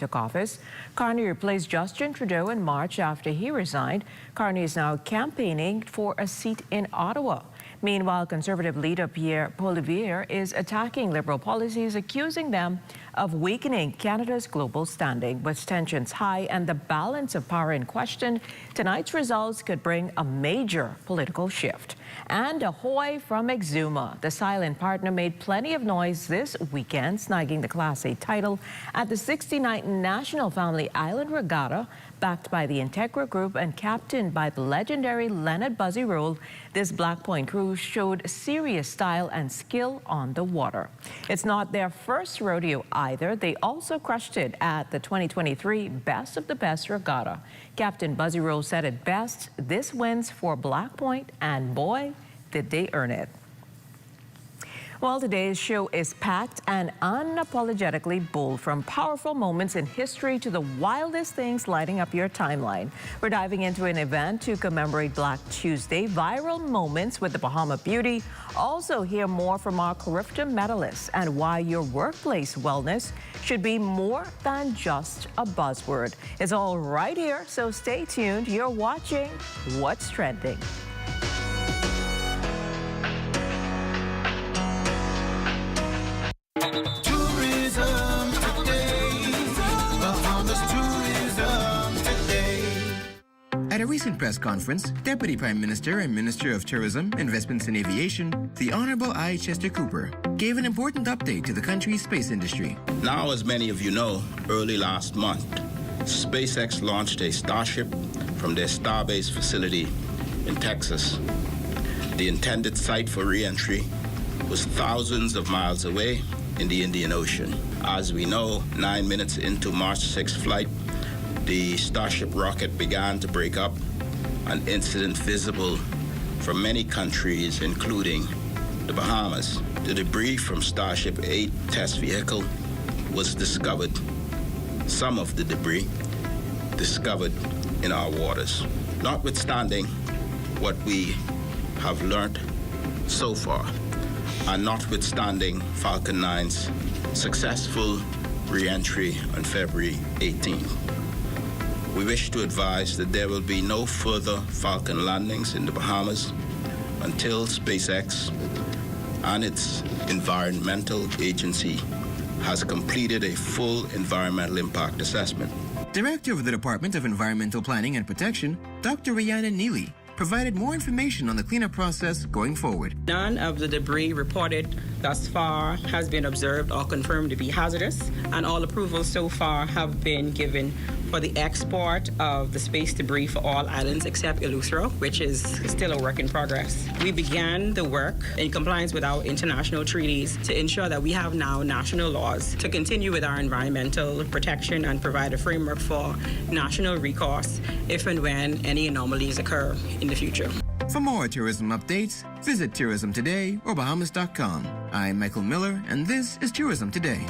took office. Carney replaced Justin Trudeau in March after he resigned. Carney is now campaigning for a seat in Ottawa. Meanwhile, Conservative leader Pierre Poilievre is attacking Liberal policies, accusing them of weakening Canada's global standing. With tensions high and the balance of power in question, tonight's results could bring a major political shift. And ahoy from Exuma. The silent partner made plenty of noise this weekend, snagging the Class A title at the 69th National Family Island Regatta. Backed by the Integra Group and captained by the legendary Leonard Buzzy Rule, this Black Point cruise showed serious style and skill on the water. It's not their first rodeo either. They also crushed it at the 2023 Best of the Best Regatta. Captain Buzzy Rule said it best, this wins for Black Point, and boy, did they earn it. Well, today's show is packed and unapologetically bold, from powerful moments in history to the wildest things lighting up your timeline. We're diving into an event to commemorate Black Tuesday, viral moments with the Bahama Beauty. Also hear more from our curriculum medalists and why your workplace wellness should be more than just a buzzword. It's all right here, so stay tuned. You're watching What's Trending. At a recent press conference, Deputy Prime Minister and Minister of Tourism, Investments and Aviation, the Honorable I. Chester Cooper, gave an important update to the country's space industry. Now, as many of you know, early last month, SpaceX launched a Starship from their Starbase facility in Texas. The intended site for re-entry was thousands of miles away in the Indian Ocean. As we know, 9 minutes into March 6th flight, the Starship rocket began to break up, an incident visible from many countries, including the Bahamas. The debris from Starship 8 test vehicle was discovered, some of the debris discovered in our waters. Notwithstanding what we have learned so far, and notwithstanding Falcon 9's successful re-entry on February 18th, we wish to advise that there will be no further Falcon landings in the Bahamas until SpaceX and its environmental agency has completed a full environmental impact assessment. Director of the Department of Environmental Planning and Protection, Dr. Rhiannon Neely, provided more information on the cleanup process going forward. None of the debris reported thus far has been observed or confirmed to be hazardous, and all approvals so far have been given for the export of the space debris for all islands except Eleuthero, which is still a work in progress. We began the work in compliance with our international treaties to ensure that we have now national laws to continue with our environmental protection and provide a framework for national recourse if and when any anomalies occur in the future. For more tourism updates, visit Tourism Today or Bahamas.com. I'm Michael Miller, and this is Tourism Today.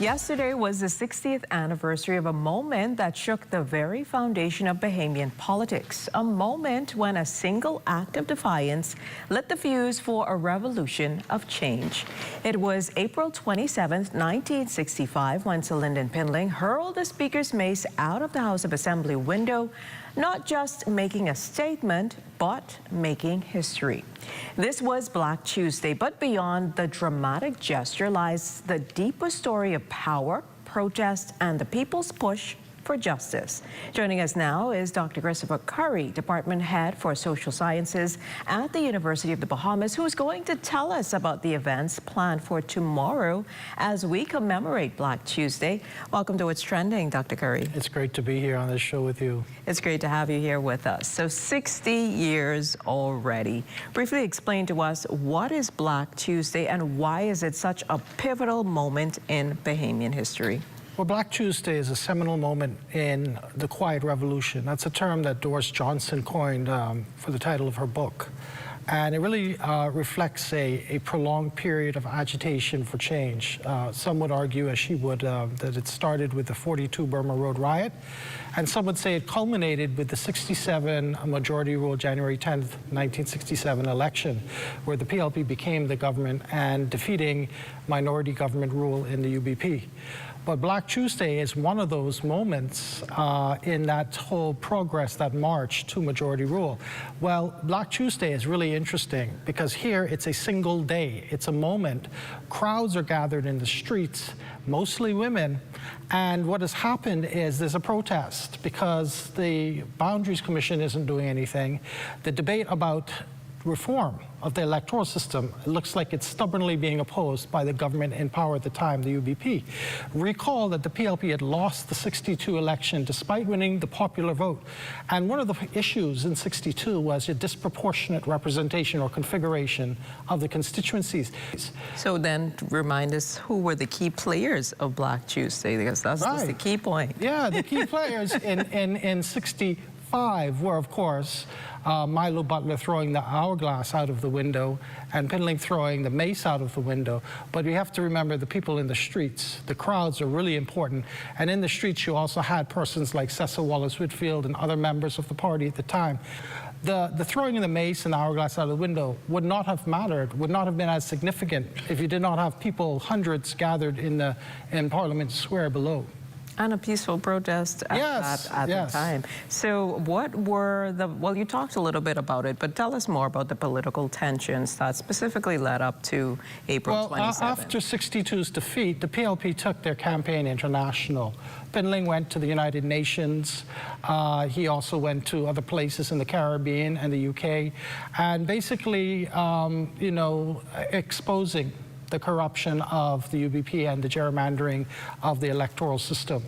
Yesterday was the 60th anniversary of a moment that shook the very foundation of Bahamian politics. A moment when a single act of defiance lit the fuse for a revolution of change. It was April 27, 1965, when Sir Lyndon Pindling hurled the Speaker's mace out of the House of Assembly window, not just making a statement, but making history. This was Black Tuesday, but beyond the dramatic gesture lies the deeper story of power, protest, and the people's push for justice. Joining us now is Dr. Christopher Curry, Department Head for Social Sciences at the University of the Bahamas, who's going to tell us about the events planned for tomorrow as we commemorate Black Tuesday. Welcome to What's Trending, Dr. Curry. It's great to be here on this show with you. It's great to have you here with us. So 60 years already. Briefly explain to us, what is Black Tuesday and why is it such a pivotal moment in Bahamian history? Well, Black Tuesday is a seminal moment in the Quiet Revolution. That's a term that Doris Johnson coined for the title of her book. And it really reflects a prolonged period of agitation for change. Some would argue, as she would, that it started with the 42 Burma Road riot, and some would say it culminated with the 67 majority rule January 10th, 1967 election, where the PLP became the government and defeating minority government rule in the UBP. But Black Tuesday is one of those moments in that whole progress, that march to majority rule. Well, Black Tuesday is really interesting because here it's a single day. It's a moment. Crowds are gathered in the streets, mostly women. And what has happened is there's a protest because the Boundaries Commission isn't doing anything. The debate about reform of the electoral system, it looks like it's stubbornly being opposed by the government in power at the time, the UBP. Recall that the PLP had lost the 62 election despite winning the popular vote. And one of the issues in 62 was a disproportionate representation or configuration of the constituencies. So then remind us, who were the key players of Black Tuesday? Because that's the key point. Yeah, the key players in 65 were, of course, Milo Butler throwing the hourglass out of the window and Pinling throwing the mace out of the window. But you have to remember the people in the streets. The crowds are really important. And in the streets, you also had persons like Cecil Wallace Whitfield and other members of the party at the time. The throwing of the mace and the hourglass out of the window would not have mattered, would not have been as significant if you did not have people, hundreds, gathered in Parliament Square below. And a peaceful protest at the time. So what were well, you talked a little bit about it, but tell us more about the political tensions that specifically led up to April 27th. After 62's defeat, the PLP took their campaign international. Pinling went to the United Nations. He also went to other places in the Caribbean and the UK, and basically, you know, exposing the corruption of the UBP and the gerrymandering of the electoral system.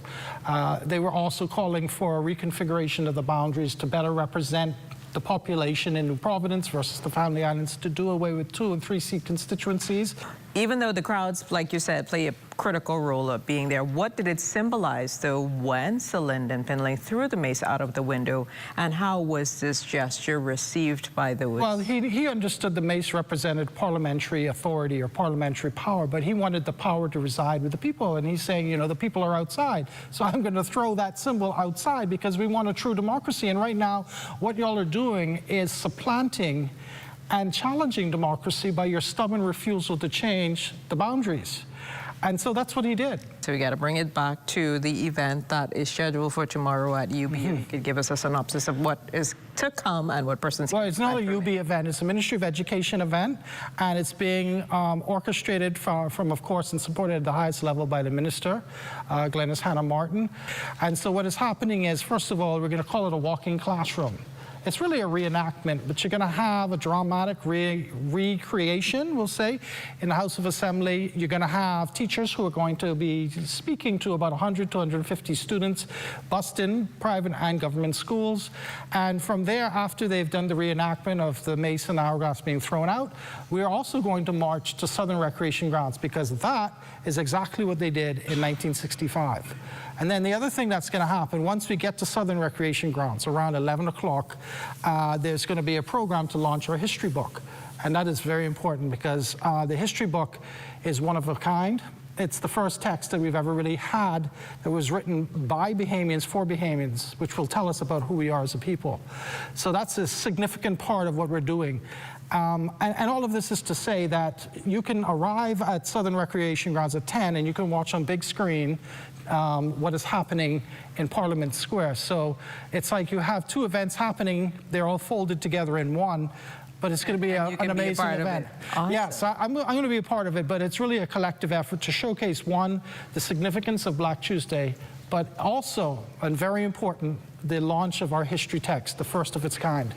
They were also calling for a reconfiguration of the boundaries to better represent the population in New Providence versus the Family Islands, to do away with 2- and 3-seat constituencies. Even though the crowds, like you said, play a critical role of being there, what did it symbolize, though, when Celinda Pinling threw the mace out of the window, and how was this gesture received by those? Well, he understood the mace represented parliamentary authority or parliamentary power, but he wanted the power to reside with the people, and he's saying, you know, the people are outside, so I'm going to throw that symbol outside because we want a true democracy. And right now, what y'all are doing is supplanting and challenging democracy by your stubborn refusal to change the boundaries. And so that's what he did. So we got to bring it back to the event that is scheduled for tomorrow at UB. You could give us a synopsis of what is to come and what persons. Well, it's not a UB event. It's a Ministry of Education event, and it's being orchestrated from, of course, and supported at the highest level by the minister, Glenys Hannah Martin. And so what is happening is, first of all, we're going to call it a walking classroom. It's really a reenactment, but you're going to have a dramatic recreation, we'll say, in the House of Assembly. You're going to have teachers who are going to be speaking to about 100 to 150 students, bussed in private and government schools. And from there, after they've done the reenactment of the mace and hourglass being thrown out, we're also going to march to Southern Recreation Grounds, because that is exactly what they did in 1965. And then the other thing that's going to happen, once we get to Southern Recreation Grounds, around 11 o'clock, there's going to be a program to launch our history book. And that is very important because the history book is one of a kind. It's the first text that we've ever really had that was written by Bahamians for Bahamians, which will tell us about who we are as a people. So that's a significant part of what we're doing. And all of this is to say that you can arrive at Southern Recreation Grounds at 10 and you can watch on big screen what is happening in Parliament Square. So it's like you have two events happening, they're all folded together in one, but it's going to be an amazing event. Awesome. Yeah, so I'm going to be a part of it, but it's really a collective effort to showcase, one, the significance of Black Tuesday, but also, and very important, the launch of our history text, the first of its kind.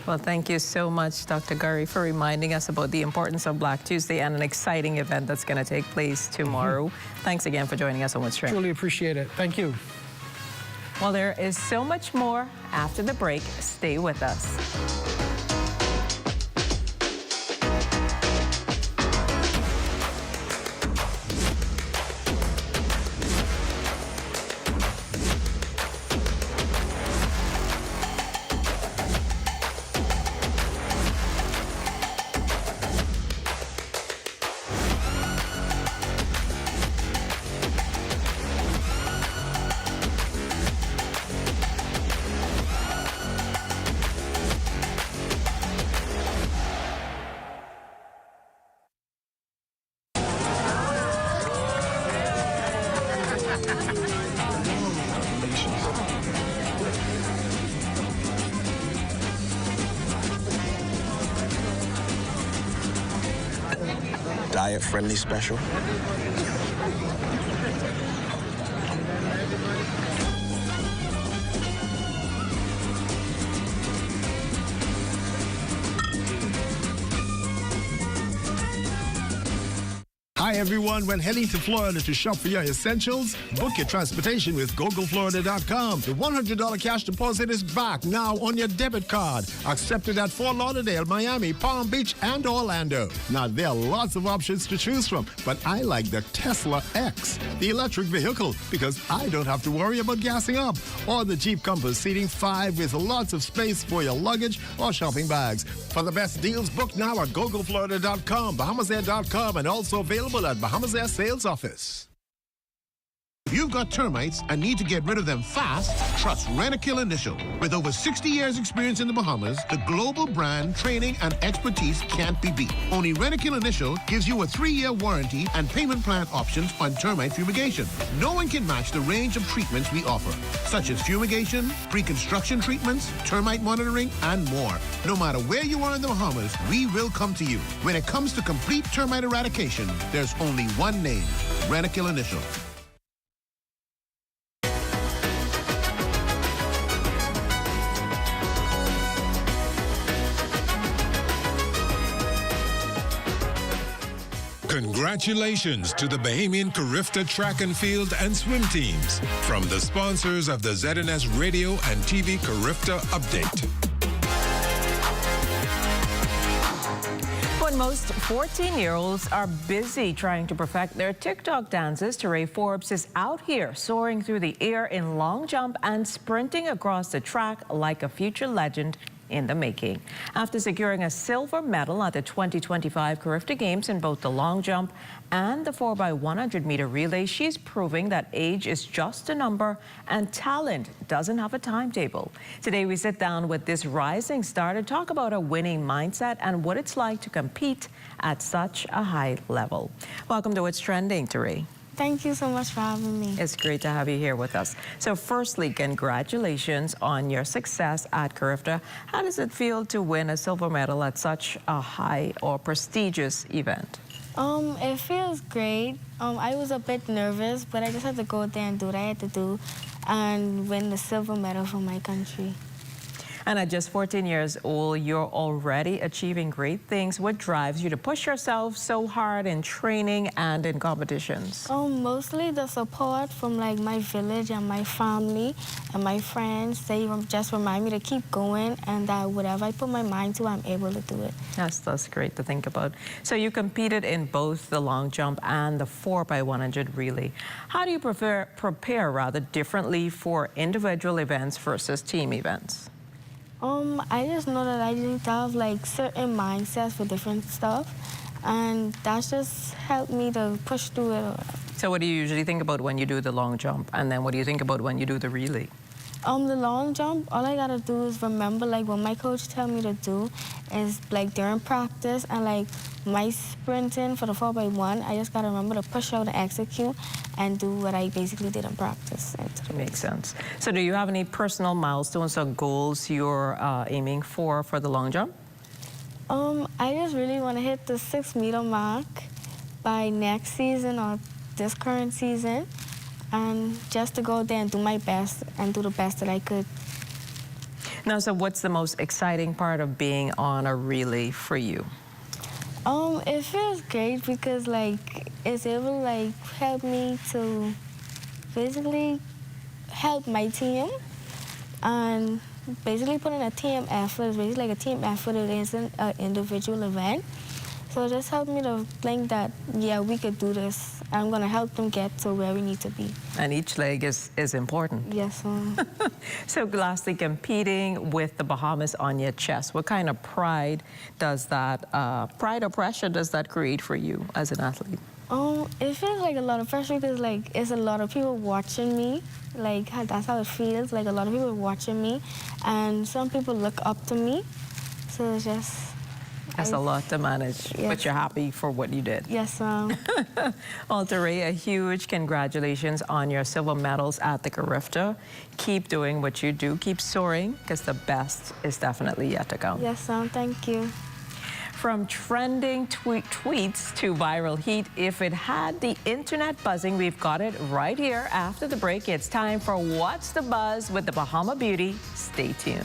Well, thank you so much, Dr. Gurry, for reminding us about the importance of Black Tuesday and an exciting event that's going to take place tomorrow. Thanks again for joining us on What's Trending. Truly appreciate it. Thank you. Well, there is so much more after the break. Stay with us. diet-friendly special? Hi everyone, when heading to Florida to shop for your essentials, book your transportation with GoGoFlorida.com. The $100 cash deposit is back now on your debit card. Accepted at Fort Lauderdale, Miami, Palm Beach, and Orlando. Now there are lots of options to choose from, but I like the Tesla X, the electric vehicle, because I don't have to worry about gassing up. Or the Jeep Compass seating 5 with lots of space for your luggage or shopping bags. For the best deals, book now at GoGoFlorida.com, BahamasAir.com, and also available at Bahamas Air Sales Office. If you've got termites and need to get rid of them fast, trust Rentokil Initial. With over 60 years experience in the Bahamas, the global brand, training, and expertise can't be beat. Only Rentokil Initial gives you a 3-year warranty and payment plan options on termite fumigation. No one can match the range of treatments we offer, such as fumigation, pre-construction treatments, termite monitoring, and more. No matter where you are in the Bahamas, we will come to you. When it comes to complete termite eradication, there's only one name, Rentokil Initial. Congratulations to the Bahamian Carifta track and field and swim teams from the sponsors of the ZNS Radio and TV Carifta Update. When most 14-year-olds are busy trying to perfect their TikTok dances, Teray Forbes is out here soaring through the air in long jump and sprinting across the track like a future legend in the making. After securing a silver medal at the 2025 Carifta Games in both the long jump and the 4x100 meter relay, she's proving that age is just a number and talent doesn't have a timetable. Today we sit down with this rising star to talk about a winning mindset and what it's like to compete at such a high level. Welcome to What's Trending, Teray. Thank you so much for having me. It's great to have you here with us. So firstly, congratulations on your success at Carifta. How does it feel to win a silver medal at such a high or prestigious event? It feels great. I was a bit nervous, but I just had to go there and do what I had to do and win the silver medal for my country. And at just 14 years old, you're already achieving great things. What drives you to push yourself so hard in training and in competitions? Mostly the support from like my village and my family and my friends. They just remind me to keep going and that whatever I put my mind to, I'm able to do it. Yes, that's great to think about. So you competed in both the long jump and the 4x100 relay. How do you prepare rather differently for individual events versus team events? I just know that I need to have like certain mindsets for different stuff, and that's just helped me to push through it. So what do you usually think about when you do the long jump, and then what do you think about when you do the relay? The long jump, all I gotta do is remember like what my coach tell me to do is like during practice, and like my sprinting for the 4x1, I just gotta remember to push out and execute and do what I basically did in practice. Makes sense. So do you have any personal milestones or goals you're aiming for the long jump? I just really want to hit the 6-meter mark by next season or this current season, and just to go there and do my best and do the best that I could. Now, so what's the most exciting part of being on a relay for you? It feels great because like it's able to like help me to basically help my team and basically put in a team effort. It's basically like a team effort. It isn't an individual event. So it just helped me to think that, yeah, we could do this. I'm going to help them get to where we need to be. And each leg is important. Yes. So lastly, competing with the Bahamas on your chest, what kind of pride does that, pride or pressure does that create for you as an athlete? It feels like a lot of pressure because like it's a lot of people watching me. Like that's how it feels. Like a lot of people watching me, and some people look up to me. So it's just. That's a lot to manage, yes. But you're happy for what you did. Yes, ma'am. Well, Teray, a huge congratulations on your silver medals at the Carifta. Keep doing what you do. Keep soaring, because the best is definitely yet to come. Yes, ma'am. Thank you. From trending tweets to viral heat, if it had the internet buzzing, we've got it right here. After the break, it's time for What's the Buzz with the Bahama Beauty. Stay tuned.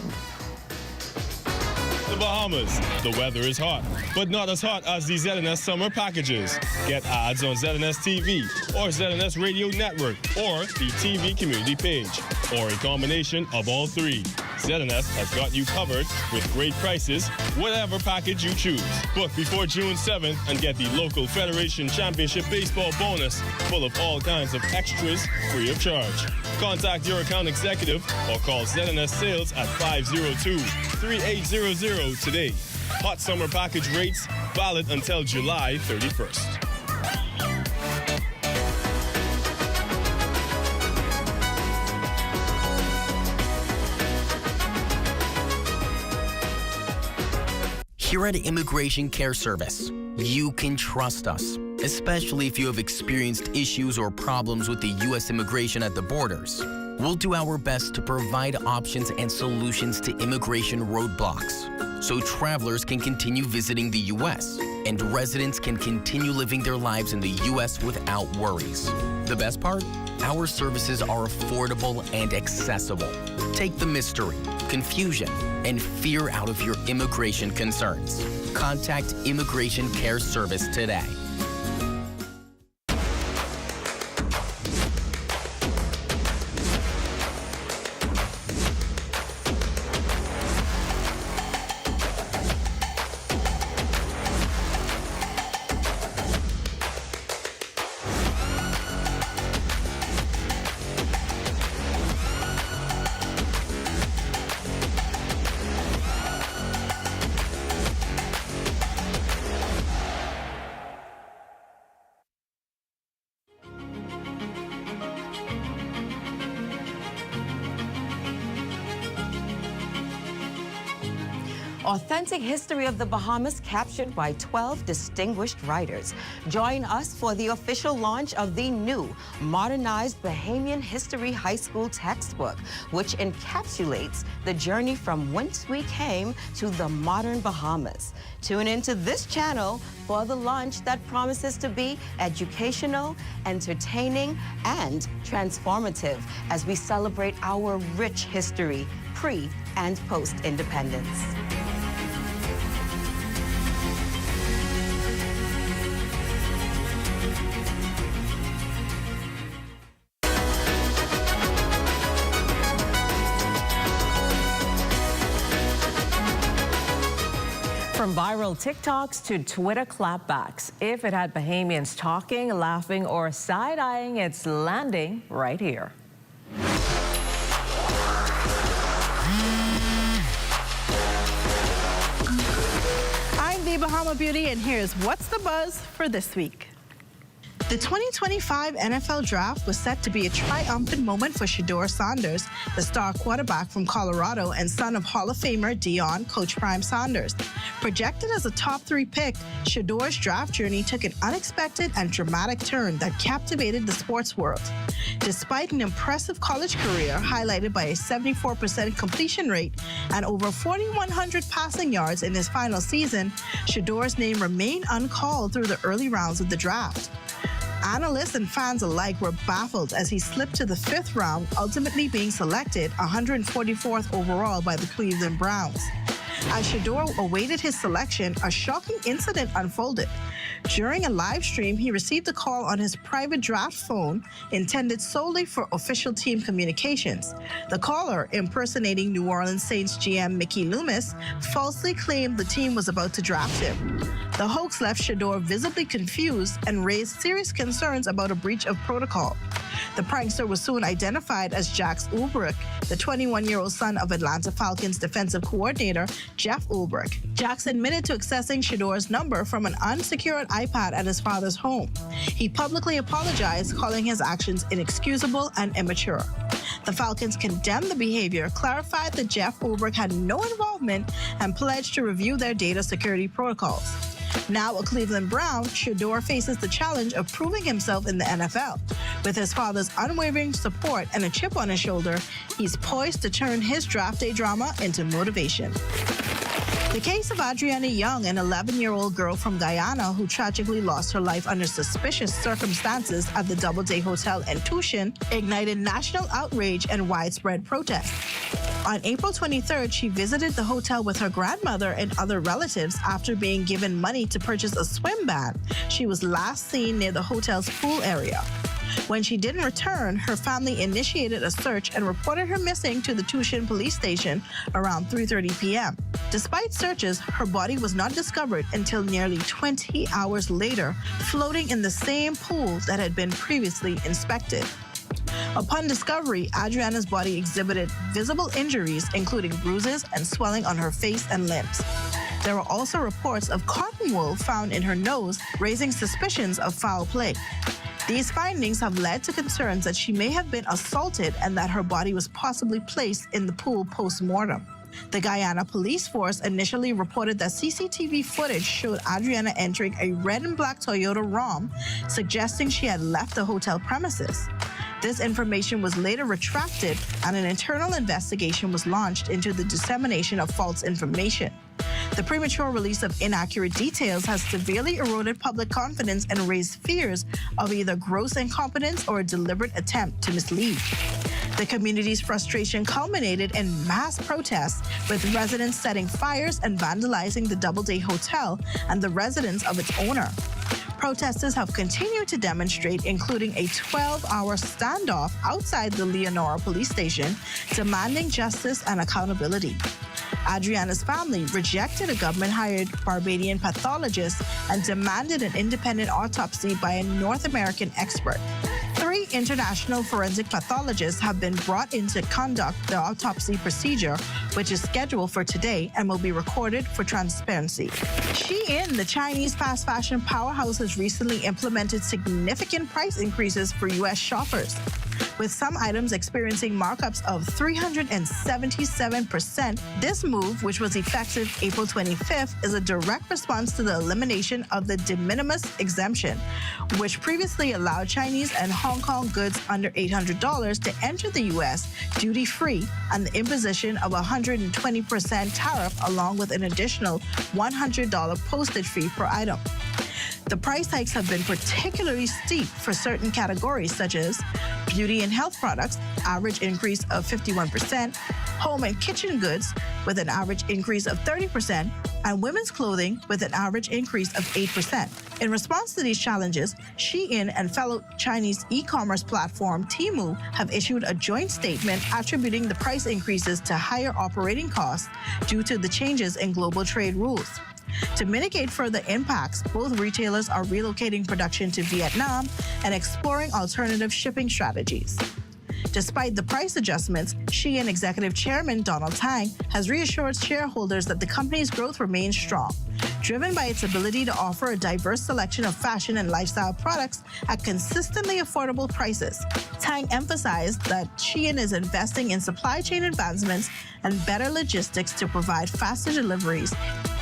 The Bahamas. The weather is hot, but not as hot as the ZNS summer packages. Get ads on ZNS TV or ZNS Radio Network or the TV community page, or a combination of all three. ZNS has got you covered with great prices, whatever package you choose. Book before June 7th and get the local Federation Championship Baseball bonus full of all kinds of extras free of charge. Contact your account executive or call ZNS Sales at 502-3800 today. Hot summer package rates valid until July 31st. Here at Immigration Care Service, you can trust us, especially if you have experienced issues or problems with the U.S. immigration at the borders. We'll do our best to provide options and solutions to immigration roadblocks so travelers can continue visiting the U.S. and residents can continue living their lives in the U.S. without worries. The best part? Our services are affordable and accessible. Take the mystery, confusion, and fear out of your immigration concerns. Contact Immigration Care Service today. Authentic history of the Bahamas captured by 12 distinguished writers. Join us for the official launch of the new modernized Bahamian History High School textbook, which encapsulates the journey from whence we came to the modern Bahamas. Tune into this channel for the launch that promises to be educational, entertaining, and transformative as we celebrate our rich history pre- and post-independence. From viral TikToks to Twitter clapbacks, if it had Bahamians talking, laughing, or side-eyeing, it's landing right here. I'm the Bahama Beauty, and here's What's the Buzz for this week. The 2025 NFL Draft was set to be a triumphant moment for Shedeur Sanders, the star quarterback from Colorado and son of Hall of Famer Deion Coach Prime Sanders. Projected as a top 3 pick, Shedeur's draft journey took an unexpected and dramatic turn that captivated the sports world. Despite an impressive college career highlighted by a 74% completion rate and over 4,100 passing yards in his final season, Shedeur's name remained uncalled through the early rounds of the draft. Analysts and fans alike were baffled as he slipped to the 5th round, ultimately being selected 144th overall by the Cleveland Browns. As Shedeur awaited his selection, a shocking incident unfolded. During a live stream, he received a call on his private draft phone intended solely for official team communications. The caller, impersonating New Orleans Saints GM Mickey Loomis, falsely claimed the team was about to draft him. The hoax left Shedeur visibly confused and raised serious concerns about a breach of protocol. The prankster was soon identified as Jax Ulbrich, the 21-year-old son of Atlanta Falcons defensive coordinator Jeff Ulbrich. Jax admitted to accessing Shedeur's number from an unsecured iPad at his father's home. He publicly apologized, calling his actions inexcusable and immature. The Falcons condemned the behavior, clarified that Jeff Ulbrich had no involvement, and pledged to review their data security protocols. Now a Cleveland Brown, Shedeur faces the challenge of proving himself in the NFL. With his father's unwavering support and a chip on his shoulder, he's poised to turn his draft day drama into motivation. The case of Adriana Young, an 11-year-old girl from Guyana who tragically lost her life under suspicious circumstances at the Doubleday Hotel in Tucson, ignited national outrage and widespread protest. On April 23rd, she visited the hotel with her grandmother and other relatives after being given money to purchase a swim band. She was last seen near the hotel's pool area. When she didn't return, her family initiated a search and reported her missing to the Tucson police station around 3:30 p.m. Despite searches, her body was not discovered until nearly 20 hours later, floating in the same pool that had been previously inspected. Upon discovery, Adriana's body exhibited visible injuries, including bruises and swelling on her face and limbs. There were also reports of cotton wool found in her nose, raising suspicions of foul play. These findings have led to concerns that she may have been assaulted and that her body was possibly placed in the pool post-mortem. The Guyana police force initially reported that CCTV footage showed Adriana entering a red and black Toyota Ram, suggesting she had left the hotel premises. This information was later retracted and an internal investigation was launched into the dissemination of false information. The premature release of inaccurate details has severely eroded public confidence and raised fears of either gross incompetence or a deliberate attempt to mislead. The community's frustration culminated in mass protests, with residents setting fires and vandalizing the Doubleday Hotel and the residence of its owner. Protesters have continued to demonstrate, including a 12-hour standoff outside the Leonora police station, demanding justice and accountability. Adriana's family rejected a government-hired Barbadian pathologist and demanded an independent autopsy by a North American expert. 3 international forensic pathologists have been brought in to conduct the autopsy procedure, which is scheduled for today and will be recorded for transparency. Shein, the Chinese fast fashion powerhouse, has recently implemented significant price increases for U.S. shoppers, with some items experiencing markups of 377%. This move, which was effective April 25th, is a direct response to the elimination of the de minimis exemption, which previously allowed Chinese and Hong Kong goods under $800 to enter the U.S. duty-free, and the imposition of a 120% tariff along with an additional $100 postage fee per item. The price hikes have been particularly steep for certain categories such as beauty and health products, average increase of 51%, home and kitchen goods with an average increase of 30%, and women's clothing with an average increase of 8%. In response to these challenges, Shein and fellow Chinese e-commerce platform Temu have issued a joint statement attributing the price increases to higher operating costs due to the changes in global trade rules. To mitigate further impacts, both retailers are relocating production to Vietnam and exploring alternative shipping strategies. Despite the price adjustments, Shein Executive Chairman Donald Tang has reassured shareholders that the company's growth remains strong, driven by its ability to offer a diverse selection of fashion and lifestyle products at consistently affordable prices. Tang emphasized that Shein is investing in supply chain advancements and better logistics to provide faster deliveries,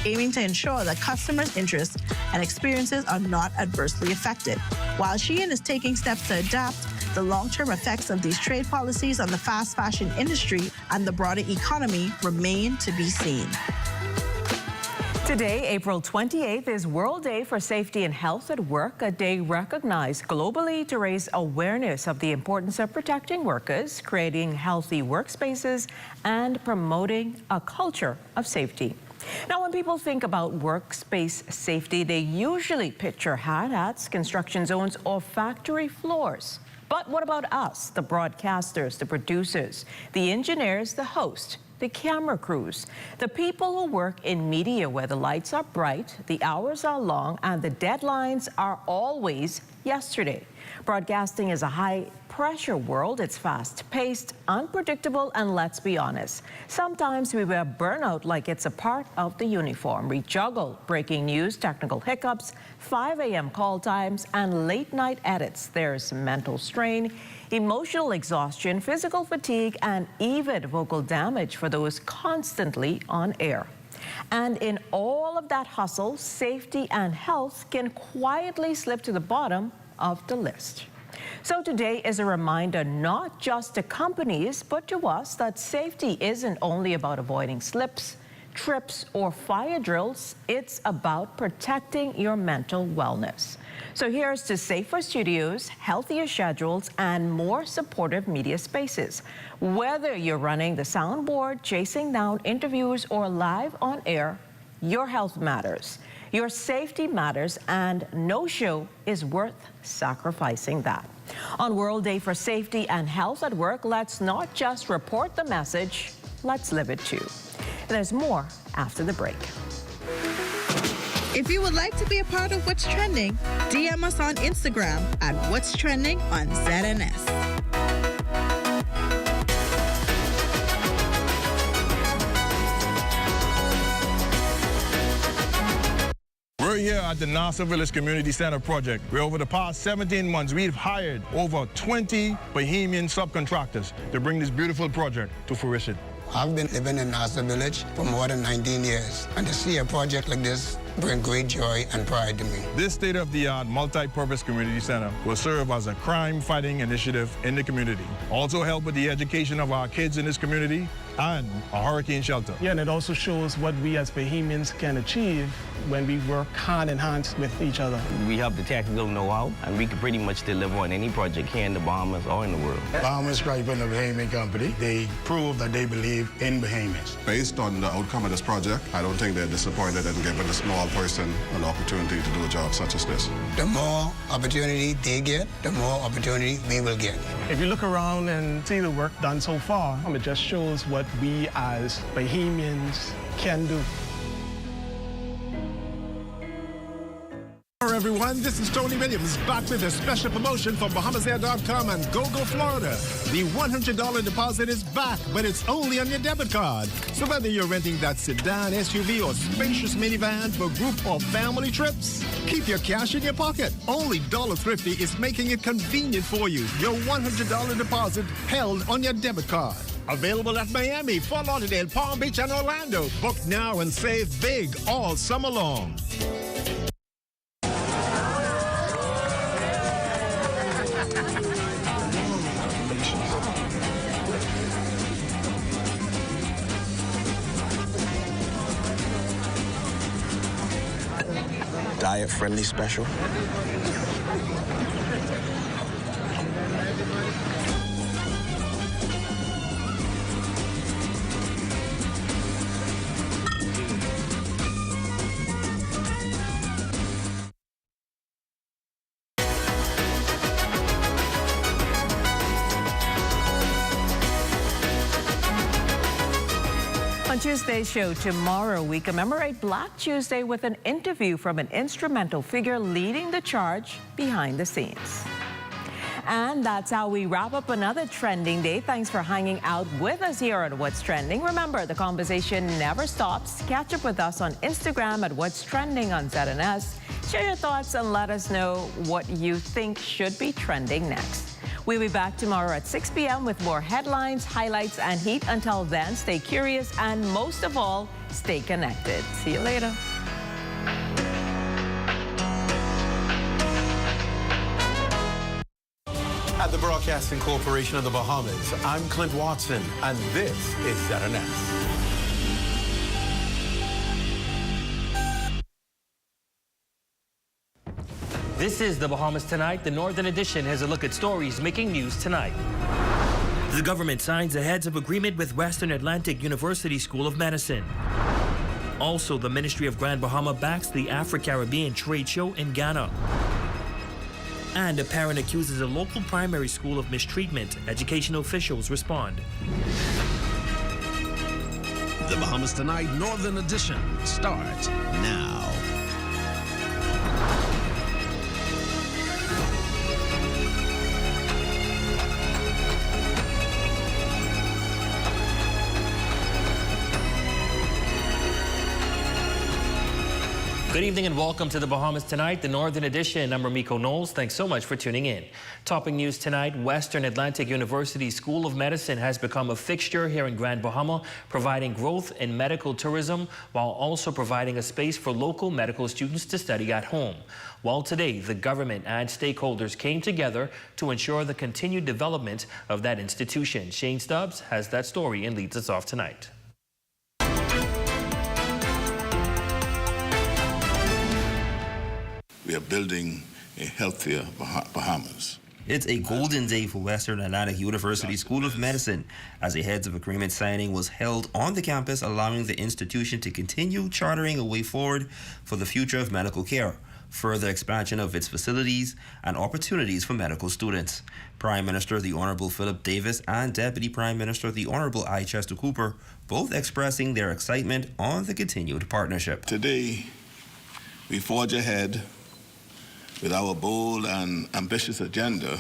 aiming to ensure that customers' interests and experiences are not adversely affected. While Shein is taking steps to adapt, the long-term effects of these trade policies on the fast fashion industry and the broader economy remain to be seen. Today, April 28th, is World Day for Safety and Health at Work, a day recognized globally to raise awareness of the importance of protecting workers, creating healthy workspaces, and promoting a culture of safety. Now, when people think about workspace safety, they usually picture hats, construction zones, or factory floors. But what about us, the broadcasters, the producers, the engineers, the host, the camera crews, the people who work in media where the lights are bright, the hours are long, and the deadlines are always yesterday? Broadcasting is a high-pressure world. It's fast-paced, unpredictable, and let's be honest, sometimes we wear burnout like it's a part of the uniform. We juggle breaking news, technical hiccups, 5 a.m. call times, and late-night edits. There's mental strain, emotional exhaustion, physical fatigue, and even vocal damage for those constantly on air. And in all of that hustle, safety and health can quietly slip to the bottom of the list. So today is a reminder not just to companies, but to us, that safety isn't only about avoiding slips, trips, or fire drills, it's about protecting your mental wellness. So here's to safer studios, healthier schedules, and more supportive media spaces. Whether you're running the soundboard, chasing down interviews, or live on air, your health matters. Your safety matters, and no show is worth sacrificing that. On World Day for Safety and Health at Work, let's not just report the message, let's live it too. There's more after the break. If you would like to be a part of What's Trending, DM us on Instagram at What's Trending on ZNS. We're here at the Nassau Village Community Center project, where over the past 17 months, we've hired over 20 Bahamian subcontractors to bring this beautiful project to fruition. I've been living in Nassau Village for more than 19 years, and to see a project like this bring great joy and pride to me. This state-of-the-art multi-purpose community center will serve as a crime-fighting initiative in the community. Also help with the education of our kids in this community and a hurricane shelter. Yeah, and it also shows what we as Bahamians can achieve when we work hand in hand with each other. We have the technical know-how, and we can pretty much deliver on any project here in the Bahamas or in the world. Bahamas Stripe and the Bahamian Company, they prove that they believe in Bahamians. Based on the outcome of this project, I don't think they're disappointed in giving a small person an opportunity to do a job such as this. The more opportunity they get, the more opportunity we will get. If you look around and see the work done so far, it just shows what we as Bahamians can do. Hello everyone, this is Tony Williams back with a special promotion from BahamasAir.com and GoGo Florida. The $100 deposit is back, but it's only on your debit card. So whether you're renting that sedan, SUV, or spacious minivan for group or family trips, keep your cash in your pocket. Only Dollar Thrifty is making it convenient for you. Your $100 deposit held on your debit card. Available at Miami, Fort Lauderdale, Palm Beach, and Orlando. Book now and save big all summer long. Diet-friendly special. On Tuesday's show tomorrow, we commemorate Black Tuesday with an interview from an instrumental figure leading the charge behind the scenes. And that's how we wrap up another trending day. Thanks for hanging out with us here on What's Trending. Remember, the conversation never stops. Catch up with us on Instagram at What's Trending on ZNS. Share your thoughts and let us know what you think should be trending next. We'll be back tomorrow at 6 p.m. with more headlines, highlights, and heat. Until then, stay curious and most of all, stay connected. See you later. At the Broadcasting Corporation of the Bahamas, I'm Clint Watson, and this is ZNS. This is the Bahamas Tonight. The Northern Edition has a look at stories making news tonight. The government signs a heads of agreement with Western Atlantic University School of Medicine. Also, the Ministry of Grand Bahama backs the Afro-Caribbean Trade Show in Ghana. And a parent accuses a local primary school of mistreatment. Educational officials respond. The Bahamas Tonight Northern Edition starts now. Good evening and welcome to the Bahamas Tonight, the Northern Edition. I'm Ramiko Knowles. Thanks so much for tuning in. Topping news tonight, Western Atlantic University School of Medicine has become a fixture here in Grand Bahama, providing growth in medical tourism while also providing a space for local medical students to study at home. Well, today, the government and stakeholders came together to ensure the continued development of that institution. Shane Stubbs has that story and leads us off tonight. we are building a healthier Bahamas. It's a golden day for Western Atlantic University School of Medicine as a heads of agreement signing was held on the campus, allowing the institution to continue chartering a way forward for the future of medical care, further expansion of its facilities, and opportunities for medical students. Prime Minister the Honorable Philip Davis and Deputy Prime Minister the Honorable I. Chester Cooper both expressing their excitement on the continued partnership. Today, we forge ahead with our bold and ambitious agenda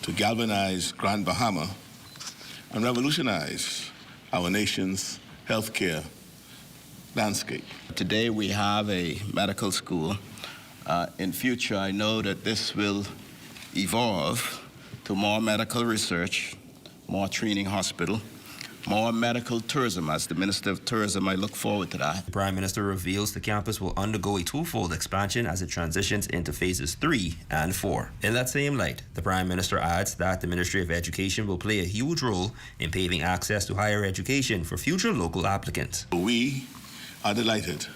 to galvanize Grand Bahama and revolutionize our nation's healthcare landscape. Today we have a medical school. In future, I know that this will evolve to more medical research, more training hospital, more medical tourism. As the Minister of Tourism, I look forward to that. The Prime Minister reveals the campus will undergo a twofold expansion as it transitions into phases 3 and 4. In that same light, the Prime Minister adds that the Ministry of Education will play a huge role in paving access to higher education for future local applicants. We are delighted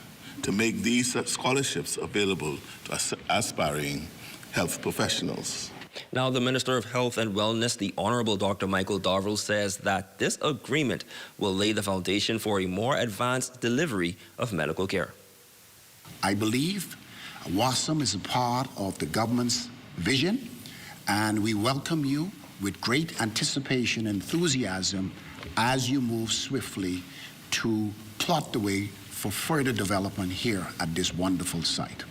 to make these scholarships available to aspiring health professionals. Now, the Minister of Health and Wellness, the Honorable Dr. Michael Darville, says that this agreement will lay the foundation for a more advanced delivery of medical care. I believe WASM is a part of the government's vision, and we welcome you with great anticipation and enthusiasm as you move swiftly to plot the way for further development here at this wonderful site.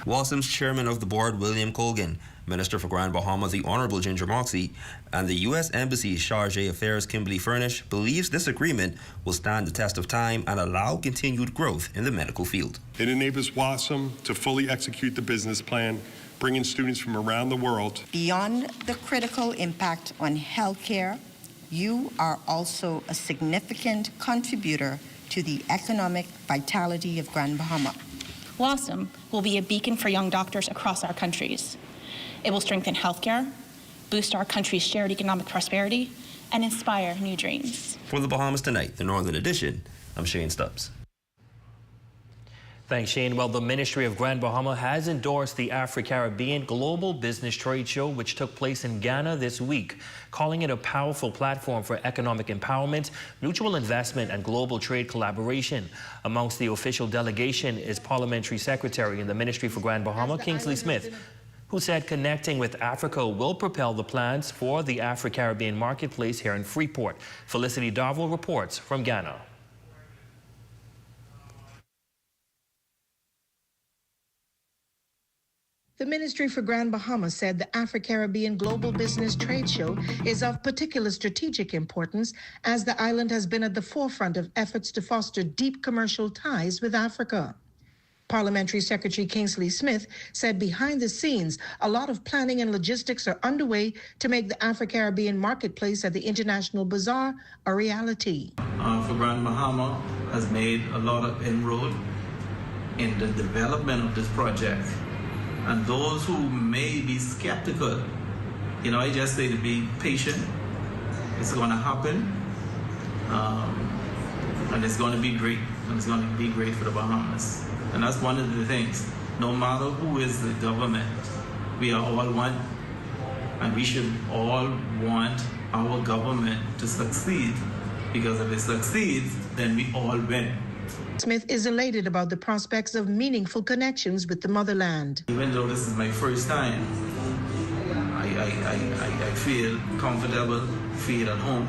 WASM's chairman of the board, William Colgan, Minister for Grand Bahama, the Honorable Ginger Moxie, and the U.S. Embassy's Charge d'Affaires, Kimberly Furnish, believes this agreement will stand the test of time and allow continued growth in the medical field. It enables WASM to fully execute the business plan, bringing students from around the world. Beyond the critical impact on healthcare, you are also a significant contributor to the economic vitality of Grand Bahama. WASM will be a beacon for young doctors across our countries. It will strengthen healthcare, boost our country's shared economic prosperity, and inspire new dreams. For the Bahamas Tonight, the Northern Edition, I'm Shane Stubbs. Thanks, Shane. Well, the Ministry of Grand Bahama has endorsed the Afro-Caribbean Global Business Trade Show, which took place in Ghana this week, calling it a powerful platform for economic empowerment, mutual investment, and global trade collaboration. Amongst the official delegation is Parliamentary Secretary in the Ministry for Grand Bahama, Kingsley Smith, who said connecting with Africa will propel the plans for the Afro-Caribbean marketplace here in Freeport. Felicity Darville reports from Ghana. The Ministry for Grand Bahama said the Afro-Caribbean Global Business Trade Show is of particular strategic importance as the island has been at the forefront of efforts to foster deep commercial ties with Africa. Parliamentary Secretary Kingsley Smith said behind the scenes, a lot of planning and logistics are underway to make the Afro-Caribbean marketplace at the International Bazaar a reality. For Grand Bahama has made a lot of inroad in the development of this project. And those who may be skeptical, I just say to be patient. It's going to happen, and it's going to be great. And it's going to be great for the Bahamas. And that's one of the things. No matter who is the government, we are all one. And we should all want our government to succeed. Because if it succeeds, then we all win. Smith is elated about the prospects of meaningful connections with the motherland. Even though this is my first time, I feel comfortable, feel at home.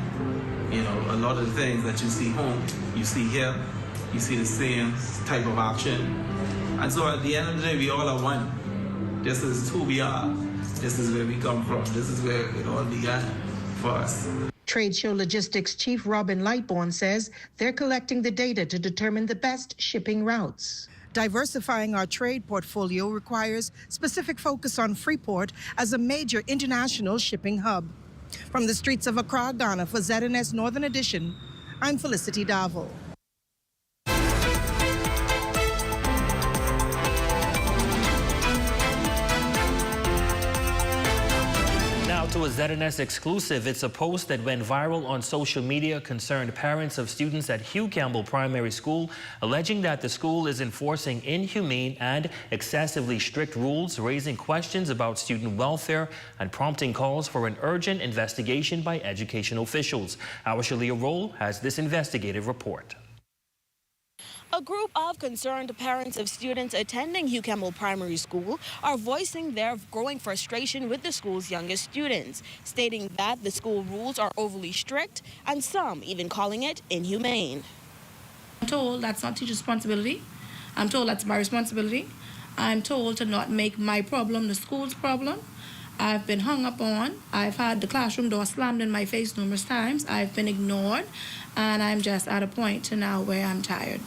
A lot of the things that you see home, you see here, you see the same type of action. And so at the end of the day, we all are one. This is who we are. This is where we come from. This is where it all began for us. Trade Show Logistics Chief Robin Lightbourne says they're collecting the data to determine the best shipping routes. Diversifying our trade portfolio requires specific focus on Freeport as a major international shipping hub. From the streets of Accra, Ghana, for ZNS Northern Edition, I'm Felicity Darville. To a a ZNS exclusive. It's a post that went viral on social media concerned parents of students at Hugh Campbell Primary School, alleging that the school is enforcing inhumane and excessively strict rules, raising questions about student welfare and prompting calls for an urgent investigation by education officials. Our Shalia Roll has this investigative report. A group of concerned parents of students attending Hugh Campbell Primary School are voicing their growing frustration with the school's youngest students, stating that the school rules are overly strict and some even calling it inhumane. I'm told that's not teacher's responsibility. I'm told that's my responsibility. I'm told to not make my problem the school's problem. I've been hung up on. I've had the classroom door slammed in my face numerous times. I've been ignored, and I'm just at a point to now where I'm tired.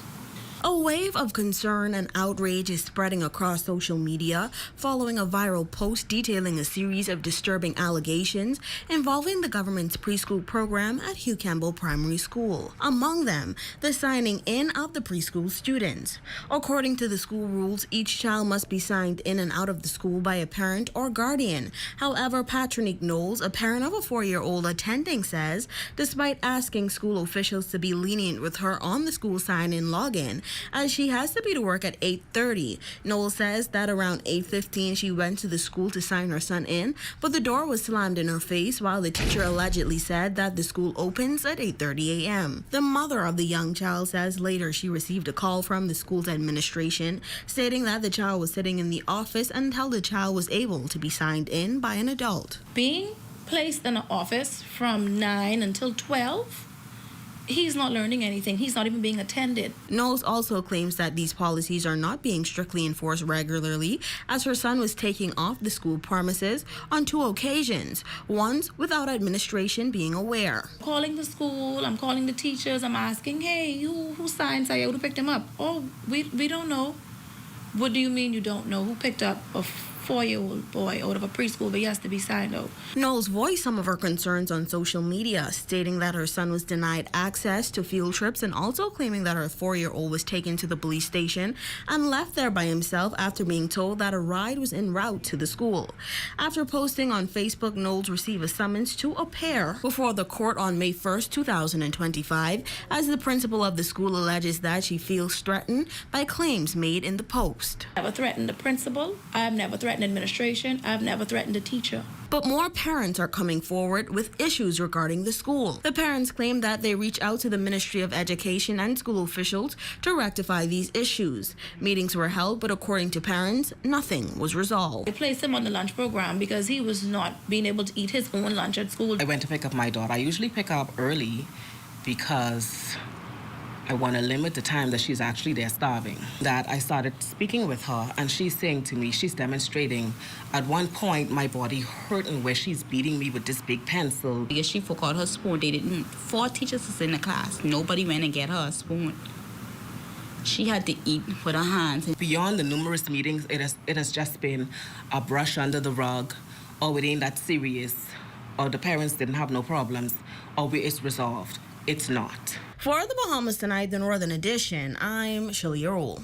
A wave of concern and outrage is spreading across social media following a viral post detailing a series of disturbing allegations involving the government's preschool program at Hugh Campbell Primary School. Among them, the signing in of the preschool students. According to the school rules, each child must be signed in and out of the school by a parent or guardian. However, Patronique Knowles, a parent of a 4-year-old attending, says despite asking school officials to be lenient with her on the school sign-in login, as she has to be to work at 8:30. Noel says that around 8:15 she went to the school to sign her son in, but the door was slammed in her face while the teacher allegedly said that the school opens at 8:30 a.m. The mother of the young child says later she received a call from the school's administration stating that the child was sitting in the office until the child was able to be signed in by an adult. Being placed in an office from 9 until 12, he's not learning anything. He's not even being attended. Knowles also claims that these policies are not being strictly enforced regularly, as her son was taking off the school premises on 2 occasions, once without administration being aware. I'm calling the school, I'm calling the teachers, I'm asking, hey, who signed Saya? Who picked him up? Oh, we don't know. What do you mean you don't know? Who picked up a 4-year-old boy out of a preschool but he has to be signed out? Knowles voiced some of her concerns on social media, stating that her son was denied access to field trips and also claiming that her 4-year-old was taken to the police station and left there by himself after being told that a ride was en route to the school. After posting on Facebook, Knowles received a summons to appear before the court on May 1st, 2025, as the principal of the school alleges that she feels threatened by claims made in the post. I've never threatened the principal. I've never threatened administration. I've never threatened a teacher. But more parents are coming forward with issues regarding the school. The parents claim that they reached out to the Ministry of Education and school officials to rectify these issues. Meetings were held, but according to parents, nothing was resolved. They placed him on the lunch program because he was not being able to eat his own lunch at school. I went to pick up my daughter. I usually pick up early because I want to limit the time that she's actually there starving. That I started speaking with her, and she's saying to me, she's demonstrating, at one point my body hurting where she's beating me with this big pencil. Because she forgot her spoon. They didn't. 4 teachers was in the class. Nobody went and get her a spoon. She had to eat with her hands. Beyond the numerous meetings, it has just been a brush under the rug, or it ain't that serious, or the parents didn't have no problems, or it's resolved. It's not. For the Bahamas Tonight, the Northern Edition, I'm Shalia Roll.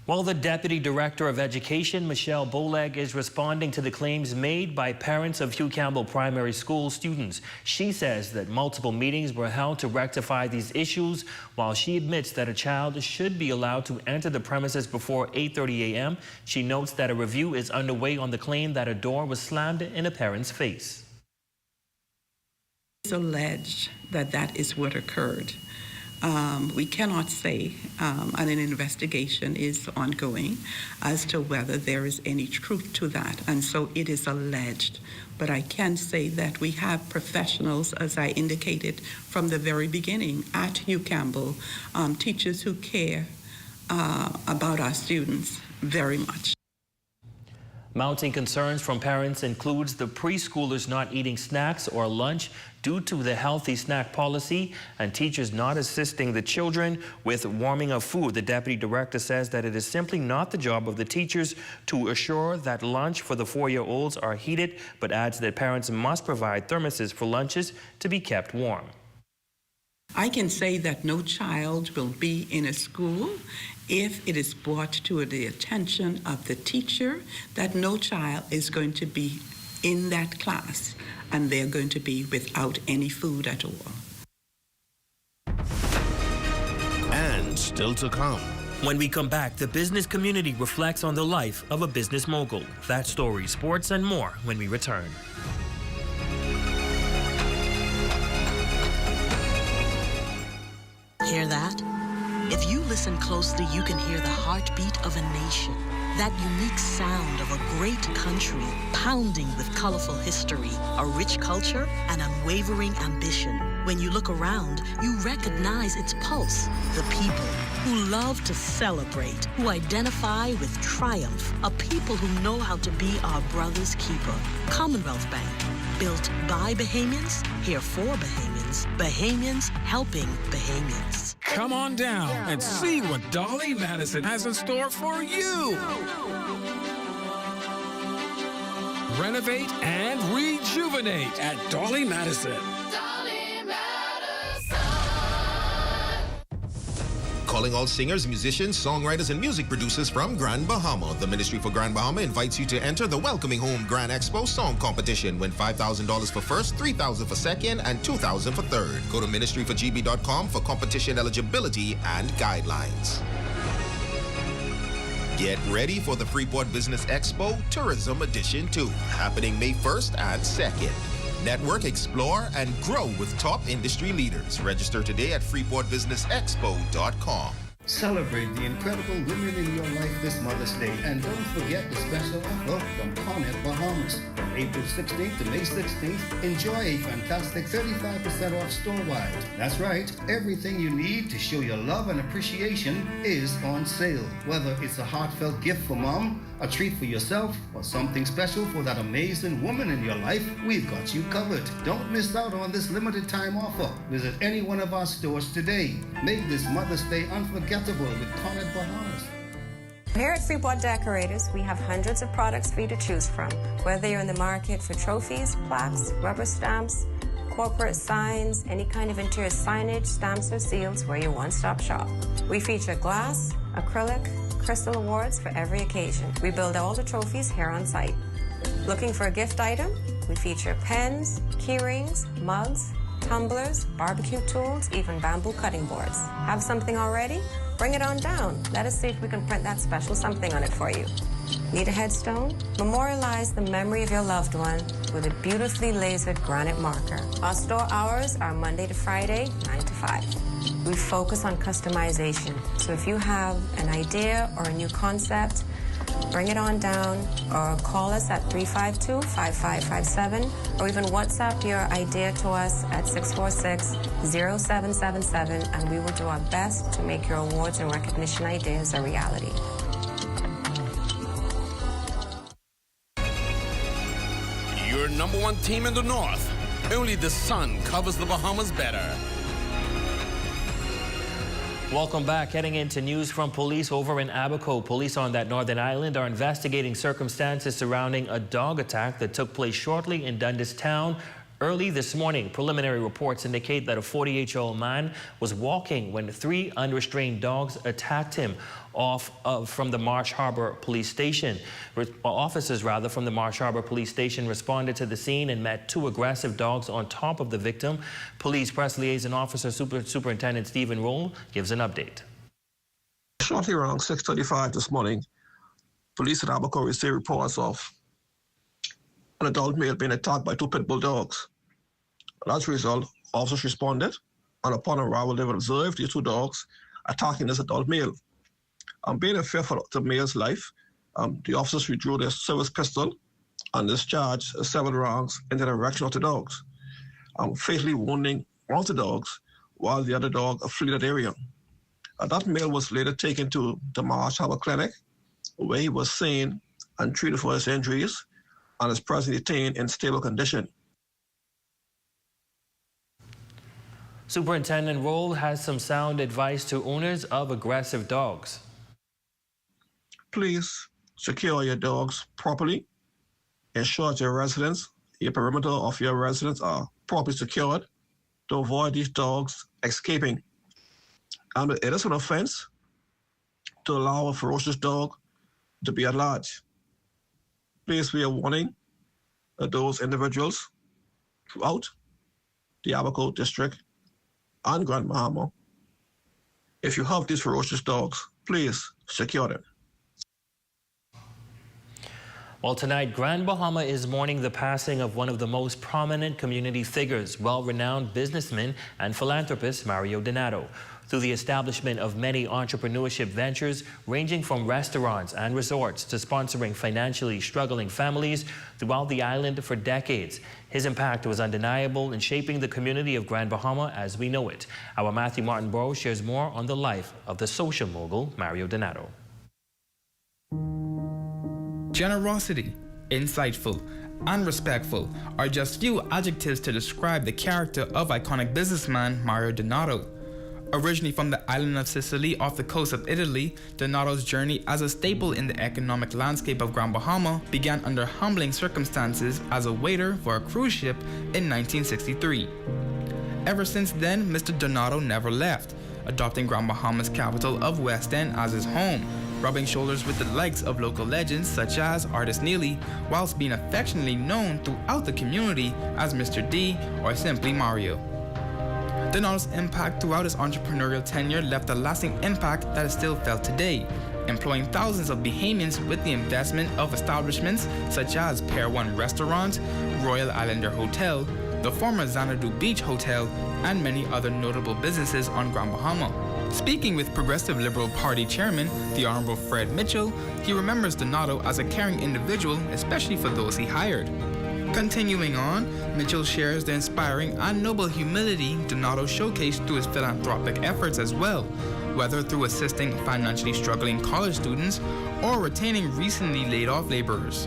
Well, the Deputy Director of Education, Michelle Boleg, is responding to the claims made by parents of Hugh Campbell Primary School students. She says that multiple meetings were held to rectify these issues, while she admits that a child should be allowed to enter the premises before 8:30 a.m. She notes that a review is underway on the claim that a door was slammed in a parent's face. It's alleged that that is what occurred. We cannot say, and an investigation is ongoing as to whether there is any truth to that, and so it is alleged. But I can say that we have professionals, as I indicated from the very beginning, at Hugh Campbell, teachers who care about our students very much. Mounting concerns from parents includes the preschoolers not eating snacks or lunch due to the healthy snack policy and teachers not assisting the children with warming of food. The deputy director says that it is simply not the job of the teachers to assure that lunch for the 4-year-olds are heated, but adds that parents must provide thermoses for lunches to be kept warm. I can say that no child will be in a school if it is brought to the attention of the teacher that no child is going to be in that class and they're going to be without any food at all. And still to come. When we come back, the business community reflects on the life of a business mogul. That story, sports, and more when we return. Hear that? If you listen closely, you can hear the heartbeat of a nation. That unique sound of a great country pounding with colorful history, a rich culture, and unwavering ambition. When you look around, you recognize its pulse, the people who love to celebrate, who identify with triumph, a people who know how to be our brother's keeper. Commonwealth Bank, built by Bahamians, here for Bahamians, Bahamians helping Bahamians. Come on down and see what Dolly Madison has in store for you. Renovate and rejuvenate at Dolly Madison. Calling all singers, musicians, songwriters, and music producers from Grand Bahama. The Ministry for Grand Bahama invites you to enter the Welcoming Home Grand Expo Song Competition. Win $5,000 for first, $3,000 for second, and $2,000 for third. Go to ministryforgb.com for competition eligibility and guidelines. Get ready for the Freeport Business Expo Tourism Edition 2, happening May 1st and 2nd. Network, explore, and grow with top industry leaders. Register today at freeportbusinessexpo.com. Celebrate the incredible women in your life this Mother's Day. And don't forget the special offer from Cornet Bahamas. From April 16th to May 16th, enjoy a fantastic 35% off store-wide. That's right, everything you need to show your love and appreciation is on sale. Whether it's a heartfelt gift for mom, a treat for yourself, or something special for that amazing woman in your life, we've got you covered. Don't miss out on this limited time offer. Visit any one of our stores today. Make this Mother's Day unforgettable with Cornet Bahamas. Here at Freeport Decorators, we have hundreds of products for you to choose from. Whether you're in the market for trophies, plaques, rubber stamps, corporate signs, any kind of interior signage, stamps, or seals, we're your one-stop shop. We feature glass, acrylic, crystal awards for every occasion. We build all the trophies here on site. Looking for a gift item? We feature pens, key rings, mugs, tumblers, barbecue tools, even bamboo cutting boards. Have something already? Bring it on down. Let us see if we can print that special something on it for you. Need a headstone? Memorialize the memory of your loved one with a beautifully lasered granite marker. Our store hours are Monday to Friday, 9 to 5. We focus on customization. So if you have an idea or a new concept, bring it on down or call us at 352-5557 or even WhatsApp your idea to us at 646-0777 and we will do our best to make your awards and recognition ideas a reality. Your number one team in the North. Only the sun covers the Bahamas better. Welcome back. Heading into news from police over in Abaco. Police on that northern island are investigating circumstances surrounding a dog attack that took place shortly in Dundas Town early this morning. Preliminary reports indicate that a 48-year-old man was walking when 3 unrestrained dogs attacked him from the Marsh Harbor Police Station. Officers from the Marsh Harbor Police Station responded to the scene and met 2 aggressive dogs on top of the victim. Police Press Liaison Officer Superintendent Stephen Roll gives an update. Shortly around 6:35 this morning, police at Abaco received reports of an adult male being attacked by 2 pit bull dogs. As a result, officers responded, and upon arrival, they observed the 2 dogs attacking this adult male. Being fearful of the male's life, the officers withdrew their service pistol and discharged 7 rounds in the direction of the dogs, fatally wounding one of the dogs while the other dog fled that area. That male was later taken to the Marsh Harbor Clinic, where he was seen and treated for his injuries and is presently detained in stable condition. Superintendent Roll has some sound advice to owners of aggressive dogs. Please secure your dogs properly. Ensure that your perimeter of your residence are properly secured. to avoid these dogs escaping. And it is an offense to allow a ferocious dog to be at large. Please, we are warning those individuals throughout the Abaco district and Grand Bahama. If you have these ferocious dogs, please secure them. Well, tonight, Grand Bahama is mourning the passing of one of the most prominent community figures, well-renowned businessman and philanthropist Mario Donato. Through the establishment of many entrepreneurship ventures, ranging from restaurants and resorts to sponsoring financially struggling families throughout the island for decades, his impact was undeniable in shaping the community of Grand Bahama as we know it. Our Matthew Martin Burrow shares more on the life of the social mogul Mario Donato. Generosity, insightful, and respectful are just few adjectives to describe the character of iconic businessman Mario Donato. Originally from the island of Sicily off the coast of Italy, Donato's journey as a staple in the economic landscape of Grand Bahama began under humbling circumstances as a waiter for a cruise ship in 1963. Ever since then, Mr. Donato never left, adopting Grand Bahama's capital of West End as his home, rubbing shoulders with the likes of local legends such as artist Neely, whilst being affectionately known throughout the community as Mr. D or simply Mario. Donato's impact throughout his entrepreneurial tenure left a lasting impact that is still felt today, employing thousands of Bahamians with the investment of establishments such as Pier 1 Restaurant, Royal Islander Hotel, the former Xanadu Beach Hotel, and many other notable businesses on Grand Bahama. Speaking with Progressive Liberal Party Chairman, the Honorable Fred Mitchell, he remembers Donato as a caring individual, especially for those he hired. Continuing on, Mitchell shares the inspiring and noble humility Donato showcased through his philanthropic efforts as well, whether through assisting financially struggling college students or retaining recently laid off laborers.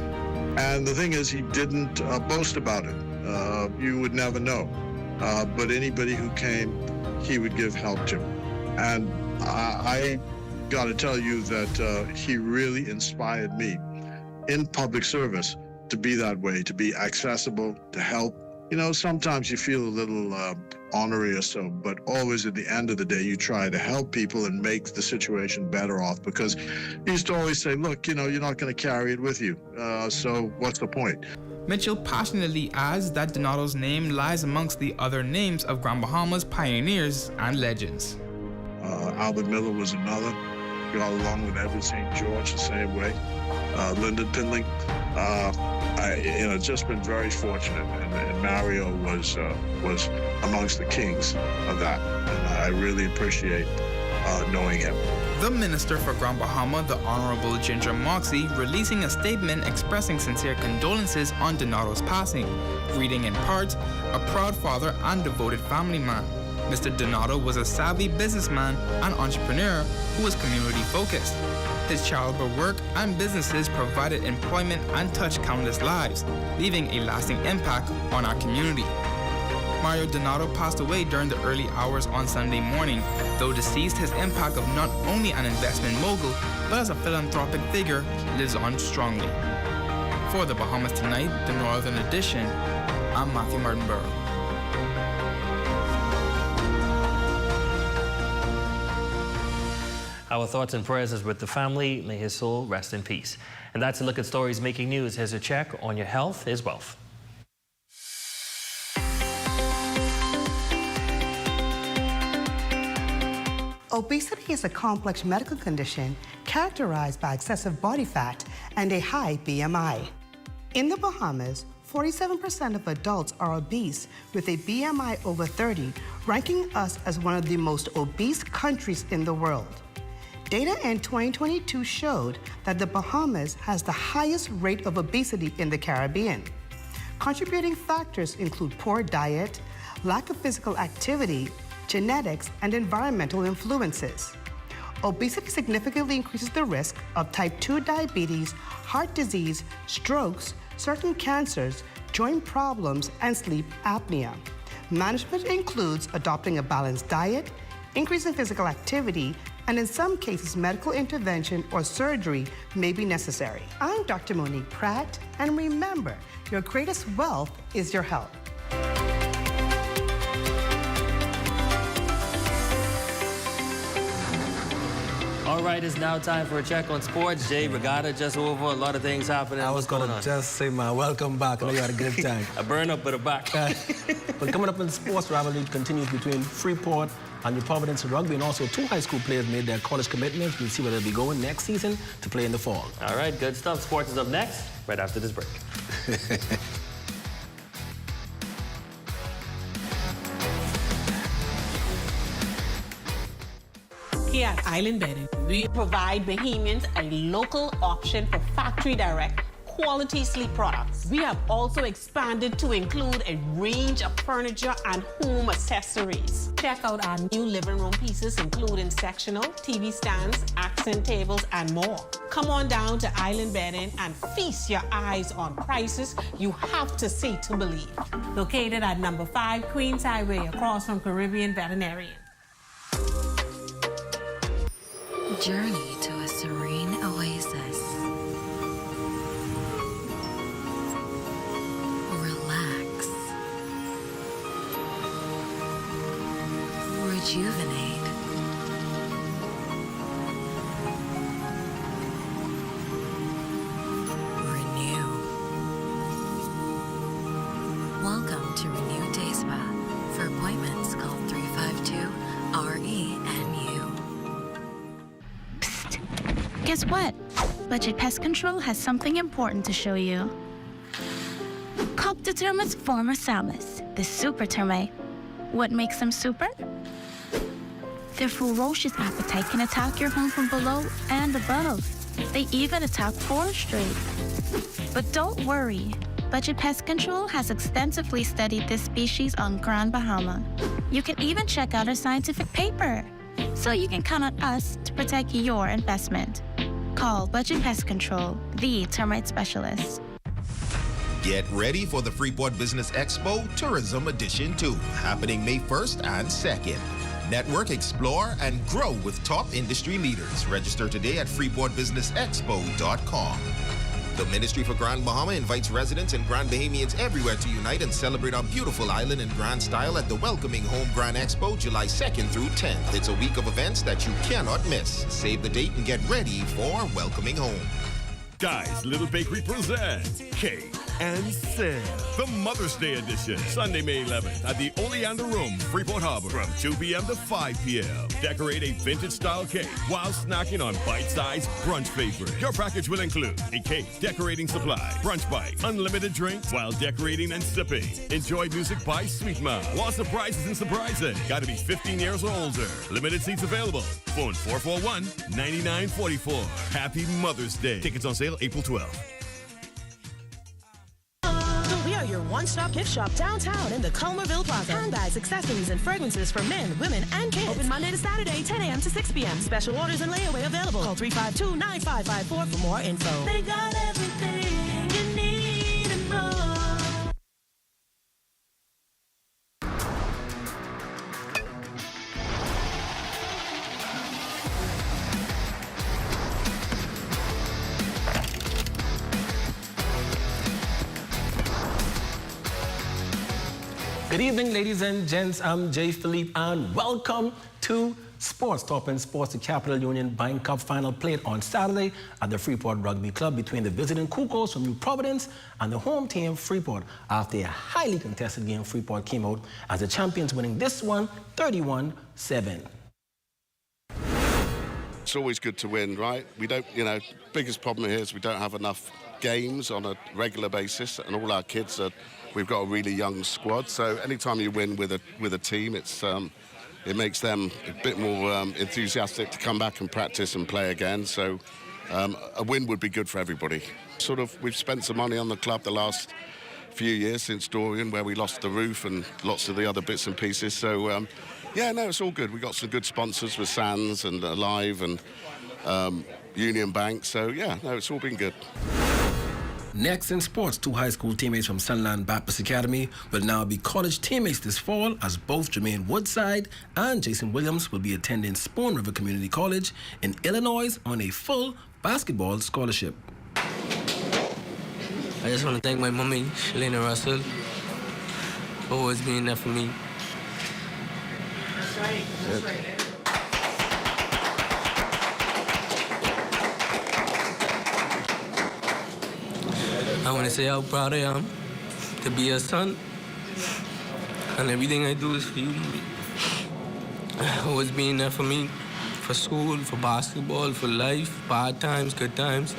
And the thing is, he didn't boast about it. You would never know. But anybody who came, he would give help to. And I got to tell you that he really inspired me in public service to be that way, to be accessible, to help. You know, sometimes you feel a little ornery or so, but always at the end of the day, you try to help people and make the situation better off, because he used to always say, look, you know, you're not going to carry it with you, so what's the point? Mitchell passionately adds that Donato's name lies amongst the other names of Grand Bahama's pioneers and legends. Albert Miller was another. Got along with Edward St. George the same way. Lyndon Pindling. Just been very fortunate, and Mario was amongst the kings of that, and I really appreciate knowing him. The Minister for Grand Bahama, the Honorable Ginger Moxie, releasing a statement expressing sincere condolences on Donato's passing, reading in part, a proud father and devoted family man. Mr. Donato was a savvy businessman and entrepreneur who was community-focused. His charitable work and businesses provided employment and touched countless lives, leaving a lasting impact on our community. Mario Donato passed away during the early hours on Sunday morning. Though deceased, his impact of not only an investment mogul, but as a philanthropic figure lives on strongly. For the Bahamas Tonight, the Northern Edition, I'm Matthew Martin Burrow. Our thoughts and prayers is with the family. May his soul rest in peace. And that's a look at stories making news. Here's a check on your health is wealth. Obesity is a complex medical condition characterized by excessive body fat and a high BMI. In the Bahamas, 47% of adults are obese, with a BMI over 30, ranking us as one of the most obese countries in the world. Data in 2022 showed that the Bahamas has the highest rate of obesity in the Caribbean. Contributing factors include poor diet, lack of physical activity, genetics, and environmental influences. Obesity significantly increases the risk of type 2 diabetes, heart disease, strokes, certain cancers, joint problems, and sleep apnea. Management includes adopting a balanced diet, increasing physical activity, and in some cases, medical intervention or surgery may be necessary. I'm Dr. Monique Pratt, and remember, your greatest wealth is your health. All right, it's now time for a check on sports. Jay, regatta just over, a lot of things happening. I was going to just say, man, welcome back. I know you had a good time. A burn up with a back. But coming up in the sports rivalry continues between Freeport and New Providence Rugby, and also 2 high school players made their college commitments. We'll see where they'll be going next season to play in the fall. All right, good stuff. Sports is up next, right after this break. Here at Island Bedding, we provide Bahamians a local option for factory direct quality sleep products. We have also expanded to include a range of furniture and home accessories. Check out our new living room pieces, including sectional, TV stands, accent tables, and more. Come on down to Island Bedding and feast your eyes on prices you have to see to believe. Located at number 5 Queens Highway, across from Caribbean Veterinarian. Journey to a serene oasis. Relax. Rejuvenate. Renew. Welcome to Renew Day Spa. For appointments, call 352-RENU. Guess what? Budget Pest Control has something important to show you. Coq de termites former Salmus, the super termite. What makes them super? Their ferocious appetite can attack your home from below and above. They even attack forestry. But don't worry. Budget Pest Control has extensively studied this species on Grand Bahama. You can even check out our scientific paper. So you can count on us to protect your investment. Call Budget Pest Control, the termite specialist. Get ready for the Freeport Business Expo Tourism Edition 2, happening May 1st and 2nd. Network, explore, and grow with top industry leaders. Register today at freeportbusinessexpo.com. The Ministry for Grand Bahama invites residents and Grand Bahamians everywhere to unite and celebrate our beautiful island in grand style at the Welcoming Home Grand Expo, July 2nd through 10th. It's a week of events that you cannot miss. Save the date and get ready for Welcoming Home. Guys, Little Bakery presents Cake and Sale, the Mother's Day edition, Sunday, May 11th at the Oleander Room, Freeport Harbor, from 2 p.m. to 5 p.m. Decorate a vintage-style cake while snacking on bite-sized brunch favorites. Your package will include a cake, decorating supply, brunch bite, unlimited drinks while decorating and sipping. Enjoy music by Sweet Mouth. Want surprises and surprising? Gotta be 15 years or older. Limited seats available. Phone 441-9944. Happy Mother's Day. Tickets on sale April 12th. We are your one-stop gift shop downtown in the Culmerville Plaza. Handbags, accessories, and fragrances for men, women, and kids. Open Monday to Saturday, 10 a.m. to 6 p.m. Special orders and layaway available. Call 352-9554 for more info. They got everything you need and more. Good evening, ladies and gents. I'm Jay Philippe, and welcome to Sports. Topping Sports, the Capital Union Bank Cup final played on Saturday at the Freeport Rugby Club between the visiting Cuckoos from New Providence and the home team Freeport. After a highly contested game, Freeport came out as the champions, winning this one 31-7. It's always good to win, right? We don't, biggest problem here is we don't have enough games on a regular basis, and all our kids are. We've got a really young squad, so anytime you win with a team, it makes them a bit more enthusiastic to come back and practice and play again. So a win would be good for everybody. We've spent some money on the club the last few years since Dorian, where we lost the roof and lots of the other bits and pieces. So it's all good. We got some good sponsors with Sands and Alive and Union Bank. So it's all been good. Next in sports, 2 high school teammates from Sunland Baptist Academy will now be college teammates this fall, as both Jermaine Woodside and Jason Williams will be attending Spoon River Community College in Illinois on a full basketball scholarship. I just want to thank my mommy, Shalina Russell, for always being there for me. That's right. want to say how proud I am to be your son. And everything I do is for you. Always being there for me, for school, for basketball, for life, bad times, good times.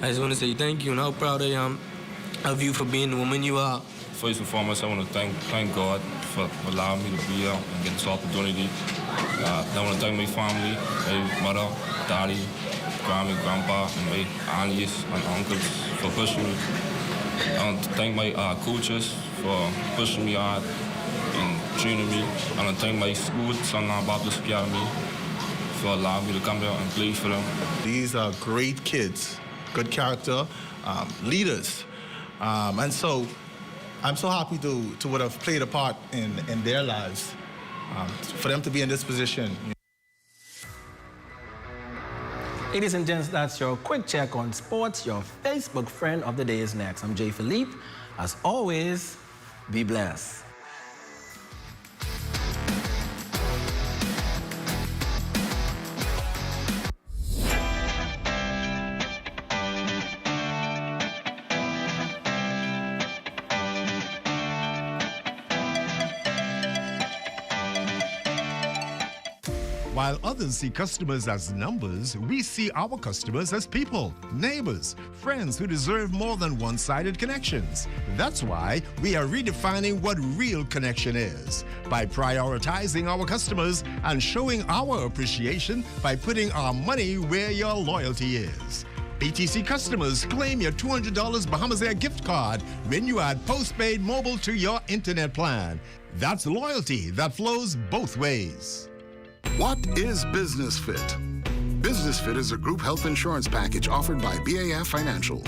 I just want to say thank you and how proud I am of you for being the woman you are. First and foremost, I want to thank God for allowing me to be here and get this opportunity. I want to thank my family, my mother, daddy, grandma, grandpa, and my aunties and uncles for pushing me. I want to thank my coaches for pushing me hard and training me. I want to thank my school, Sunland Baptist Academy, for allowing me to come here and play for them. These are great kids, good character, leaders. And so I'm so happy to would have played a part in their lives, for them to be in this position. Ladies and gents, that's your quick check on sports. Your Facebook friend of the day is next. I'm Jay Philippe. As always, be blessed. While others see customers as numbers, we see our customers as people, neighbors, friends who deserve more than one-sided connections. That's why we are redefining what real connection is by prioritizing our customers and showing our appreciation by putting our money where your loyalty is. BTC customers, claim your $200 Bahamas Air gift card when you add postpaid mobile to your internet plan. That's loyalty that flows both ways. What is Business Fit? Business Fit is a group health insurance package offered by BAF Financial.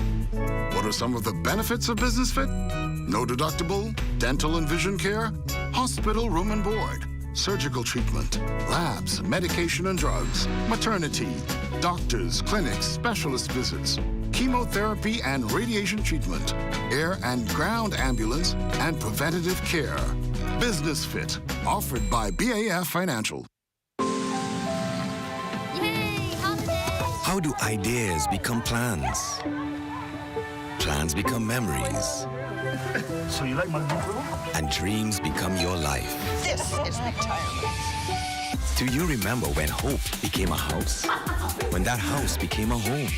What are some of the benefits of Business Fit? No deductible, dental and vision care, hospital room and board, surgical treatment, labs, medication and drugs, maternity, doctors, clinics, specialist visits, chemotherapy and radiation treatment, air and ground ambulance, and preventative care. Business Fit, offered by BAF Financial. How do ideas become plans? Plans become memories. So you like my new girl? And dreams become your life. This is retirement. Do you remember when hope became a house? When that house became a home?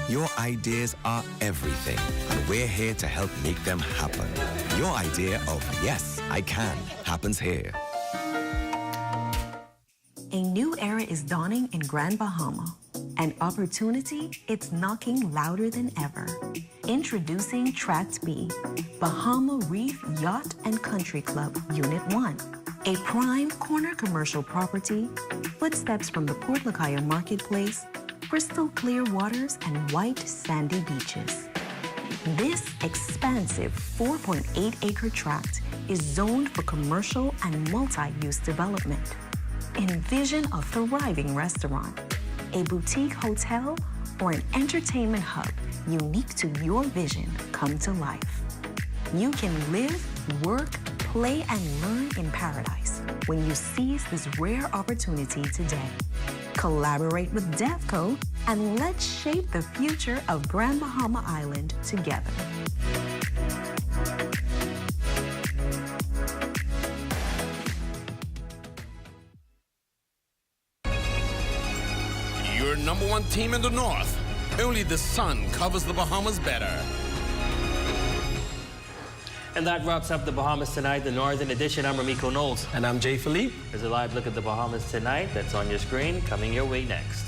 Your ideas are everything, and we're here to help make them happen. Your idea of yes, I can happens here. A new era is dawning in Grand Bahama. An opportunity, it's knocking louder than ever. Introducing Tract B, Bahama Reef Yacht and Country Club, Unit 1. A prime corner commercial property, footsteps from the Port Lacaya Marketplace, crystal clear waters and white sandy beaches. This expansive 4.8-acre tract is zoned for commercial and multi-use development. Envision a thriving restaurant, a boutique hotel, or an entertainment hub unique to your vision come to life. You can live, work, play, and learn in paradise when you seize this rare opportunity today. Collaborate with DevCo and let's shape the future of Grand Bahama Island together. Your #1 team in the North. Only the sun covers the Bahamas better. And that wraps up the Bahamas Tonight, the Northern Edition. I'm Ramiko Knowles. And I'm Jay Philippe. There's a live look at the Bahamas Tonight that's on your screen, coming your way next.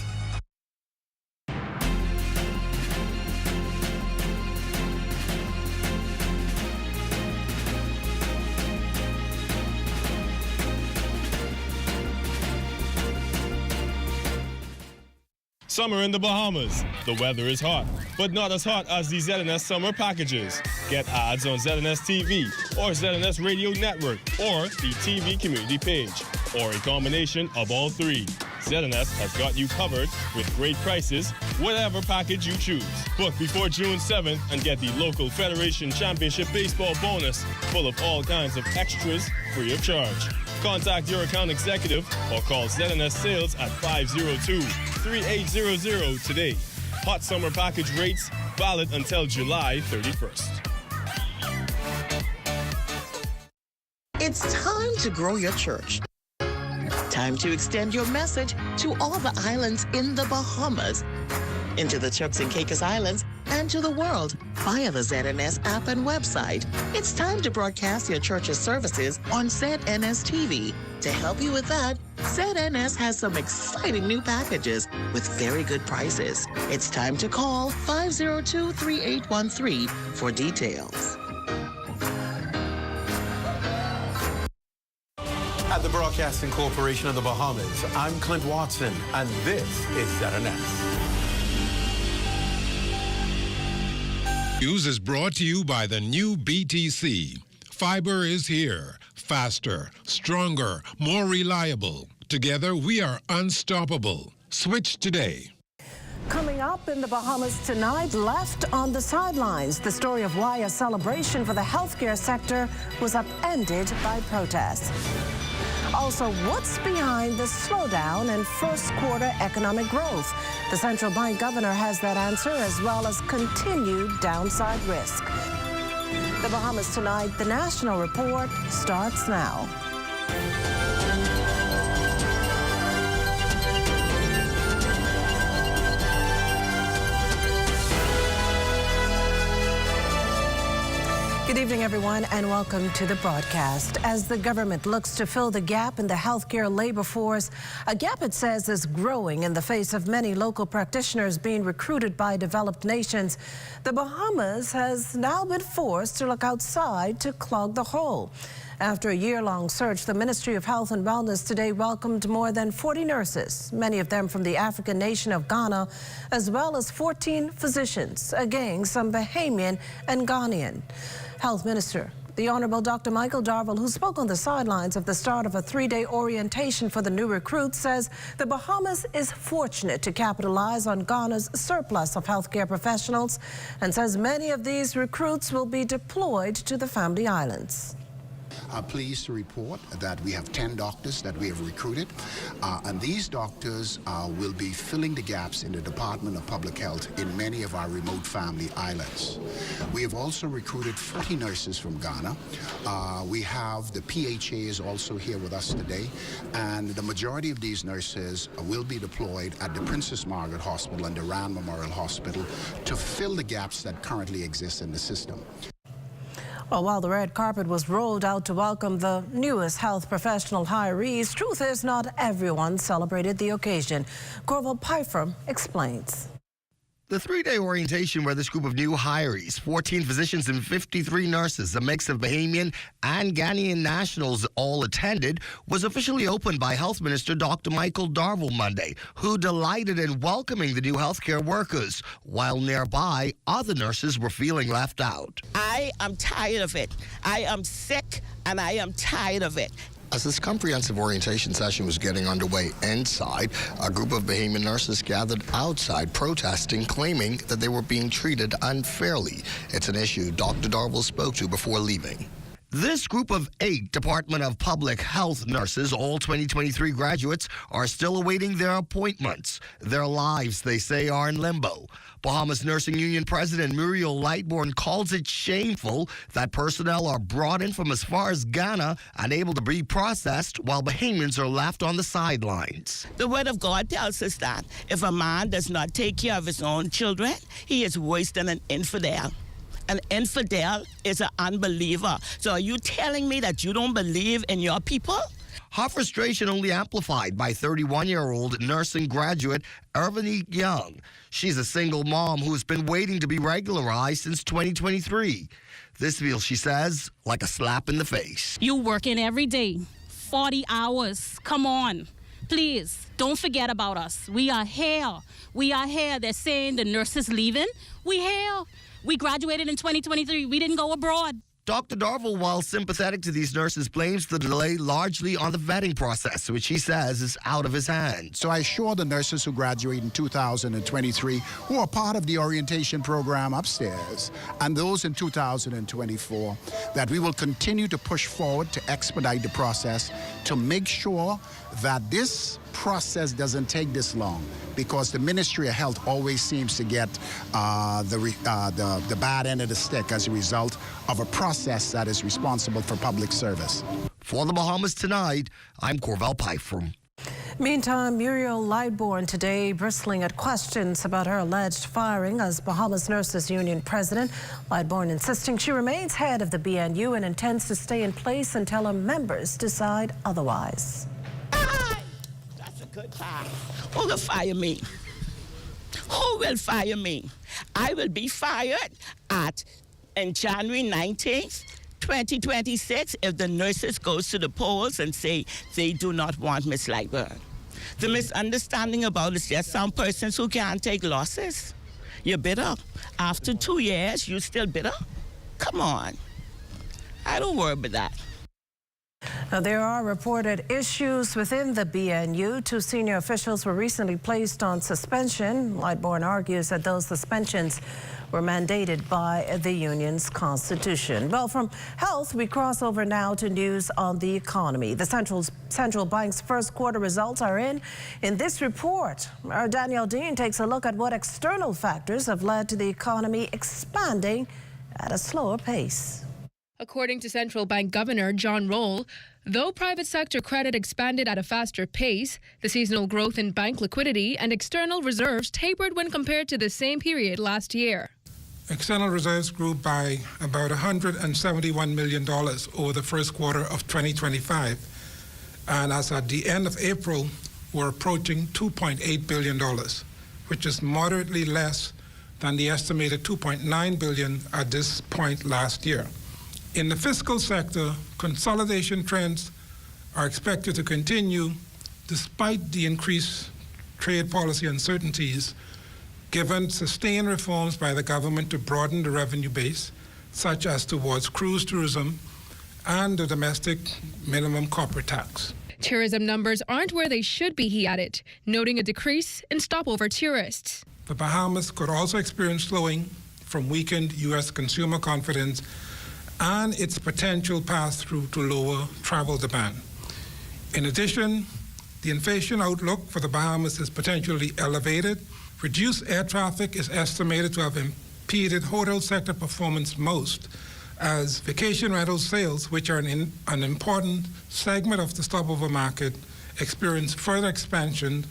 Summer in the Bahamas. The weather is hot, but not as hot as the ZNS summer packages. Get ads on ZNS TV or ZNS Radio Network or the TV community page, or a combination of all three. ZNS has got you covered with great prices, whatever package you choose. Book before June 7th and get the local Federation Championship Baseball bonus full of all kinds of extras free of charge. Contact your account executive or call ZNS Sales at 502-3800 today. Hot summer package rates Valid until July 31st. It's time to grow your church. Time to extend your message to all the islands in the Bahamas, into the Turks and Caicos Islands, and to the world via the ZNS app and website. It's time to broadcast your church's services on ZNS TV. To help you with that, ZNS has some exciting new packages with very good prices. It's time to call 502-3813 for details. At the Broadcasting Corporation of the Bahamas, I'm Clint Watson, and this is ZNS. News is brought to you by the new BTC. Fiber is here. Faster, stronger, more reliable. Together, we are unstoppable. Switch today. Coming up in the Bahamas tonight, left on the sidelines, the story of why a celebration for the healthcare sector was upended by protests. Also, what's behind the slowdown in first quarter economic growth? The central bank governor has that answer, as well as continued downside risk. The Bahamas tonight, the national report starts now. Good evening, everyone, and welcome to the broadcast. As the government looks to fill the gap in the healthcare labor force, a gap it says is growing in the face of many local practitioners being recruited by developed nations, the Bahamas has now been forced to look outside to clog the hole. After a year-long search, the Ministry of Health and Wellness today welcomed more than 40 nurses, many of them from the African nation of Ghana, as well as 14 physicians, again, some Bahamian and Ghanaian. Health Minister, the Honorable Dr. Michael Darville, who spoke on the sidelines of the start of a 3-day orientation for the new recruits, says the Bahamas is fortunate to capitalize on Ghana's surplus of healthcare professionals, and says many of these recruits will be deployed to the Family Islands. I'm pleased to report that we have 10 doctors that we have recruited, and these doctors will be filling the gaps in the Department of Public Health in many of our remote family islands. We have also recruited 40 nurses from Ghana. We have the PHAs also here with us today, and the majority of these nurses will be deployed at the Princess Margaret Hospital and the Rand Memorial Hospital to fill the gaps that currently exist in the system. Well, while the red carpet was rolled out to welcome the newest health professional hirees, truth is not everyone celebrated the occasion. Corval Pyfrom explains. The 3-day orientation where this group of new hirees, 14 physicians and 53 nurses, a mix of Bahamian and Ghanaian nationals all attended, was officially opened by Health Minister Dr. Michael Darville Monday, who delighted in welcoming the new healthcare workers, while nearby, other nurses were feeling left out. I am tired of it. I am sick and I am tired of it. As this comprehensive orientation session was getting underway inside, a group of Bahamian nurses gathered outside protesting, claiming that they were being treated unfairly. It's an issue Dr. Darville spoke to before leaving. This group of 8 Department of Public Health nurses, all 2023 graduates, are still awaiting their appointments. Their lives, they say, are in limbo. Bahamas Nursing Union President Muriel Lightbourne calls it shameful that personnel are brought in from as far as Ghana, unable to be processed, while Bahamians are left on the sidelines. The Word of God tells us that if a man does not take care of his own children, he is worse than an infidel. An infidel is an unbeliever. So are you telling me that you don't believe in your people? Her frustration only amplified by 31-year-old nursing graduate Irvine Young. She's a single mom who's been waiting to be regularized since 2023. This feels, she says, like a slap in the face. You working every day, 40 hours. Come on, please, don't forget about us. We are here. We are here. They're saying the nurses leaving. We here. We graduated in 2023. We didn't go abroad. Dr. Darville, while sympathetic to these nurses, blames the delay largely on the vetting process, which he says is out of his hands. So I assure the nurses who graduate in 2023 who are part of the orientation program upstairs and those in 2024 that we will continue to push forward to expedite the process to make sure that this process doesn't take this long, because the Ministry of Health always seems to get the bad end of the stick as a result of a process that is responsible for public service. For the Bahamas Tonight, I'm Corval Pyfrom. Meantime, Muriel Lightbourne today bristling at questions about her alleged firing as Bahamas Nurses Union president. Lightbourne insisting she remains head of the BNU and intends to stay in place until her members decide otherwise. That's a good time. Who will fire me? Who will fire me? I will be fired in January 19th, 2026, if the nurses goes to the polls and say they do not want Miss Lightbourne. The misunderstanding about it is just some persons who can't take losses. You're bitter. After 2 years, you still bitter? Come on. I don't worry about that. Now, there are reported issues within the BNU. 2 senior officials were recently placed on suspension. Lightbourne argues that those suspensions were mandated by the union's constitution. Well, from health, we cross over now to news on the economy. The Central Bank's first quarter results are in this report. Our Danielle Dean takes a look at what external factors have led to the economy expanding at a slower pace. According to Central Bank Governor John Roll, though private sector credit expanded at a faster pace, the seasonal growth in bank liquidity and external reserves tapered when compared to the same period last year. External reserves grew by about $171 million over the first quarter of 2025, and as at the end of April, we're approaching $2.8 billion, which is moderately less than the estimated $2.9 billion at this point last year. In the fiscal sector, consolidation trends are expected to continue despite the increased trade policy uncertainties, given sustained reforms by the government to broaden the revenue base, such as towards cruise tourism and the domestic minimum corporate tax. Tourism numbers aren't where they should be, he added, noting a decrease in stopover tourists. The Bahamas could also experience slowing from weakened U.S. consumer confidence and its potential pass-through to lower travel demand. In addition, the inflation outlook for the Bahamas is potentially elevated. Reduced air traffic is estimated to have impeded hotel sector performance most, as vacation rental sales, which are an important segment of the stopover market, experienced further expansion,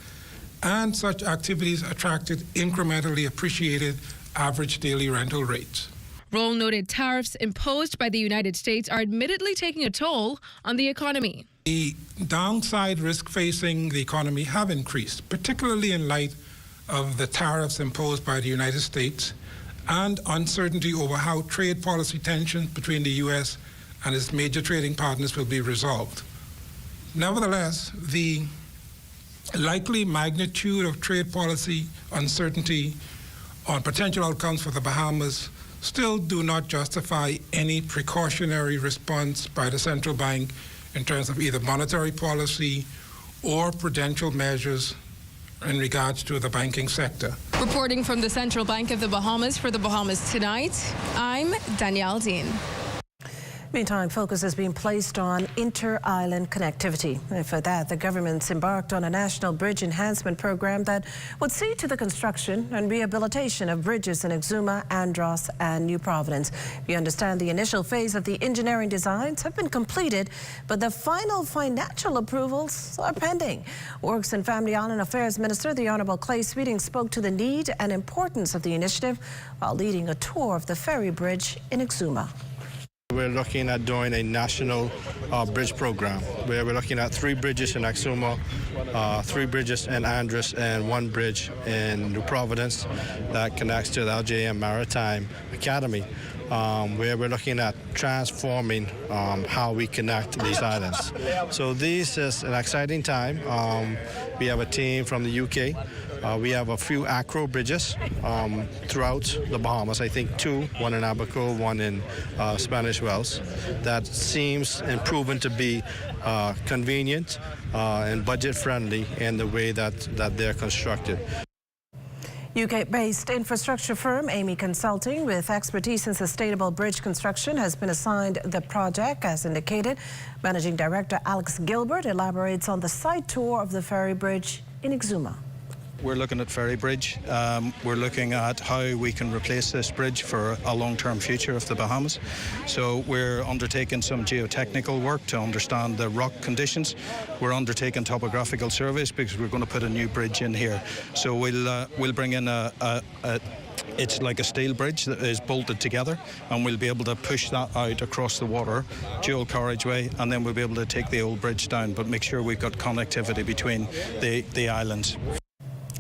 and such activities attracted incrementally appreciated average daily rental rates. Roll noted tariffs imposed by the United States are admittedly taking a toll on the economy. The downside risk facing the economy have increased, particularly in light of the tariffs imposed by the United States and uncertainty over how trade policy tensions between the U.S. and its major trading partners will be resolved. Nevertheless, the likely magnitude of trade policy uncertainty on potential outcomes for the Bahamas still do not justify any precautionary response by the central bank in terms of either monetary policy or prudential measures in regards to the banking sector. Reporting from the Central Bank of the Bahamas for the Bahamas Tonight, I'm Danielle Dean. Meantime, focus is being placed on inter-island connectivity. And for that, the government's embarked on a national bridge enhancement program that would see to the construction and rehabilitation of bridges in Exuma, Andros, and New Providence. We understand the initial phase of the engineering designs have been completed, but the final financial approvals are pending. Works and Family Island Affairs Minister, the Honourable Clay Sweeting, spoke to the need and importance of the initiative while leading a tour of the ferry bridge in Exuma. We're looking at doing a national bridge program where we're looking at 3 bridges in Exuma, 3 bridges in Andros, and 1 bridge in New Providence that connects to the LJM Maritime Academy. where we're looking at transforming how we connect these islands. So this is an exciting time. We have a team from the UK. We have a few acro bridges throughout the Bahamas. I think two, one in Abaco, one in Spanish Wells. That seems and proven to be convenient and budget-friendly in the way that they're constructed. UK-based infrastructure firm Amy Consulting, with expertise in sustainable bridge construction, has been assigned the project. As indicated, Managing Director Alex Gilbert elaborates on the site tour of the ferry bridge in Exuma. We're looking at ferry bridge. We're looking at how we can replace this bridge for a long-term future of the Bahamas. So we're undertaking some geotechnical work to understand the rock conditions. We're undertaking topographical surveys because we're going to put a new bridge in here. So we'll bring in it's like a steel bridge that is bolted together, and we'll be able to push that out across the water, dual carriageway, and then we'll be able to take the old bridge down, but make sure we've got connectivity between the islands.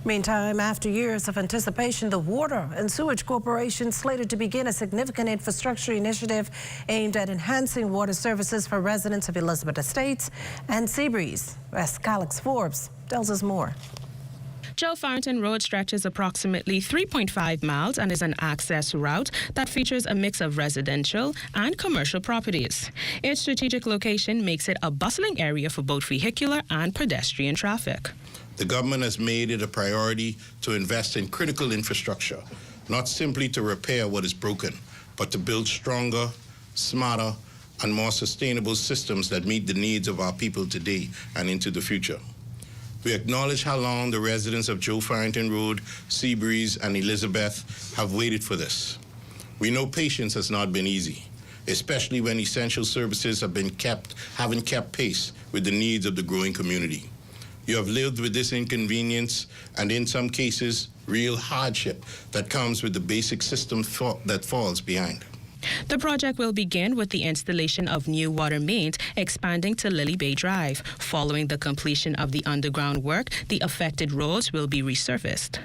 Meantime, after years of anticipation, the Water and Sewage Corporation slated to begin a significant infrastructure initiative aimed at enhancing water services for residents of Elizabeth Estates and Seabreeze. West Calix Forbes tells us more. Joe Farrington Road stretches approximately 3.5 miles and is an access route that features a mix of residential and commercial properties. Its strategic location makes it a bustling area for both vehicular and pedestrian traffic. The government has made it a priority to invest in critical infrastructure, not simply to repair what is broken, but to build stronger, smarter, and more sustainable systems that meet the needs of our people today and into the future. We acknowledge how long the residents of Joe Farrington Road, Seabreeze, and Elizabeth have waited for this. We know patience has not been easy, especially when essential services haven't kept pace with the needs of the growing community. You have lived with this inconvenience and, in some cases, real hardship that comes with the basic system that falls behind. The project will begin with the installation of new water mains expanding to Lily Bay Drive. Following the completion of the underground work, the affected roads will be resurfaced.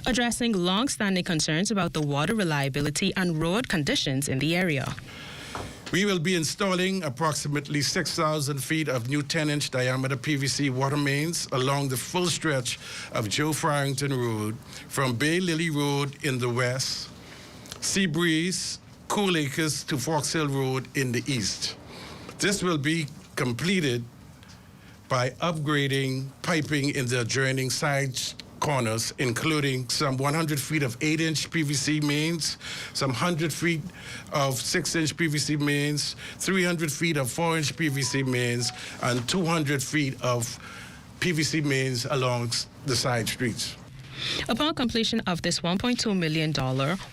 Addressing long-standing concerns about the water reliability and road conditions in the area. We will be installing approximately 6,000 feet of new 10-inch diameter PVC water mains along the full stretch of Joe Farrington Road from Bay Lily Road in the west, Seabreeze, Cool Acres to Fox Hill Road in the east. This will be completed by upgrading piping in the adjoining side corners, including some 100 feet of 8-inch PVC mains, some 100 feet of 6-inch PVC mains, 300 feet of 4-inch PVC mains, and 200 feet of PVC mains along the side streets. Upon completion of this $1.2 million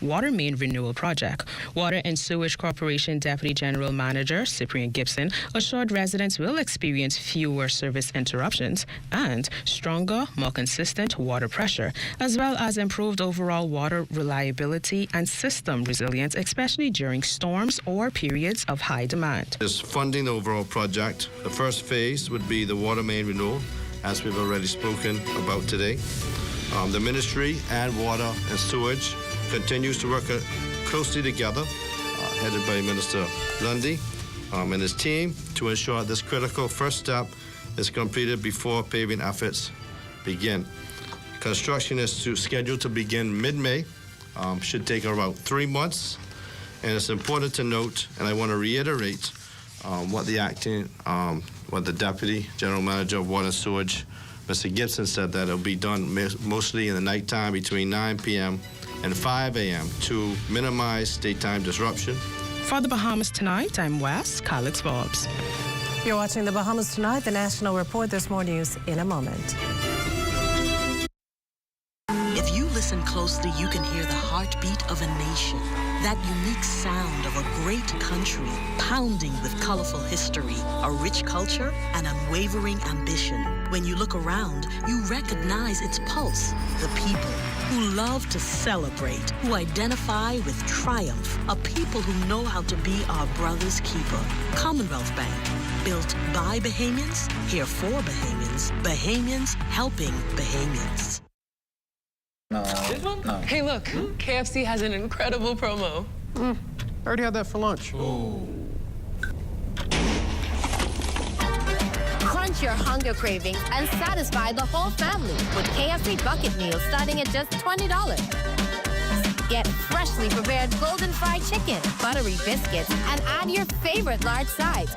water main renewal project, Water and Sewage Corporation Deputy General Manager Cyprian Gibson assured residents will experience fewer service interruptions and stronger, more consistent water pressure, as well as improved overall water reliability and system resilience, especially during storms or periods of high demand. Is funding the overall project. The first phase would be the water main renewal, as we've already spoken about today. The Ministry and Water and Sewage continues to work closely together, headed by Minister Lundy and his team, to ensure this critical first step is completed before paving efforts begin. Construction is scheduled to begin mid-May, should take about 3 months, and it's important to note, and I want to reiterate what the Deputy General Manager of Water and Sewage, Mr. Gibson, said that it'll be done mostly in the nighttime between 9 p.m. and 5 a.m. to minimize daytime disruption. For the Bahamas Tonight, I'm Wes Calix Forbes. You're watching the Bahamas Tonight, the National Report. There's more news in a moment. If you listen closely, you can hear the heartbeat of a nation. That unique sound of a great country, pounding with colorful history, a rich culture, and unwavering ambition. When you look around, you recognize its pulse. The people who love to celebrate, who identify with triumph, a people who know how to be our brother's keeper. Commonwealth Bank, built by Bahamians, here for Bahamians, Bahamians helping Bahamians. This one? No. Hey, look, KFC has an incredible promo. I already had that for lunch. Oh. Crunch your hunger cravings and satisfy the whole family with KFC bucket meals starting at just $20. Get freshly prepared golden fried chicken, buttery biscuits, and add your favorite large size.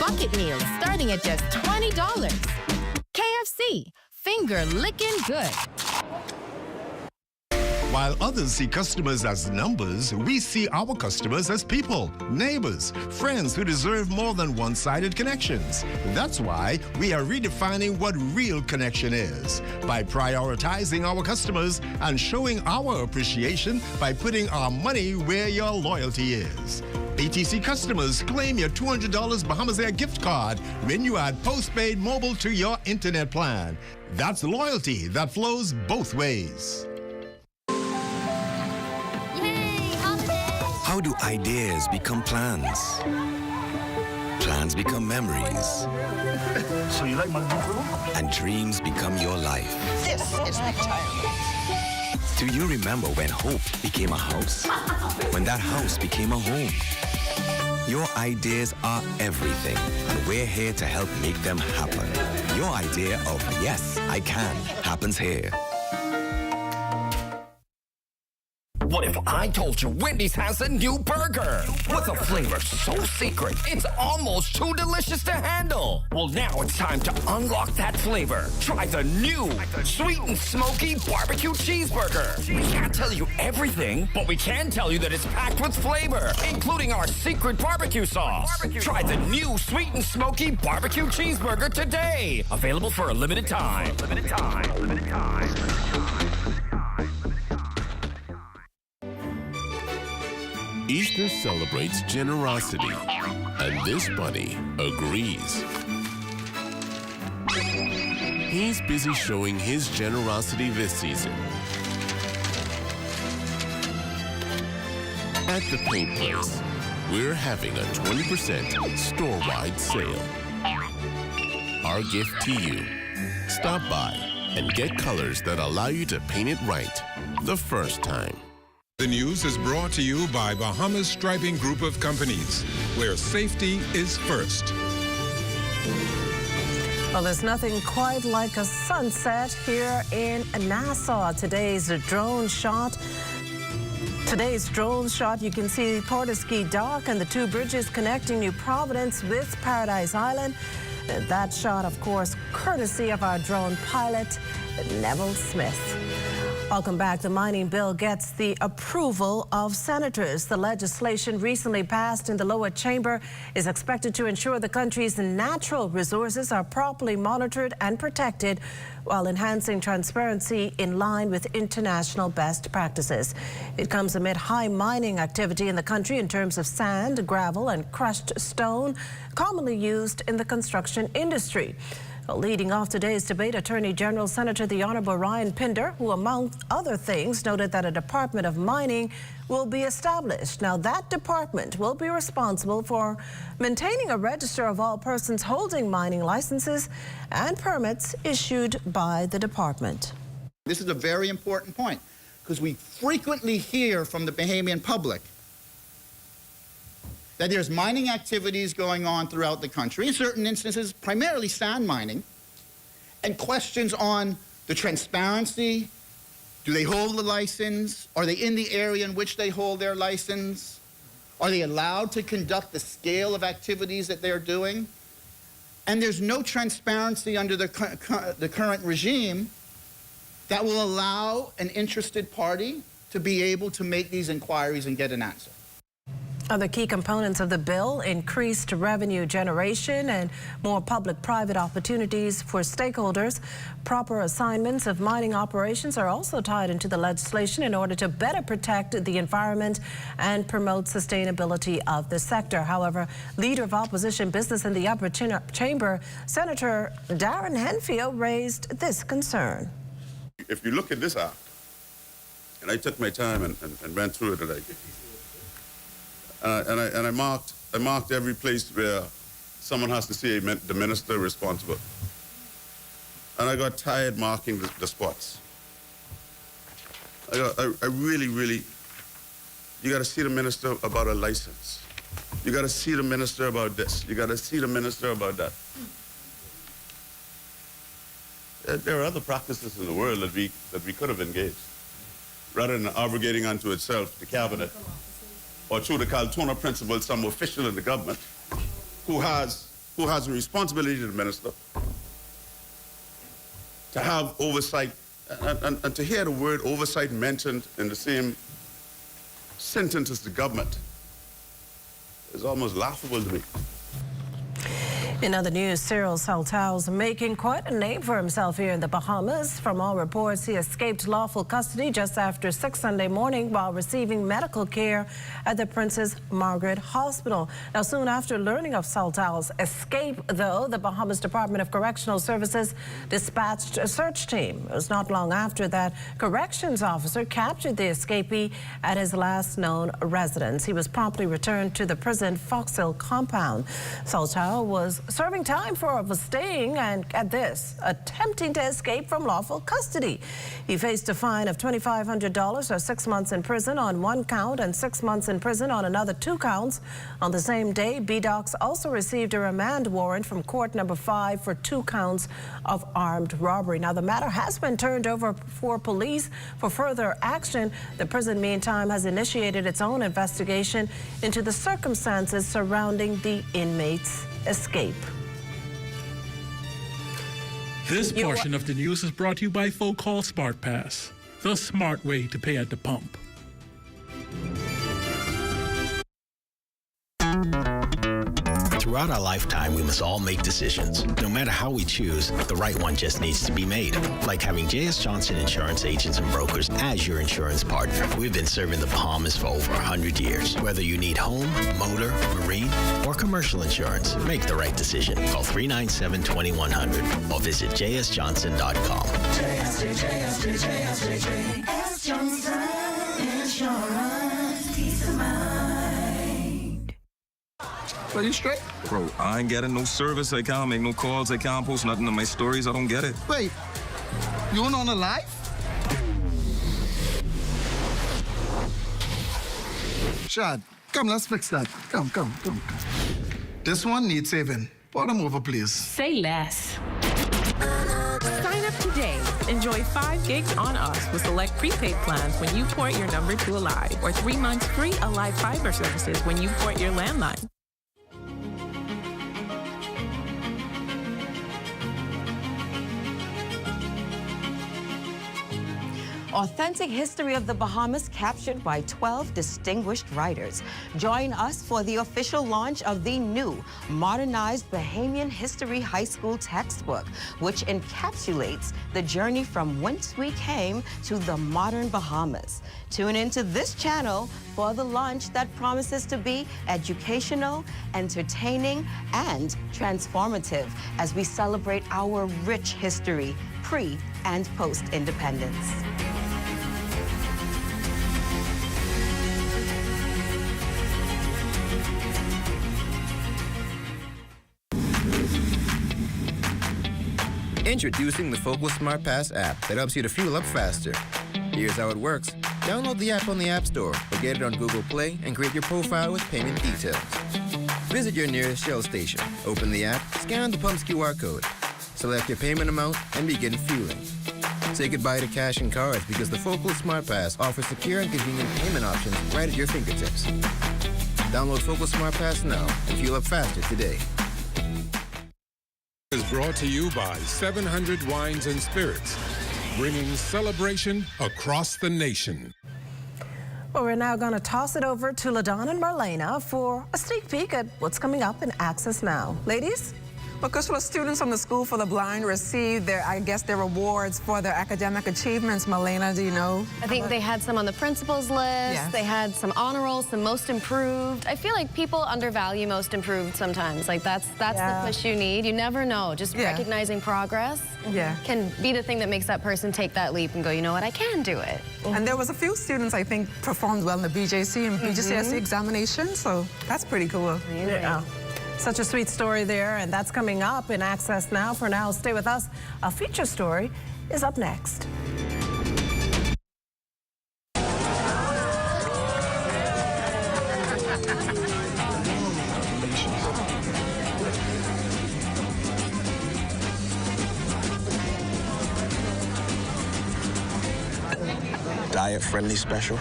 Bucket meals starting at just $20. KFC, finger licking good. While others see customers as numbers, we see our customers as people, neighbors, friends who deserve more than one-sided connections. That's why we are redefining what real connection is by prioritizing our customers and showing our appreciation by putting our money where your loyalty is. BTC customers, claim your $200 Bahamas Air gift card when you add postpaid mobile to your internet plan. That's loyalty that flows both ways. How do ideas become plans? Plans become memories. So you like my new room? And dreams become your life. This is retirement. Do you remember when hope became a house? When that house became a home? Your ideas are everything, and we're here to help make them happen. Your idea of yes, I can happens here. What if I told you Wendy's has a new burger? With a flavor so secret, it's almost too delicious to handle. Well, now it's time to unlock that flavor. Try the new sweet and smoky barbecue cheeseburger. We can't tell you everything, but we can tell you that it's packed with flavor, including our secret barbecue sauce. Try the new sweet and smoky barbecue cheeseburger today. Available for a limited time. Limited time. Limited time. Easter celebrates generosity, and this bunny agrees. He's busy showing his generosity this season. At the paint place, we're having a 20% store-wide sale. Our gift to you: stop by and get colors that allow you to paint it right the first time. The news is brought to you by Bahamas Striping Group of Companies, where safety is first. Well, there's nothing quite like a sunset here in Nassau. Today's drone shot, you can see Portiskeee Dock and the two bridges connecting New Providence with Paradise Island. That shot, of course, courtesy of our drone pilot, Neville Smith. Welcome back. The mining bill gets the approval of senators. The legislation recently passed in the lower chamber is expected to ensure the country's natural resources are properly monitored and protected while enhancing transparency in line with international best practices. It comes amid high mining activity in the country in terms of sand, gravel, and crushed stone, commonly used in the construction industry. Leading off today's debate, Attorney General Senator the Honorable Ryan Pinder, who among other things noted that a Department of Mining will be established. Now, that department will be responsible for maintaining a register of all persons holding mining licenses and permits issued by the department. This is a very important point because we frequently hear from the Bahamian public that there's mining activities going on throughout the country, in certain instances, primarily sand mining, and questions on the transparency. Do they hold the license? Are they in the area in which they hold their license? Are they allowed to conduct the scale of activities that they're doing? And there's no transparency under the current regime that will allow an interested party to be able to make these inquiries and get an answer. Other key components of the bill: increased revenue generation and more public-private opportunities for stakeholders. Proper assignments of mining operations are also tied into the legislation in order to better protect the environment and promote sustainability of the sector. However, Leader of Opposition Business in the upper chamber, Senator Darren Henfield, raised this concern. If you look at this act, and I took my time and went through it today, and I marked every place where someone has to say the minister responsible. And I got tired marking the spots. I really You got to see the minister about a license. You got to see the minister about this. You got to see the minister about that. There are other practices in the world that we could have engaged, rather than obligating unto itself the cabinet, or through the Kaltona principle, some official in the government who has a responsibility to the minister to have oversight, and to hear the word oversight mentioned in the same sentence as the government is almost laughable to me. In other news, Cyril Saltao's making quite a name for himself here in the Bahamas. From all reports, he escaped lawful custody just after 6 Sunday morning while receiving medical care at the Princess Margaret Hospital. Now, soon after learning of Saltao's escape, though, the Bahamas Department of Correctional Services dispatched a search team. It was not long after that corrections officer captured the escapee at his last known residence. He was promptly returned to the prison Fox Hill compound. Saltao was serving time for overstaying and, at this, attempting to escape from lawful custody. He faced a fine of $2,500 or 6 months in prison on 1 count and 6 months in prison on another 2 counts. On the same day, BDOCS also received a remand warrant from court number 5 for 2 counts of armed robbery. Now, the matter has been turned over for police for further action. The prison, meantime, has initiated its own investigation into the circumstances surrounding the inmate's escape. This portion of the news is brought to you by Folk Call Smart Pass, the smart way to pay at the pump. Throughout our lifetime, we must all make decisions. No matter how we choose, the right one just needs to be made. Like having J.S. Johnson Insurance Agents and Brokers as your insurance partner. We've been serving the Bahamas for over 100 years. Whether you need home, motor, marine, or commercial insurance, make the right decision. Call 397-2100 or visit jsjohnson.com. JS Johnson Insurance. Peace of mind. Are you straight? Bro, I ain't getting no service. I can't make no calls. I can't post nothing on my stories. I don't get it. Wait, you on a live? Shad, come, let's fix that. Come. This one needs saving. Pour them over, please. Say less. Sign up today. Enjoy 5 gigs on us with select prepaid plans when you port your number to Alive, or 3 months free Alive fiber services when you port your landline. Authentic history of the Bahamas captured by 12 distinguished writers. Join us for the official launch of the new modernized Bahamian History High School textbook, which encapsulates the journey from whence we came to the modern Bahamas. Tune into this channel for the launch that promises to be educational, entertaining, and transformative as we celebrate our rich history pre- and post-independence. Introducing the Focal Smart Pass app that helps you to fuel up faster. Here's how it works. Download the app on the App Store or get it on Google Play and create your profile with payment details. Visit your nearest Shell station. Open the app, scan the pump's QR code. Select your payment amount and begin fueling. Say goodbye to cash and cards because the Focal Smart Pass offers secure and convenient payment options right at your fingertips. Download Focal Smart Pass now and fuel up faster today. Is brought to you by 700 Wines and Spirits, bringing celebration across the nation. Well, we're now going to toss it over to LaDon and Marlena for a sneak peek at what's coming up in Access Now. Ladies? Well, Kushla, students from the School for the Blind received their rewards for their academic achievements. Malena, do you know? I think they had some on the principal's list. Yes. They had some honor rolls, some most improved. I feel like people undervalue most improved sometimes. Like that's the push you need. You never know. Just recognizing progress can be the thing that makes that person take that leap and go, you know what, I can do it. And there was a few students, I think, performed well in the BJC and BGCSE examination, so that's pretty cool. Yeah. Such a sweet story there, and that's coming up in Access Now. For now, stay with us. A feature story is up next. diet-friendly special?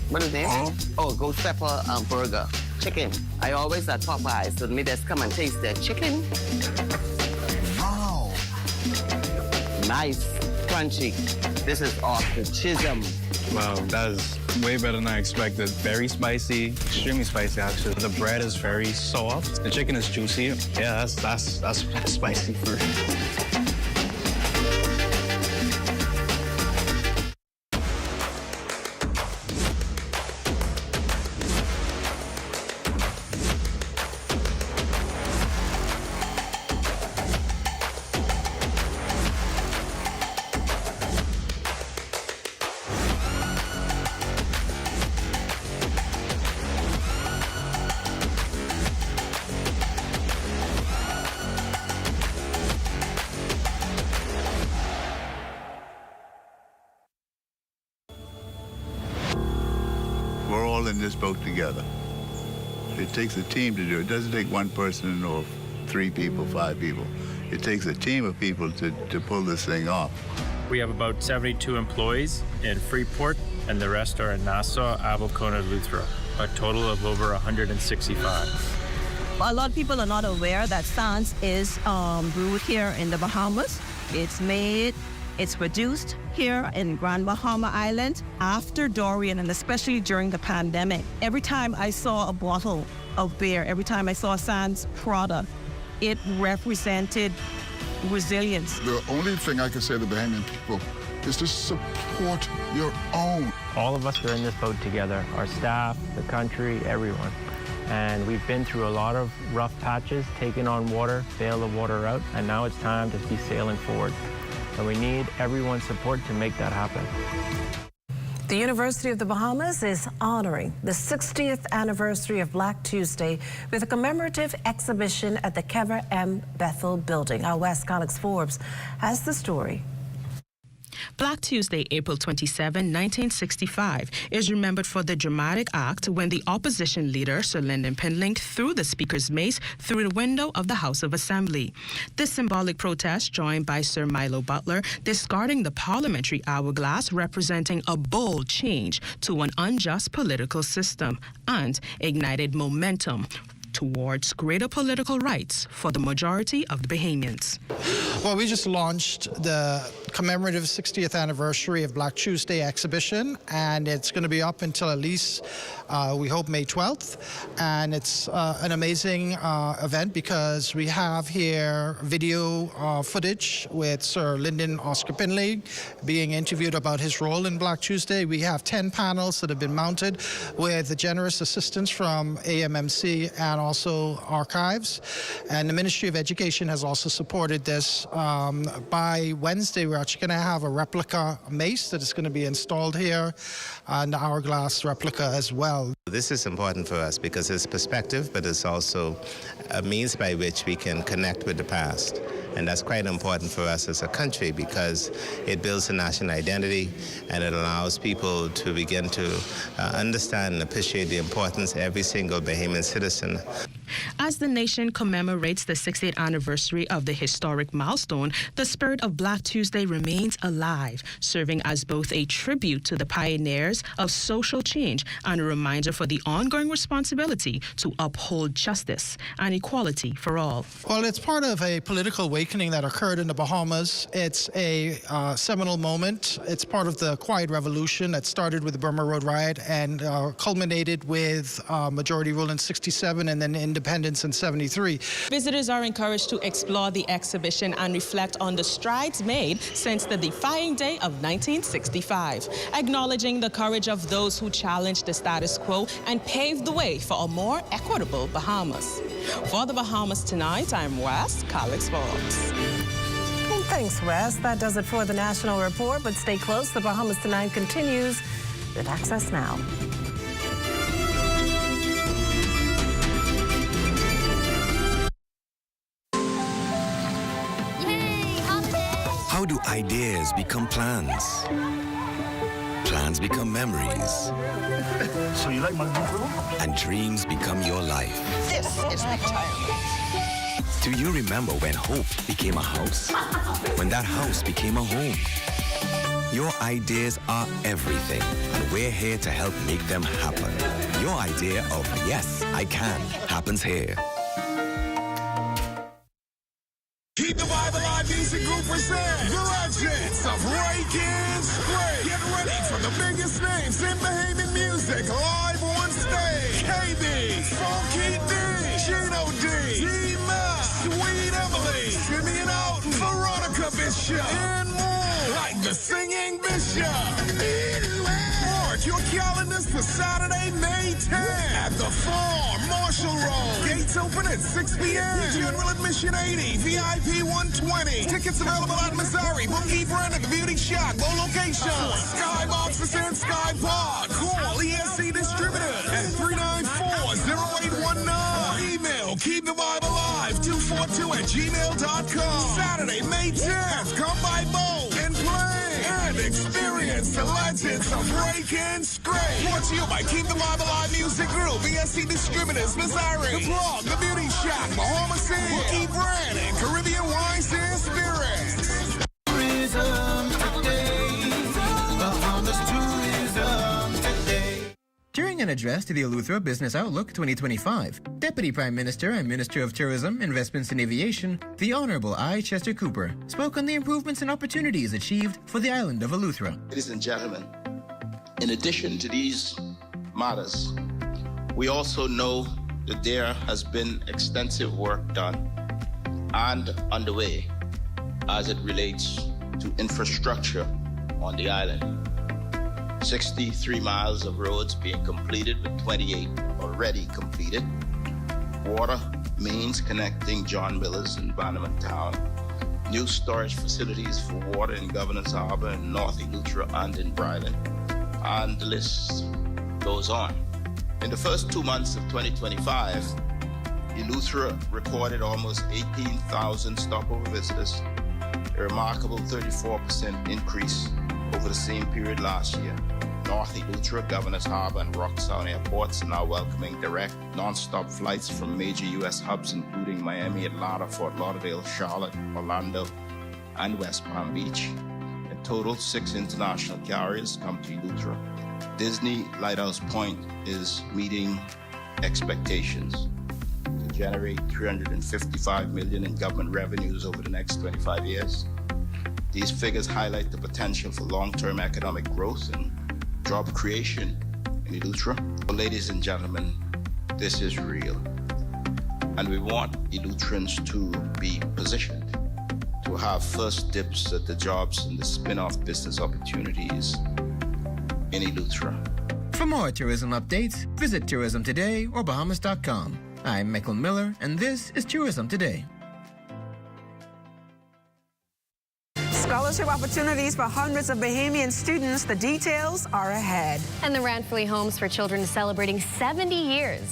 What is it? Oh, ghost pepper burger. Chicken. I always at Popeyes, so me just come and taste the chicken. Wow. Nice, crunchy. This is off the chisholm. Wow, that is way better than I expected. Very spicy, extremely spicy actually. The bread is very soft. The chicken is juicy. Yeah, that's spicy food. We're all in this boat together. It takes a team to do it. It doesn't take one person or 3 people, 5 people. It takes a team of people to pull this thing off. We have about 72 employees in Freeport, and the rest are in Nassau, Abelkona, Luthra. A total of over 165. A lot of people are not aware that Sans is brewed here in the Bahamas. It's made, it's produced here in Grand Bahama Island after Dorian, and especially during the pandemic. Every time I saw a bottle of beer, every time I saw a Sans product, it represented resilience. The only thing I can say to the Bahamian people is to support your own. All of us are in this boat together, our staff, the country, everyone. And we've been through a lot of rough patches, taking on water, bail the water out, and now it's time to be sailing forward. And we need everyone's support to make that happen. The University of the Bahamas is honoring the 60th anniversary of Black Tuesday with a commemorative exhibition at the Kever M. Bethel building. Our West Alex Forbes has the story. Black Tuesday, April 27, 1965, is remembered for the dramatic act when the opposition leader, Sir Lyndon Pindling, threw the Speaker's mace through the window of the House of Assembly. This symbolic protest, joined by Sir Milo Butler, discarding the parliamentary hourglass, representing a bold change to an unjust political system, and ignited momentum towards greater political rights for the majority of the Bahamians. Well, we just launched the commemorative 60th anniversary of Black Tuesday exhibition, and it's going to be up until at least, we hope, May 12th. And it's an amazing event because we have here video footage with Sir Lyndon Oscar Pindling being interviewed about his role in Black Tuesday. We have 10 panels that have been mounted with the generous assistance from AMMC and also archives. And the Ministry of Education has also supported this. By Wednesday, we're actually going to have a replica mace that is going to be installed here, and the hourglass replica as well. This is important for us because it's perspective, but it's also a means by which we can connect with the past. And that's quite important for us as a country because it builds a national identity and it allows people to begin to understand and appreciate the importance of every single Bahamian citizen. As the nation commemorates the 60th anniversary of the historic milestone, the spirit of Black Tuesday remains alive, serving as both a tribute to the pioneers of social change and a reminder for the ongoing responsibility to uphold justice and equality for all. Well, it's part of a political awakening that occurred in the Bahamas. It's a seminal moment. It's part of the Quiet Revolution that started with the Burma Road Riot and culminated with majority rule in '67 and then independence in '73. Visitors are encouraged to explore the exhibition and reflect on the strides made since the defying day of 1965, acknowledging the courage of those who challenged the status quo and paved the way for a more equitable Bahamas. For the Bahamas Tonight, I'm Wes Alex Forbes. Well, thanks, Wes. That does it for the National Report, but stay close. The Bahamas Tonight continues with Access Now. How do ideas become plans? Plans become memories. So you like my new room? And dreams become your life. This is my child. Do you remember when hope became a house? When that house became a home? Your ideas are everything, and we're here to help make them happen. Your idea of yes, I can happens here. Keep the Vibe Alive Music Group presents the legends of Breaking Straight. Get ready for the biggest names in Bahamian music live on stage. KB, Funky D, Gino D, D-Ma, Sweet Emily, Simeon Alton, Veronica Bishop, and more like the Singing Bishop. Mark your calendars for Saturday, May 10th at the Farm, Marshall Road. Gates open at 6 p.m. General admission 80, VIP 120. Tickets available at Missouri, Bookie Brand at the Beauty Shop. Low location. Skyboxes and Sky Pod. Call ESC Distributors at 394-0819. Email keepthevibealive242@gmail.com. Saturday, May 10th. Come by boat and play and experience the legends of Breaking Straight. Brought to you by Keep the Vibe Alive Music Group, ESC Distributors, Missouri, The Blog, The Beauty Shop, Bahama Sea, Bookie Brand, and Caribbean Wines and Spirits. Tourism today. Bahamas tourism today. During an address to the Eleuthera Business Outlook 2025, Deputy Prime Minister and Minister of Tourism, Investments and Aviation, the Honorable I. Chester Cooper, spoke on the improvements and opportunities achieved for the island of Eleuthera. Ladies and gentlemen, in addition to these matters, we also know that there has been extensive work done and underway as it relates to infrastructure on the island. 63 miles of roads being completed, with 28 already completed. Water mains connecting John Miller's and Bannerman Town. New storage facilities for water in Governor's Harbor, in North Eleuthera, and in Bryland. And the list goes on. In the first 2 months of 2025, Eleuthera recorded almost 18,000 stopover visitors, a remarkable 34% increase over the same period last year. North Eleuthera, Governor's Harbor, and Rocksound airports are now welcoming direct, non-stop flights from major U.S. hubs, including Miami, Atlanta, Fort Lauderdale, Charlotte, Orlando, and West Palm Beach. In total, 6 international carriers come to Eleuthera. Disney Lighthouse Point is meeting expectations to generate $355 million in government revenues over the next 25 years. These figures highlight the potential for long-term economic growth and job creation in Eleuthera. But ladies and gentlemen, this is real. And we want Eleutherans to be positioned to have first dips at the jobs and the spin-off business opportunities in Eleuthera. For more tourism updates, visit Tourism Today or Bahamas.com. I'm Michael Miller, and this is Tourism Today. Scholarship opportunities for hundreds of Bahamian students. The details are ahead. And the Ranfley Homes for Children is celebrating 70 years.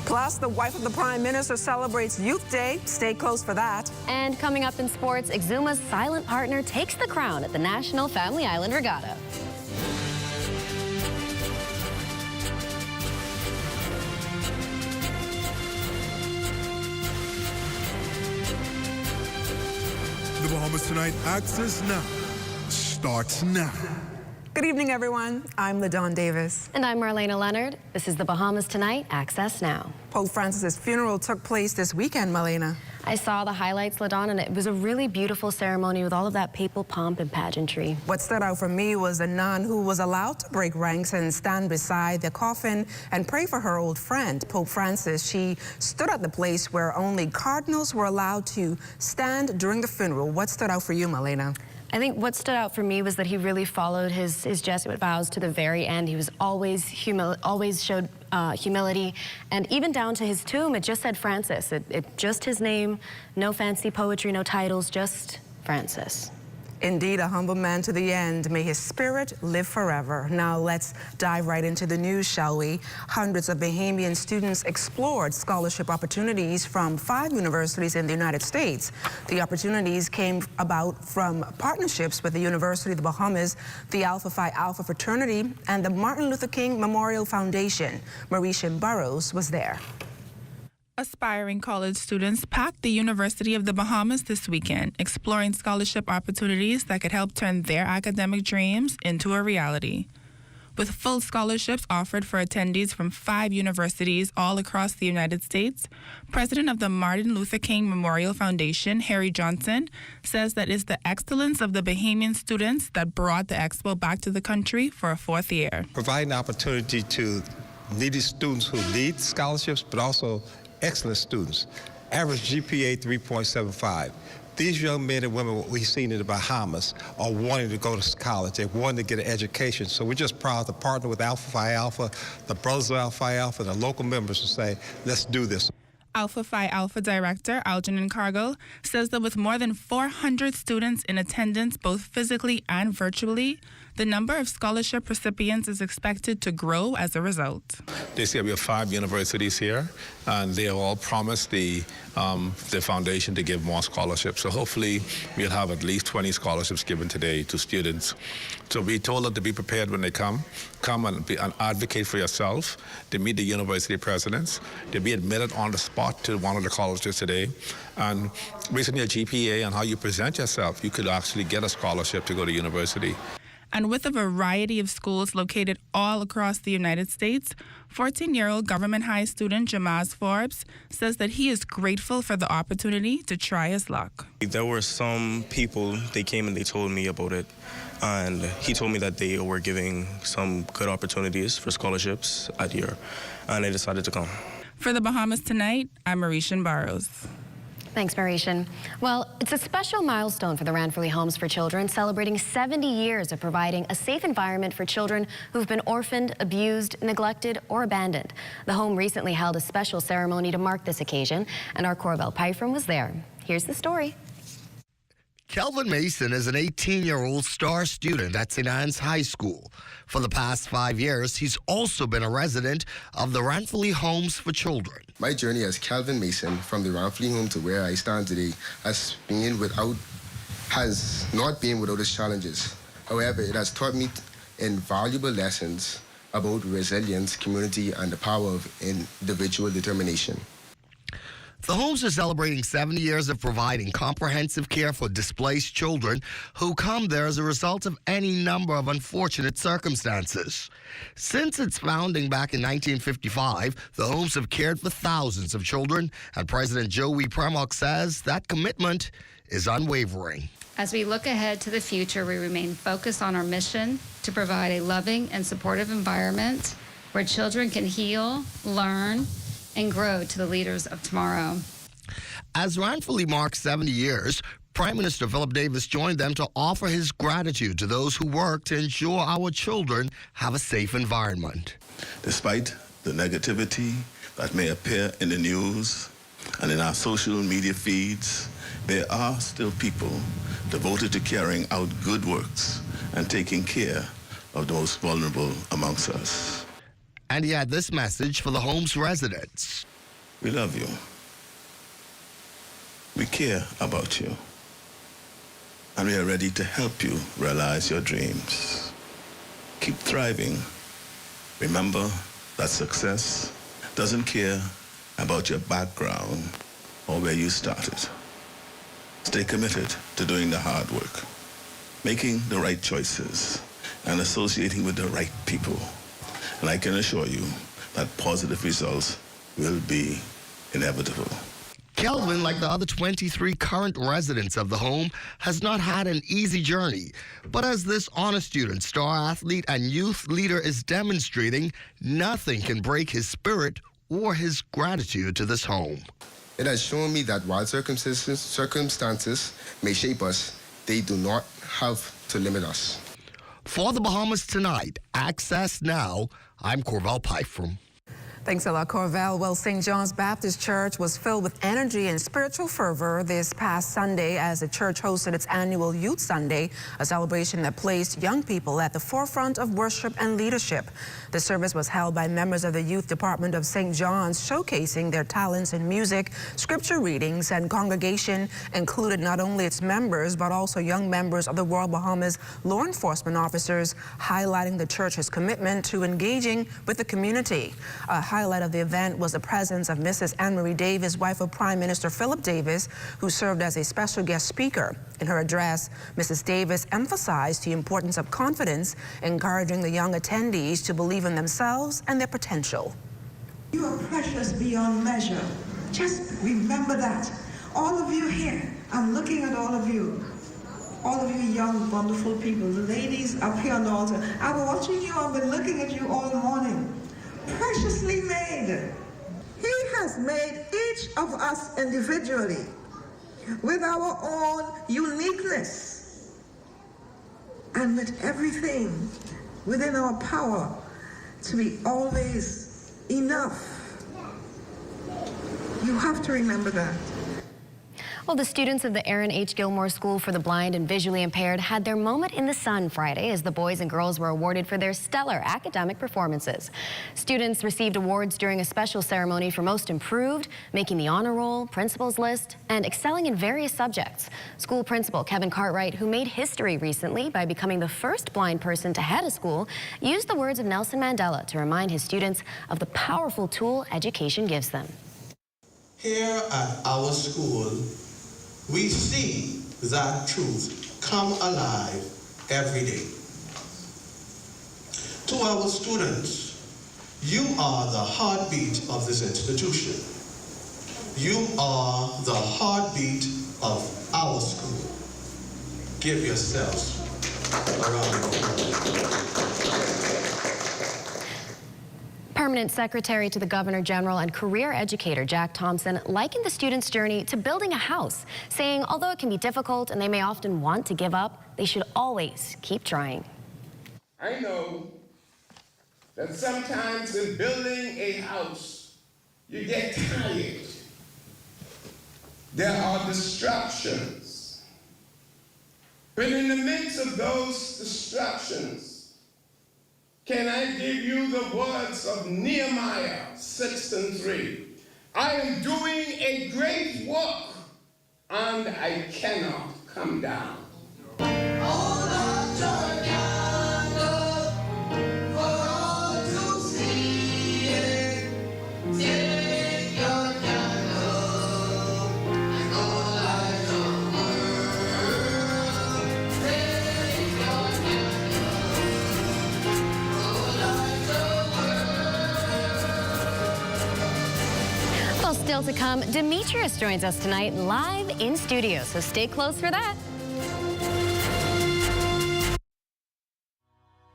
Plus, the wife of the Prime Minister celebrates Youth Day. Stay close for that. And coming up in sports, Exuma's silent partner takes the crown at the National Family Island Regatta. The Bahamas Tonight Access Now starts now. Good evening, everyone. I'm LaDawn Davis. And I'm Marlena Leonard. This is the Bahamas Tonight Access Now. Pope Francis's funeral took place this weekend, Marlena. I saw the highlights, LaDawn, and it was a really beautiful ceremony with all of that papal pomp and pageantry. What stood out for me was a nun who was allowed to break ranks and stand beside the coffin and pray for her old friend, Pope Francis. She stood at the place where only cardinals were allowed to stand during the funeral. What stood out for you, Marlena? I think what stood out for me was that he really followed his Jesuit vows to the very end. He was always showed humility, and even down to his tomb, it just said Francis. It just his name, no fancy poetry, no titles, just Francis. Indeed, a humble man to the end. May his spirit live forever. Now let's dive right into the news, shall we? Hundreds of Bahamian students explored scholarship opportunities from 5 universities in the United States. The opportunities came about from partnerships with the University of the Bahamas, the Alpha Phi Alpha fraternity, and the Martin Luther King Memorial Foundation. Marisha Burrows was there. Aspiring college students packed the University of the Bahamas this weekend, exploring scholarship opportunities that could help turn their academic dreams into a reality. With full scholarships offered for attendees from 5 universities all across the United States, President of the Martin Luther King Memorial Foundation, Harry Johnson, says that it's the excellence of the Bahamian students that brought the expo back to the country for a 4th year. Providing opportunity to needy students who need scholarships, but also excellent students. Average GPA 3.75. These young men and women, what we've seen in the Bahamas, are wanting to go to college. They're wanting to get an education. So we're just proud to partner with Alpha Phi Alpha, the Brothers of Alpha Phi Alpha, and the local members to say, let's do this. Alpha Phi Alpha Director Algernon Cargill says that with more than 400 students in attendance both physically and virtually, the number of scholarship recipients is expected to grow as a result. This year we have 5 universities here, and they have all promised the foundation to give more scholarships. So hopefully we'll have at least 20 scholarships given today to students. So we told them to be prepared when they come and advocate for yourself, to meet the university presidents, to be admitted on the spot to one of the colleges today. And based on your GPA and how you present yourself, you could actually get a scholarship to go to university. And with a variety of schools located all across the United States, 14-year-old government high student Jamaz Forbes says that he is grateful for the opportunity to try his luck. There were some people, they came and they told me about it, and he told me that they were giving some good opportunities for scholarships at year, and I decided to come. For the Bahamas Tonight, I'm Marisha Burrows. Thanks, Marisha. Well, it's a special milestone for the Ranfurly Homes for Children, celebrating 70 years of providing a safe environment for children who've been orphaned, abused, neglected, or abandoned. The home recently held a special ceremony to mark this occasion, and our Corvell Pyfram was there. Here's the story. Kelvin Mason is an 18-year-old star student at ZNS High School. For the past 5 years, he's also been a resident of the Ranfurly Homes for Children. My journey as Kelvin Mason from the Ranfurly home to where I stand today has not been without its challenges. However, it has taught me invaluable lessons about resilience, community, and the power of individual determination. The homes are celebrating 70 years of providing comprehensive care for displaced children who come there as a result of any number of unfortunate circumstances. Since its founding back in 1955, the homes have cared for thousands of children, and President Joey Premok says that commitment is unwavering. As we look ahead to the future, we remain focused on our mission to provide a loving and supportive environment where children can heal, learn, and grow to the leaders of tomorrow. As Ranfurly marks 70 years, Prime Minister Philip Davis joined them to offer his gratitude to those who work to ensure our children have a safe environment. Despite the negativity that may appear in the news and in our social media feeds, there are still people devoted to carrying out good works and taking care of the most vulnerable amongst us. And he had this message for the home's residents. We love you. We care about you. And we are ready to help you realize your dreams. Keep thriving. Remember that success doesn't care about your background or where you started. Stay committed to doing the hard work, making the right choices, and associating with the right people. And I can assure you that positive results will be inevitable. Kelvin, like the other 23 current residents of the home, has not had an easy journey. But as this honor student, star athlete, and youth leader is demonstrating, nothing can break his spirit or his gratitude to this home. It has shown me that while circumstances may shape us, they do not have to limit us. For the Bahamas Tonight, Access Now, I'm Corvell Pyfram. Thanks a lot, Corvell. Well, St. John's Baptist Church was filled with energy and spiritual fervor this past Sunday as the church hosted its annual Youth Sunday, a celebration that placed young people at the forefront of worship and leadership. The service was held by members of the Youth Department of St. John's, showcasing their talents in music, scripture readings, and congregation included not only its members, but also young members of the Royal Bahamas law enforcement officers, highlighting the church's commitment to engaging with the community. A highlight of the event was the presence of Mrs. Anne-Marie Davis, wife of Prime Minister Philip Davis, who served as a special guest speaker. In her address, Mrs. Davis emphasized the importance of confidence, encouraging the young attendees to believe in themselves and their potential. You are precious beyond measure. Just remember that. All of you here, I'm looking at all of you young, wonderful people, the ladies up here on the altar. I've been watching you, I've been looking at you all morning. Preciously made. He has made each of us individually with our own uniqueness and with everything within our power to be always enough. You have to remember that. Well, the students of the Aaron H. Gilmore School for the Blind and Visually Impaired had their moment in the sun Friday as the boys and girls were awarded for their stellar academic performances. Students received awards during a special ceremony for most improved, making the honor roll, principal's list, and excelling in various subjects. School principal Kevin Cartwright, who made history recently by becoming the first blind person to head a school, used the words of Nelson Mandela to remind his students of the powerful tool education gives them. Here at our school, we see that truth come alive every day. To our students, you are the heartbeat of this institution. You are the heartbeat of our school. Give yourselves a round of applause. Permanent Secretary to the Governor General and career educator Jack Thompson likened the students' journey to building a house, saying although it can be difficult and they may often want to give up, they should always keep trying. I know that sometimes in building a house, you get tired. There are distractions. But in the midst of those distractions, can I give you the words of Nehemiah 6:3? I am doing a great work, and I cannot come down. Hold up your candle for all to see it. Take your candle and go light the world. Take your Well, still to come, Demetrius joins us tonight live in studio, so stay close for that.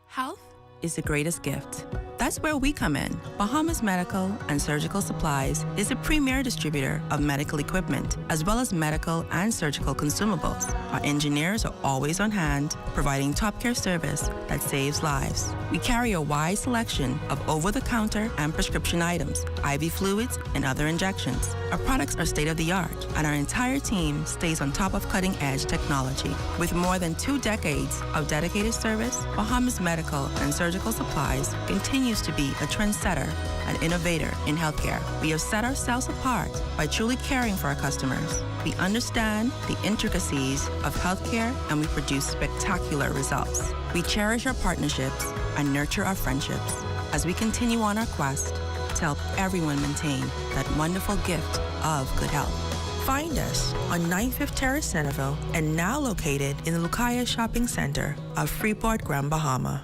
Health is the greatest gift. That's where we come in. Bahamas Medical and Surgical Supplies is a premier distributor of medical equipment, as well as medical and surgical consumables. Our engineers are always on hand, providing top care service that saves lives. We carry a wide selection of over-the-counter and prescription items, IV fluids, and other injections. Our products are state-of-the-art, and our entire team stays on top of cutting-edge technology. With more than 2 decades of dedicated service, Bahamas Medical and Surgical Supplies continues to be a trendsetter and innovator in healthcare. We have set ourselves apart by truly caring for our customers. We understand the intricacies of healthcare, and we produce spectacular results. We cherish our partnerships and nurture our friendships as we continue on our quest to help everyone maintain that wonderful gift of good health. Find us on 95th Terrace, Centerville, and now located in the Lucaya Shopping Center of Freeport, Grand Bahama.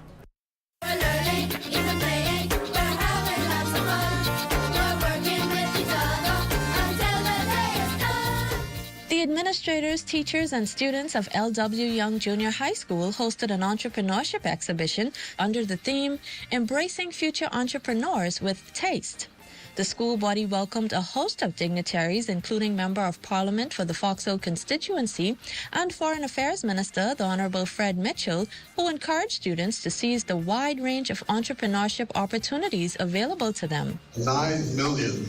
The administrators, teachers, and students of L.W. Young Junior High School hosted an entrepreneurship exhibition under the theme, Embracing Future Entrepreneurs with Taste. The school body welcomed a host of dignitaries, including Member of Parliament for the Foxhill constituency and Foreign Affairs Minister, the Honorable Fred Mitchell, who encouraged students to seize the wide range of entrepreneurship opportunities available to them. 9 million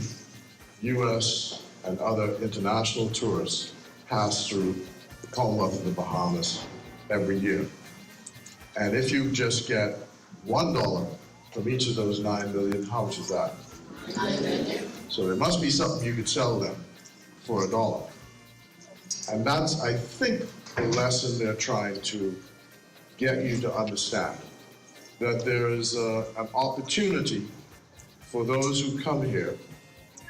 U.S. and other international tourists pass through the Commonwealth of the Bahamas every year. And if you just get $1 from each of those 9 million, how much is that? So there must be something you could sell them for $1. And that's, I think, the lesson they're trying to get you to understand, that there is an opportunity for those who come here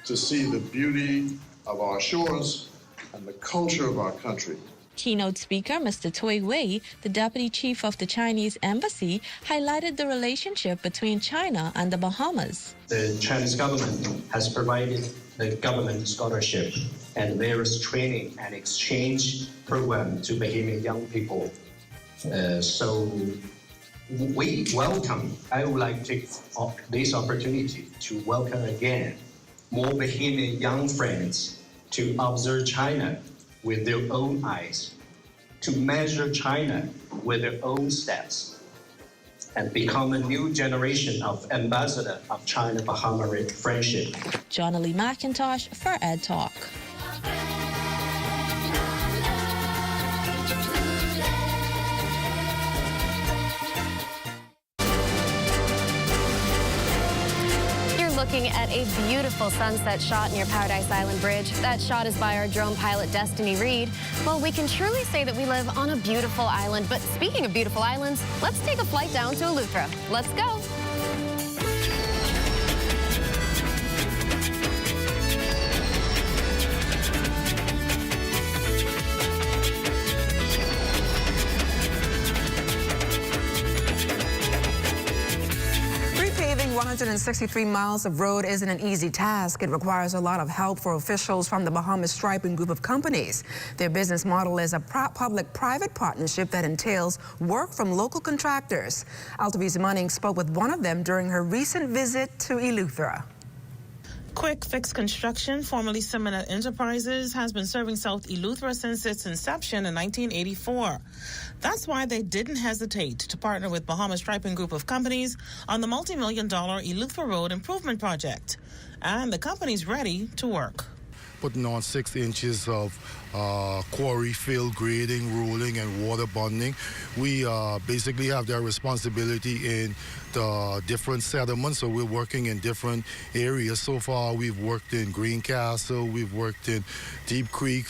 to see the beauty of our shores and the culture of our country. Keynote speaker Mr. Tui Wei, the deputy chief of the Chinese embassy, highlighted the relationship between China and the Bahamas. The Chinese government has provided the government scholarship and various training and exchange program to Bahamian young people. So we welcome, I would like to take this opportunity to welcome again more Bahamian young friends to observe China with their own eyes, to measure China with their own steps, and become a new generation of ambassador of China-Bahama friendship. Johnny Lee McIntosh for Ed Talk. Looking at a beautiful sunset shot near Paradise Island Bridge. That shot is by our drone pilot, Destiny Reed. Well, we can truly say that we live on a beautiful island. But speaking of beautiful islands, let's take a flight down to Eleuthera. Let's go. Repaving 163 miles of road isn't an easy task. It requires a lot of help for officials from the Bahamas Striping Group of companies. Their business model is a public-private partnership that entails work from local contractors. Altavi's Manning spoke with one of them during her recent visit to Eleuthera. Quick Fix Construction, formerly Seminole Enterprises, has been serving South Eleuthera since its inception in 1984. That's why they didn't hesitate to partner with Bahamas Striping Group of companies on the multi-million-dollar Eleuthera Road Improvement Project. And the company's ready to work. Putting on 6 inches of quarry fill, grading, rolling, and water bonding. We basically have that responsibility in the different settlements, so we're working in different areas. So far, we've worked in Greencastle, we've worked in Deep Creek.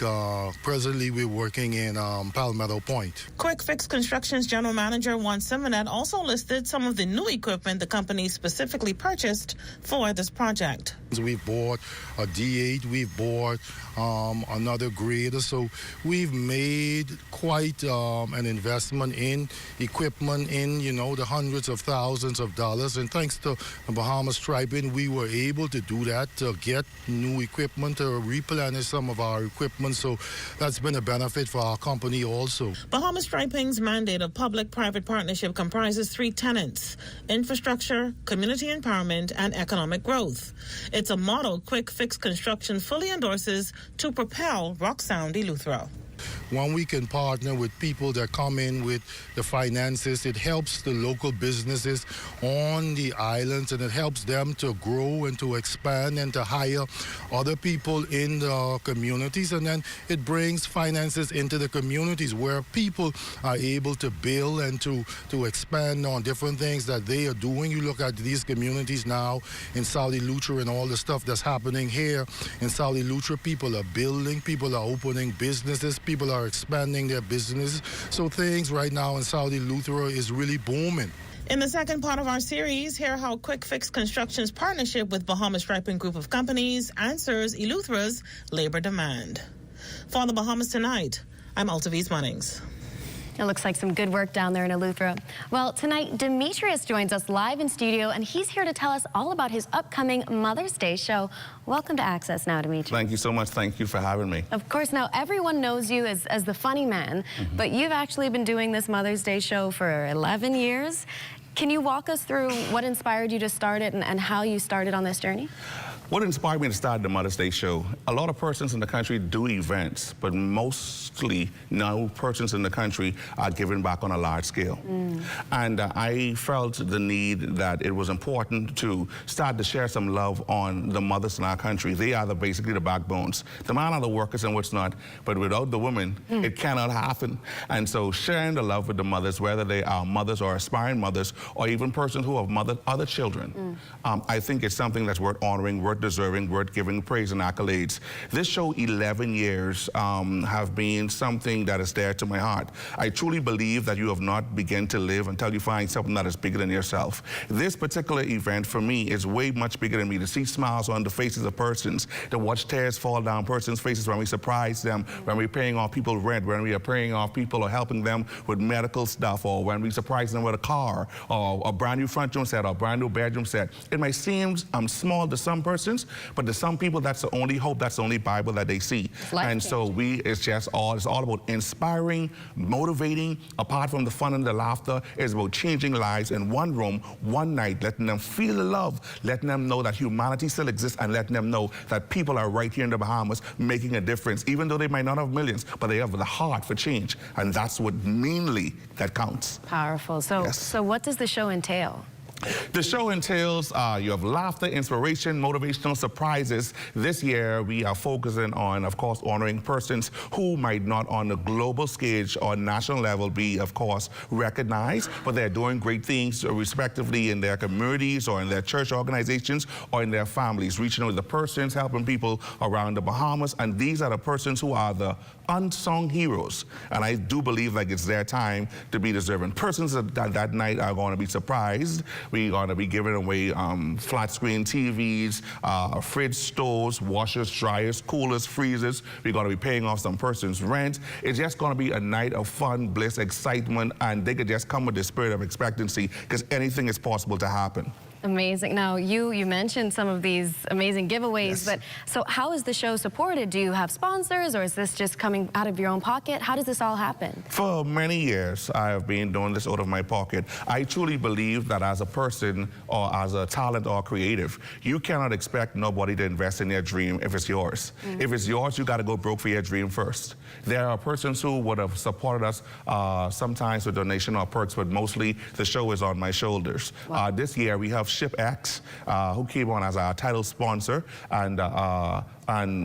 Presently, we're working in Palmetto Point. Quick Fix Construction's general manager, Juan Simonet, also listed some of the new equipment the company specifically purchased for this project. We've bought a D8, we've bought another grader, so we've made quite an investment in equipment in, the hundreds of thousands of dollars, and thanks to Bahamas Striping, we were able to do that, to get new equipment, to replenish some of our equipment, so that's been a benefit for our company also. Bahamas Striping's mandate of public-private partnership comprises 3 tenets: infrastructure, community empowerment, and economic growth. It's a model Quick Fix Construction fully endorses to propel Rock Sound Eleuthera. When we can partner with people that come in with the finances, it helps the local businesses on the islands, and it helps them to grow and to expand and to hire other people in the communities. And then it brings finances into the communities where people are able to build and to expand on different things that they are doing. You look at these communities now in South Eleuthera and all the stuff that's happening here in South Eleuthera. People are building, people are opening businesses, people are expanding their businesses. So things right now in South Eleuthera is really booming. In the second part of our series, hear how Quick Fix Construction's partnership with Bahamas Striping Group of companies answers Eleuthera's labor demand. For the Bahamas Tonight, I'm Altavi's Munnings. It looks like some good work down there in Eleuthera. Well, tonight, Demetrius joins us live in studio, and he's here to tell us all about his upcoming Mother's Day show. Welcome to Access Now, Demetrius. Thank you so much. Thank you for having me. Of course. Now, everyone knows you as the funny man, but you've actually been doing this Mother's Day show for 11 years. Can you walk us through what inspired you to start it and how you started on this journey? What inspired me to start the Mother's Day show? A lot of persons in the country do events, but mostly no persons in the country are giving back on a large scale. And I felt the need that it was important to start to share some love on the mothers in our country. They are basically the backbones. The man are the workers and what's not, but without the women, it cannot happen. And so sharing the love with the mothers, whether they are mothers or aspiring mothers, or even persons who have mothered other children, I think it's something that's worth honoring, worth deserving, worth giving praise and accolades. This show, 11 years, have been something that is dear to my heart. I truly believe that you have not begun to live until you find something that is bigger than yourself. This particular event for me is way much bigger than me. To see smiles on the faces of persons, to watch tears fall down persons' faces when we surprise them, when we're paying off people rent, when we are paying off people or helping them with medical stuff, or when we surprise them with a car, or a brand new front room set, or a brand new bedroom set. It might seem small to some persons, but to some people, that's the only hope, that's the only Bible that they see. And so it's all about inspiring, motivating. Apart from the fun and the laughter, it's about changing lives in one room, one night, letting them feel the love, letting them know that humanity still exists, and letting them know that people are right here in the Bahamas making a difference, even though they might not have millions, but they have the heart for change. And that's what mainly that counts. Powerful. So what does the show entail? The show entails you have laughter, inspiration, motivational surprises. This year we are focusing on, of course, honoring persons who might not on the global stage or national level be, of course, recognized, but they're doing great things respectively in their communities or in their church organizations or in their families, reaching out to the persons, helping people around the Bahamas. And these are the persons who are the unsung heroes. And I do believe like it's their time to be deserving. Persons that night are going to be surprised. We're going to be giving away flat screen TVs, fridge stores, washers, dryers, coolers, freezers. We're going to be paying off some person's rent. It's just going to be a night of fun, bliss, excitement, and they could just come with the spirit of expectancy because anything is possible to happen. Amazing. Now, you mentioned some of these amazing giveaways, but so how is the show supported? Do you have sponsors, or is this just coming out of your own pocket? How does this all happen? For many years, I have been doing this out of my pocket. I truly believe that as a person or as a talent or creative, you cannot expect nobody to invest in their dream if it's yours. If it's yours, you got to go broke for your dream first. There are persons who would have supported us sometimes with donation or perks, but mostly the show is on my shoulders. This year, we have Ship X, who came on as our title sponsor, and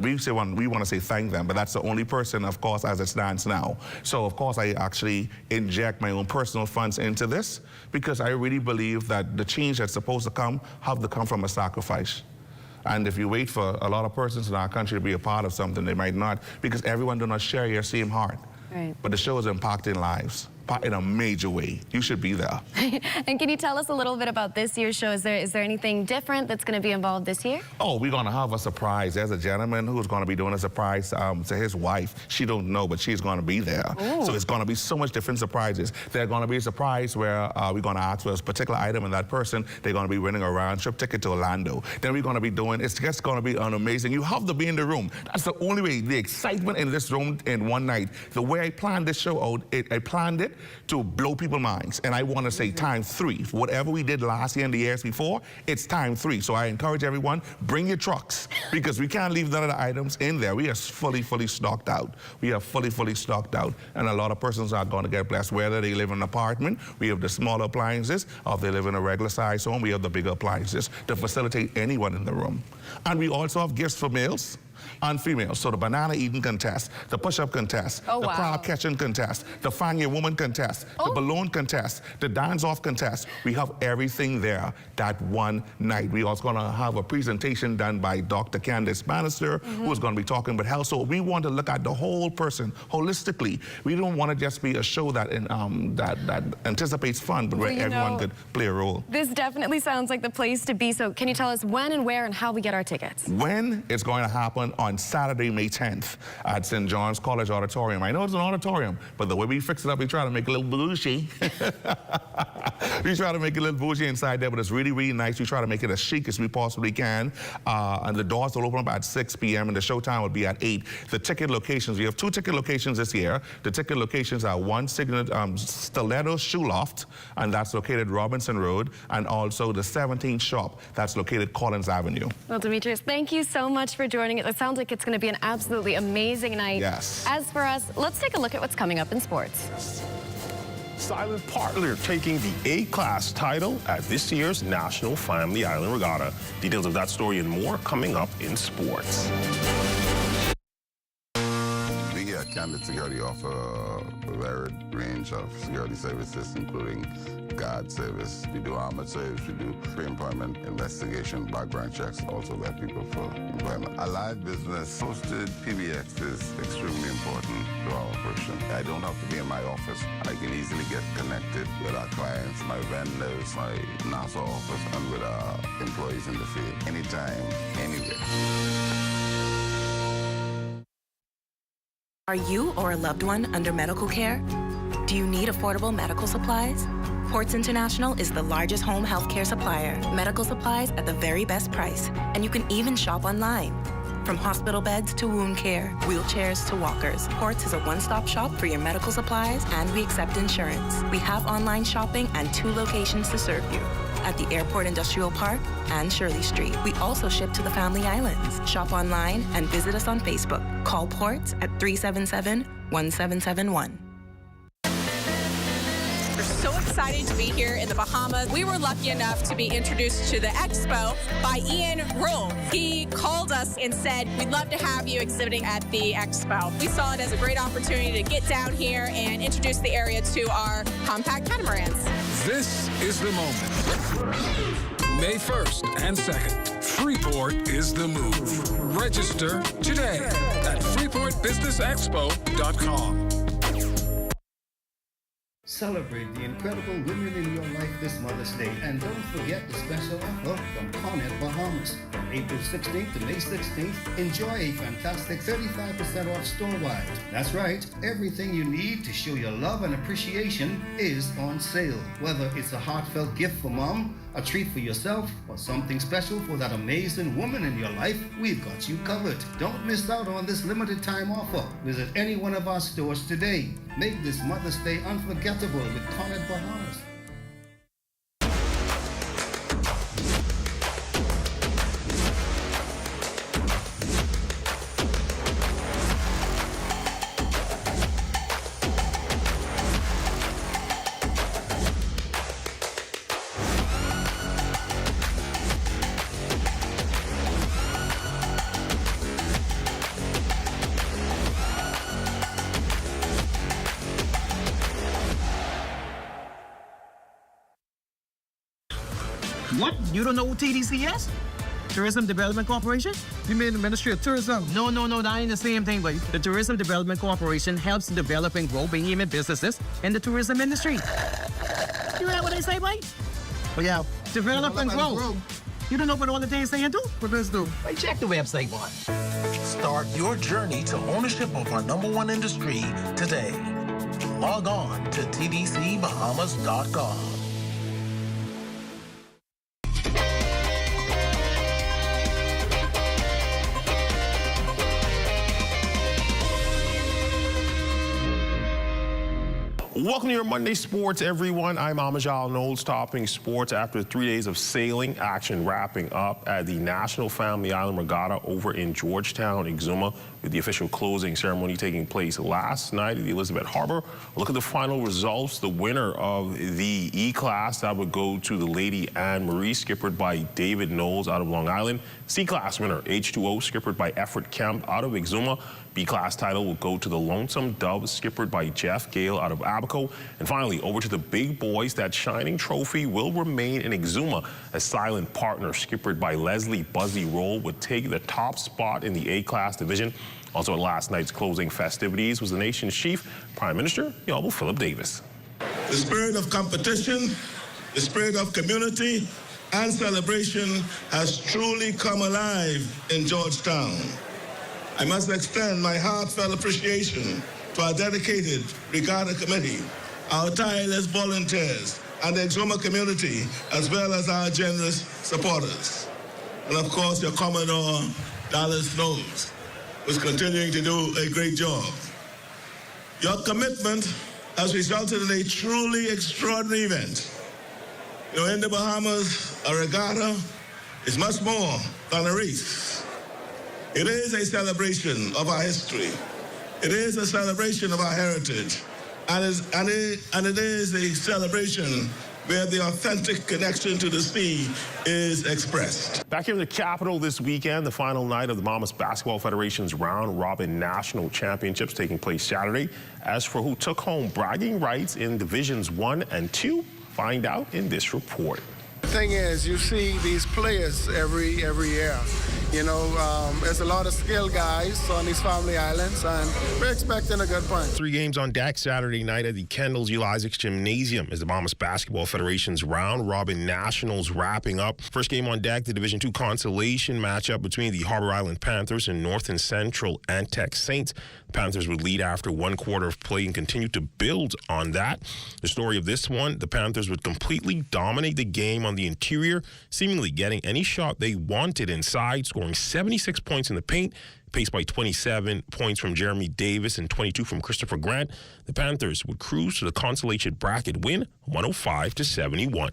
we want to say thank them, but that's the only person, of course, as it stands now. So, of course, I actually inject my own personal funds into this because I really believe that the change that's supposed to come have to come from a sacrifice. And if you wait for a lot of persons in our country to be a part of something, they might not, because everyone do not share your same heart. Right. But the show is impacting lives in a major way. You should be there. And can you tell us a little bit about this year's show? Is there anything different that's going to be involved this year? Oh, we're going to have a surprise. There's a gentleman who's going to be doing a surprise to his wife. She don't know, but she's going to be there. Ooh. So it's going to be so much different surprises. There's going to be a surprise where we're going to ask for a particular item, and that person, they're going to be winning a round trip ticket to Orlando. Then we're going to be doing, it's just going to be an amazing, you have to be in the room. That's the only way, the excitement in this room in one night. The way I planned this show out, I planned it to blow people's minds. And I want to say times 3. Whatever we did last year and the years before, it's times 3. So I encourage everyone, bring your trucks because we can't leave none of the items in there. We are fully stocked out. We are fully stocked out. And a lot of persons are going to get blessed. Whether they live in an apartment, we have the smaller appliances, or if they live in a regular size home, we have the bigger appliances to facilitate anyone in the room. And we also have gifts for males and females. So the banana eating contest, the push-up contest, the crab catching contest, the find your woman contest, the balloon contest, the dance-off contest. We have everything there that one night. We also going to have a presentation done by Dr. Candace Bannister, who is going to be talking about health. So we want to look at the whole person holistically. We don't want to just be a show that that anticipates fun, but where everyone could play a role. This definitely sounds like the place to be. So can you tell us when and where and how we get our tickets? When it's going to happen on Saturday, May 10th at St. John's College Auditorium. I know it's an auditorium, but the way we fix it up, we try to make it a little bougie. We try to make it a little bougie inside there, but it's really, really nice. We try to make it as chic as we possibly can. And the doors will open up at 6 p.m. and the showtime will be at 8. The ticket locations, we have 2 ticket locations this year. The ticket locations are one Stiletto Shoe Loft, and that's located Robinson Road, and also the 17th shop that's located Collins Avenue. Well, Demetrius, thank you so much for joining us. It sounds like it's going to be an absolutely amazing night. Yes. As for us, let's take a look at what's coming up in sports. Silent partner taking the A-Class title at this year's National Family Island Regatta. Details of that story and more coming up in sports. We at Candid Security offer a varied range of security services, including guard service. We do armored service, we do pre-employment investigation, background checks, also vet people for employment. A live business hosted PBX is extremely important to our operation. I don't have to be in my office. I can easily get connected with our clients, my vendors, my NASA office, and with our employees in the field, anytime, anywhere. Are you or a loved one under medical care? Do you need affordable medical supplies? Ports International is the largest home healthcare supplier. Medical supplies at the very best price. And you can even shop online. From hospital beds to wound care, wheelchairs to walkers, Ports is a one-stop shop for your medical supplies, and we accept insurance. We have online shopping and 2 locations to serve you. At the Airport Industrial Park and Shirley Street. We also ship to the Family Islands. Shop online and visit us on Facebook. Call Ports at 377-1771. We're so excited to be here in the Bahamas. We were lucky enough to be introduced to the expo by Ian Rowe. He called us and said, we'd love to have you exhibiting at the expo. We saw it as a great opportunity to get down here and introduce the area to our compact catamarans. This is the moment. May 1st and 2nd, Freeport is the move. Register today at freeportbusinessexpo.com. Celebrate the incredible women in your life this Mother's Day, and don't forget the special offer from Cornet Bahamas. From April 16th to May 16th, enjoy a fantastic 35% off store-wide. That's right, everything you need to show your love and appreciation is on sale. Whether it's a heartfelt gift for mom, a treat for yourself, or something special for that amazing woman in your life, we've got you covered. Don't miss out on this limited time offer. Visit any one of our stores today. Make this Mother's Day unforgettable with Cornet Bahamas. What? You don't know what TDC is? Tourism Development Corporation? You mean the Ministry of Tourism? No, that ain't the same thing, but the Tourism Development Corporation helps to develop and grow Bahamian businesses in the tourism industry. You heard what they say, boy? Oh, yeah. Develop and grow. You don't know what all the things they do? What does do? Hey, check the website, boy. Start your journey to ownership of our #1 industry today. Log on to tdcbahamas.com. Welcome to your Monday Sports, everyone. I'm Amajal Knowles, topping sports after 3 days of sailing action wrapping up at the National Family Island Regatta over in Georgetown, Exuma, with the official closing ceremony taking place last night at the Elizabeth Harbor. Look at the final results. The winner of the E-Class, that would go to the Lady Anne Marie, skippered by David Knowles out of Long Island. C-Class winner, H2O, skippered by Effort Kemp out of Exuma. B-Class title will go to the Lonesome Dove, skippered by Jeff Gale out of Abaco. And finally, over to the big boys, that shining trophy will remain in Exuma. A Silent Partner, skippered by Leslie Buzzy Roll, would take the top spot in the A-Class division. Also at last night's closing festivities was the nation's chief, Prime Minister, the Honorable Philip Davis. The spirit of competition, the spirit of community and celebration has truly come alive in Georgetown. I must extend my heartfelt appreciation to our dedicated Regatta Committee, our tireless volunteers, and the Exuma community, as well as our generous supporters. And of course, your Commodore Dallas Knowles, who's continuing to do a great job. Your commitment has resulted in a truly extraordinary event. You know, in the Bahamas, a regatta is much more than a race. It is a celebration of our history. It is a celebration of our heritage. And it is a celebration where the authentic connection to the sea is expressed. Back here in the capital this weekend, the final night of the Bahamas Basketball Federation's round-robin national championships taking place Saturday. As for who took home bragging rights in Divisions 1 and 2, find out in this report. The thing is, you see these players every year. You know, there's a lot of skilled guys on these family islands, and we're expecting a good bunch. 3 games on deck Saturday night at the Kendall's U. Isaacs Gymnasium as the Bahamas Basketball Federation's round-robin nationals wrapping up. First game on deck, the Division II consolation matchup between the Harbor Island Panthers and North and Central Antec Saints. The Panthers would lead after 1 quarter of play and continue to build on that. The story of this one, the Panthers would completely dominate the game on the interior, seemingly getting any shot they wanted inside, scoring 76 points in the paint, paced by 27 points from Jeremy Davis and 22 from Christopher Grant. The Panthers would cruise to the consolation bracket win, 105-71.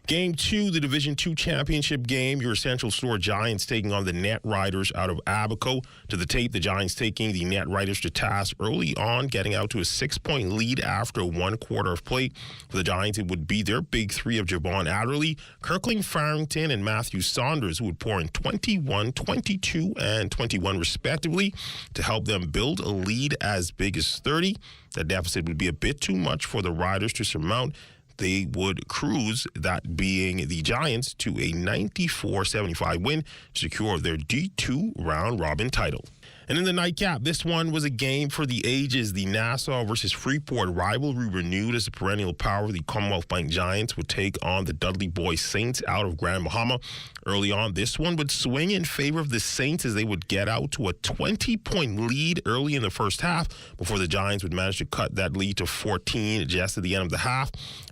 Game 2, the Division II championship game. Your Central Store Giants taking on the Net Riders out of Abaco. To the tape, the Giants taking the Net Riders to task early on, getting out to a 6-point lead after 1 quarter of play. For the Giants, it would be their big three of Javon Adderley, Kirkling Farrington, and Matthew Saunders, who would pour in 21, 22, and 21 respectively to help them build a lead as big as 30. The deficit would be a bit too much for the Riders to surmount. They would cruise, that being the Giants, to a 94-75 win to secure their D2 round-robin title. And in the nightcap, this one was a game for the ages. The Nassau versus Freeport rivalry renewed as the perennial power of the Commonwealth Bank Giants would take on the Dudley Boy Saints out of Grand Bahama. Early on, this one would swing in favor of the Saints as they would get out to a 20-point lead early in the first half before the Giants would manage to cut that lead to 14 just at the end of the half.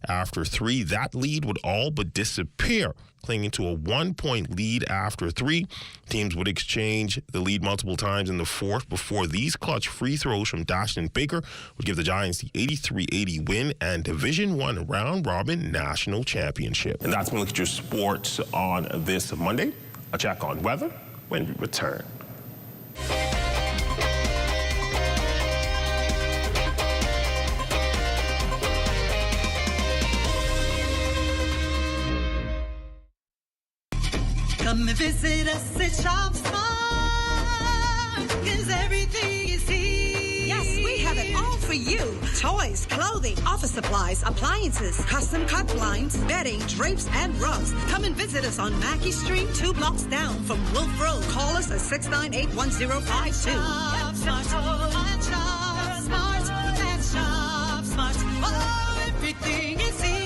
After 3, that lead would all but disappear, clinging to a 1-point lead after 3. Teams would exchange the lead multiple times in the fourth before these clutch free throws from Dashton Baker would give the Giants the 83-80 win and Division I round-robin national championship. And that's going to look at your sports on this Monday. A check on weather when we return. Come and visit us at Shop Smart, 'cause everything is here. Yes, we have it all for you. Toys, clothing, office supplies, appliances, custom cut blinds, bedding, drapes, and rugs. Come and visit us on Mackey Street, 2 blocks down from Wolf Road. Call us at 698-1052. Shop Smart, at Shop Smart, at Shop Smart. Oh, everything is here.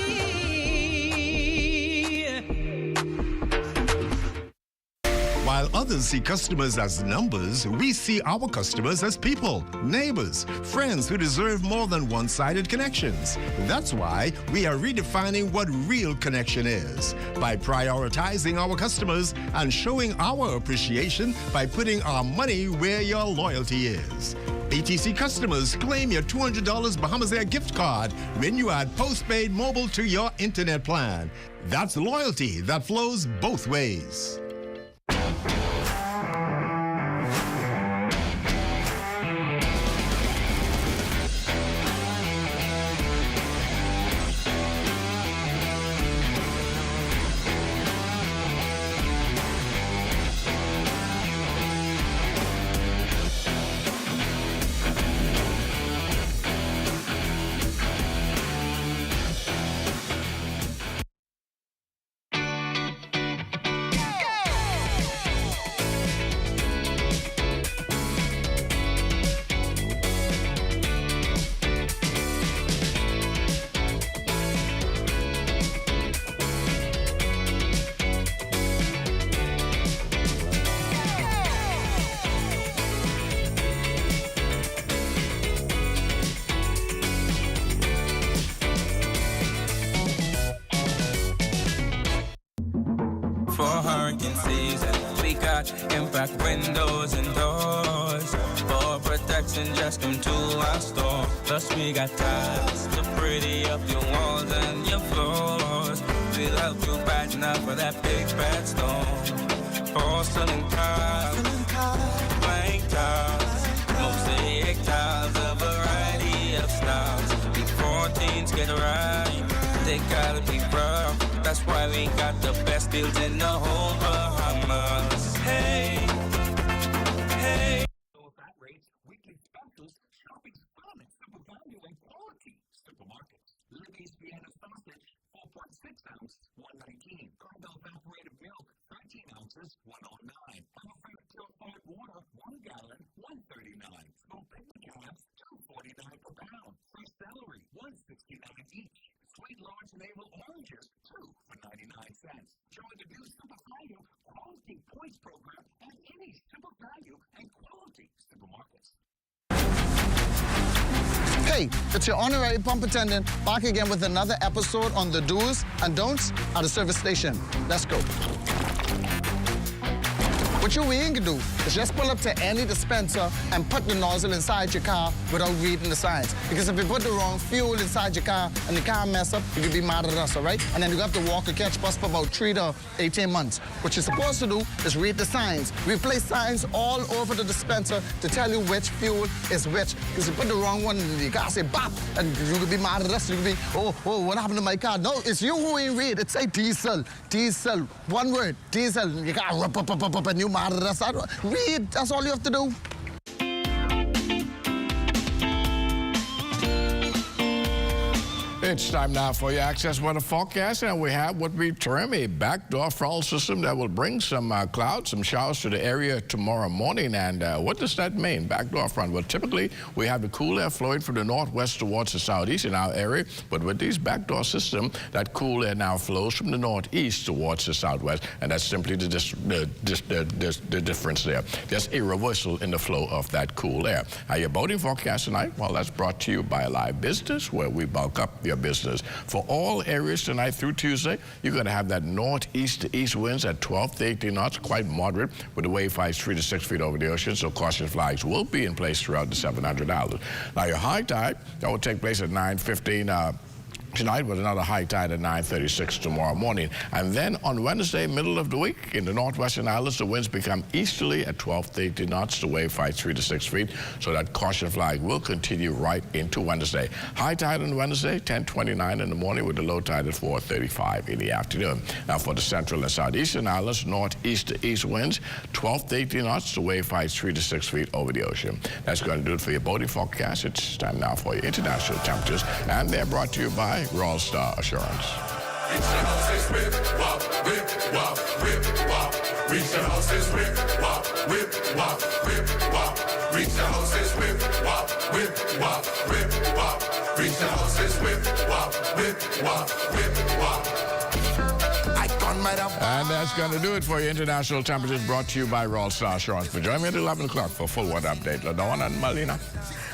While others see customers as numbers, we see our customers as people, neighbors, friends who deserve more than one-sided connections. That's why we are redefining what real connection is by prioritizing our customers and showing our appreciation by putting our money where your loyalty is. BTC customers, claim your $200 Bahamas Air gift card when you add postpaid mobile to your internet plan. That's loyalty that flows both ways. season. We got impact windows and doors. For protection, just come to our store. Plus we got tiles to pretty up your walls and your floors. We'll help you brighten up for that big bad storm. Porcelain tiles, blank tiles, mosaic tiles, a variety of styles. Before teens get right, they gotta be rough. That's why we got the best deals in the whole Bahamas. Hey, hey. Weekly specials, shopping's fun at super value and quality. Supermarkets. Libby's Vienna sausage, 4.6 ounce, $1.19. Carmel evaporated milk, 13 ounces, $1.09. Alfred purified water, 1 gallon, $1.39. Smoked paper cabs, $2.49 per pound. Fresh celery, $1.69 each. Sweet large navel oranges, 2 for 99 cents. Join the new Super Value Quality Points Program at any Super Value and Quality supermarkets. Hey, it's your honorary pump attendant back again with another episode on the do's and don'ts at the service station. Let's go. What you ain't gonna do is just pull up to any dispenser and put the nozzle inside your car without reading the signs. Because if you put the wrong fuel inside your car and the car mess up, you could be mad at us, all right? And then you have to walk or catch bus for about 3 to 18 months. What you're supposed to do is read the signs. We place signs all over the dispenser to tell you which fuel is which. Because you put the wrong one in the car, say bop, and you could be mad at us. You could be, oh, what happened to my car? No, it's you who ain't read. It say diesel, diesel, one word, diesel. You got up, and you mad at us. Read, that's all you have to do. It's time now for your access weather forecast, and we have what we term a backdoor frontal system that will bring some clouds, some showers to the area tomorrow morning. And what does that mean, backdoor front? Well, typically we have the cool air flowing from the northwest towards the southeast in our area, but with this backdoor system, that cool air now flows from the northeast towards the southwest, and that's simply the difference there. There's a reversal in the flow of that cool air. Now, your boating forecast tonight, well, that's brought to you by Live Business, where we bulk up your business. For all areas tonight through Tuesday, you're going to have that northeast to east winds at 12 to 18 knots, quite moderate, with the wave heights 3 to 6 feet over the ocean, so caution flags will be in place throughout the 700 hours. Now, your high tide, that will take place at 9:15 tonight, with another high tide at 9:36 tomorrow morning. And then on Wednesday, middle of the week, in the northwestern islands, the winds become easterly at 12 to 18 knots. The wave height 3 to 6 feet. So that caution flag will continue right into Wednesday. High tide on Wednesday, 10:29 in the morning, with the low tide at 4:35 in the afternoon. Now for the central and southeastern islands, northeast to east winds, 12 to 18 knots. The wave height 3 to 6 feet over the ocean. That's going to do it for your boating forecast. It's time now for your international temperatures, and they're brought to you by Royal Star Assurance. Reach the houses, whip, wop, whip, wop, whip, wop. Reach the houses, whip, wop, whip, wop, whip, wop. Reach the houses, whip, wop, whip, wop, whip, wop. Reach the houses, whip, wop, whip, wop, whip, wop. And that's going to do it for your international temperatures, brought to you by Royal Star Assurance. For joining me at 11 o'clock for full weather update. LaDawn and Malina.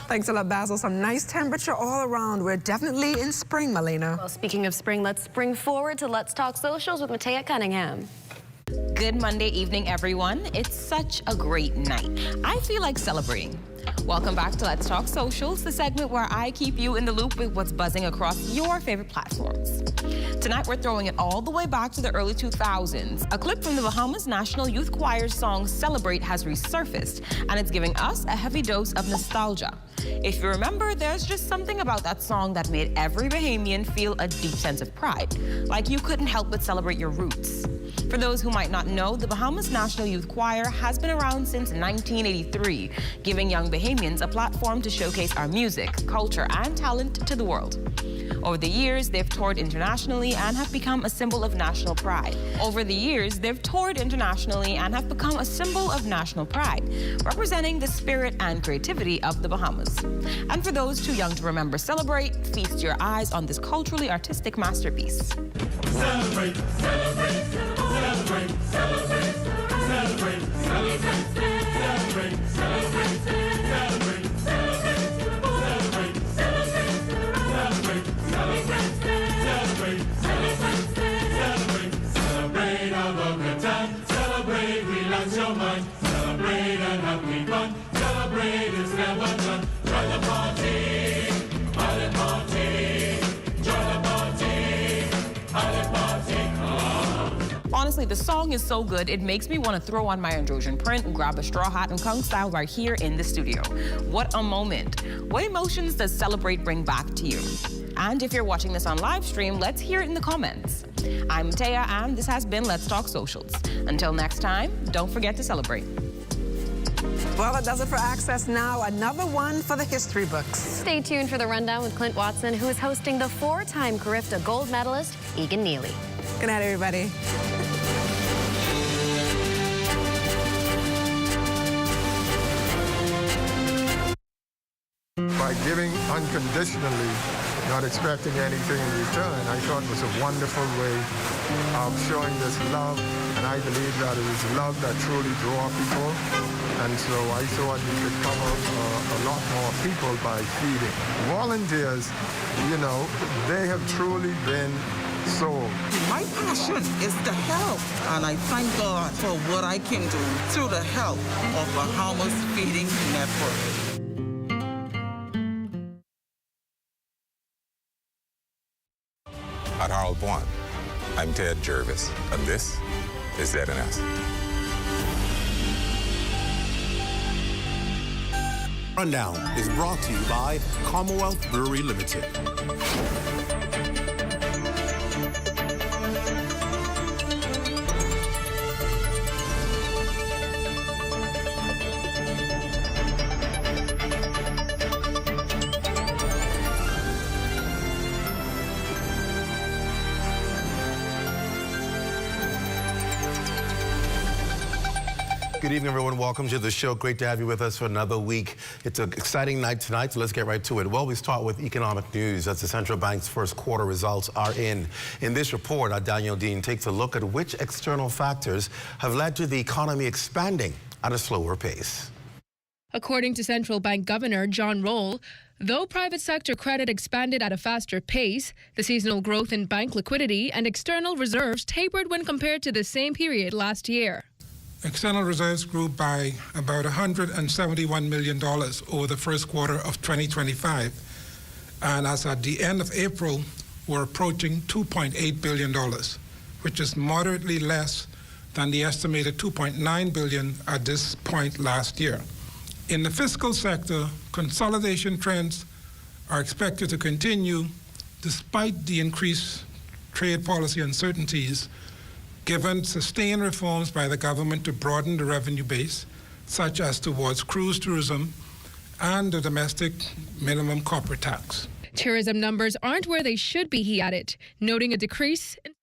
Thanks a lot, Basil. Some nice temperature all around. We're definitely in spring, Malina. Well, speaking of spring, let's spring forward to Let's Talk Socials with Matea Cunningham. Good Monday evening, everyone. It's such a great night. I feel like celebrating. Welcome back to Let's Talk Socials, the segment where I keep you in the loop with what's buzzing across your favorite platforms. Tonight, we're throwing it all the way back to the early 2000s. A clip from the Bahamas National Youth Choir's song Celebrate has resurfaced, and it's giving us a heavy dose of nostalgia. If you remember, there's just something about that song that made every Bahamian feel a deep sense of pride, like you couldn't help but celebrate your roots. For those who might not know, the Bahamas National Youth Choir has been around since 1983, giving young Bahamians a platform to showcase our music, culture, and talent to the world. Over the years, they've toured internationally and have become a symbol of national pride. Representing the spirit and creativity of the Bahamas. And for those too young to remember Celebrate, feast your eyes on this culturally artistic masterpiece. Celebrate, celebrate, celebrate, celebrate, celebrate, celebrate, celebrate, celebrate, celebrate, celebrate, celebrate, celebrate, celebrate, celebrate, celebrate, celebrate, have a good time, celebrate. honestly, the song is so good, it makes me want to throw on my androgen print, grab a straw hat, and conch style right here in the studio. What a moment. What emotions does Celebrate bring back to you? And if you're watching this on live stream, let's hear it in the comments. I'm Taya, and this has been Let's Talk Socials. Until next time, don't forget to celebrate. Well, that does it for Access Now. Another one for the history books. Stay tuned for the rundown with Clint Watson, who is hosting the 4-time Carifta gold medalist, Egan Neely. Good night, everybody. By giving unconditionally, not expecting anything in return, I thought was a wonderful way of showing this love. And I believe that it is love that truly draws people. And so I thought we could cover a lot more people by feeding. Volunteers, you know, they have truly been sold. My passion is to help, and I thank God for what I can do through the help of Bahamas Feeding Network. At Harold One, I'm Ted Jervis, and this is ZNS. Rundown is brought to you by Commonwealth Brewery Limited. Good evening, everyone. Welcome to the show. Great to have you with us for another week. It's an exciting night tonight, so let's get right to it. Well, we start with economic news as the central bank's first quarter results are in. In this report, our Daniel Dean takes a look at which external factors have led to the economy expanding at a slower pace. According to Central Bank Governor John Roll, though private sector credit expanded at a faster pace, the seasonal growth in bank liquidity and external reserves tapered when compared to the same period last year. External reserves grew by about $171 million over the first quarter of 2025. And as at the end of April, we're approaching $2.8 billion, which is moderately less than the estimated $2.9 billion at this point last year. In the fiscal sector, consolidation trends are expected to continue despite the increased trade policy uncertainties, given sustained reforms by the government to broaden the revenue base, such as towards cruise tourism and the domestic minimum corporate tax. Tourism numbers aren't where they should be, he added, noting a decrease in...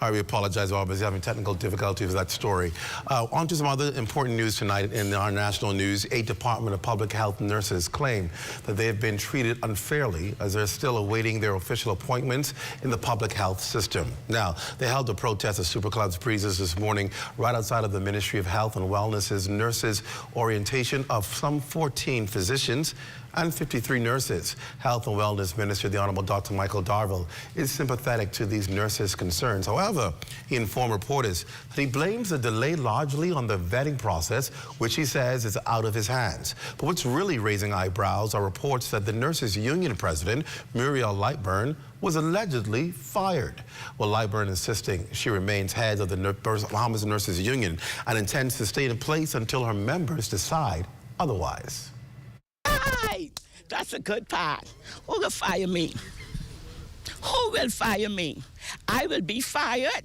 All right, we apologize. We're obviously having technical difficulties with that story. On to some other important news tonight in our national news. 8 Department of Public Health nurses claim that they have been treated unfairly as they're still awaiting their official appointments in the public health system. Now, they held a protest at Super Clubs Breezes this morning right outside of the Ministry of Health and Wellness's nurses orientation of some 14 physicians and 53 nurses. Health and Wellness Minister, the Honorable Dr. Michael Darville, is sympathetic to these nurses' concerns. However, he informed reporters that he blames the delay largely on the vetting process, which he says is out of his hands. But what's really raising eyebrows are reports that the nurses' union president, Muriel Lightburn, was allegedly fired. Well, Lightburn insisting she remains head of the Bahamas Nurses Union and intends to stay in place until her members decide otherwise. That's a good part. Who will fire me? Who will fire me? I will be fired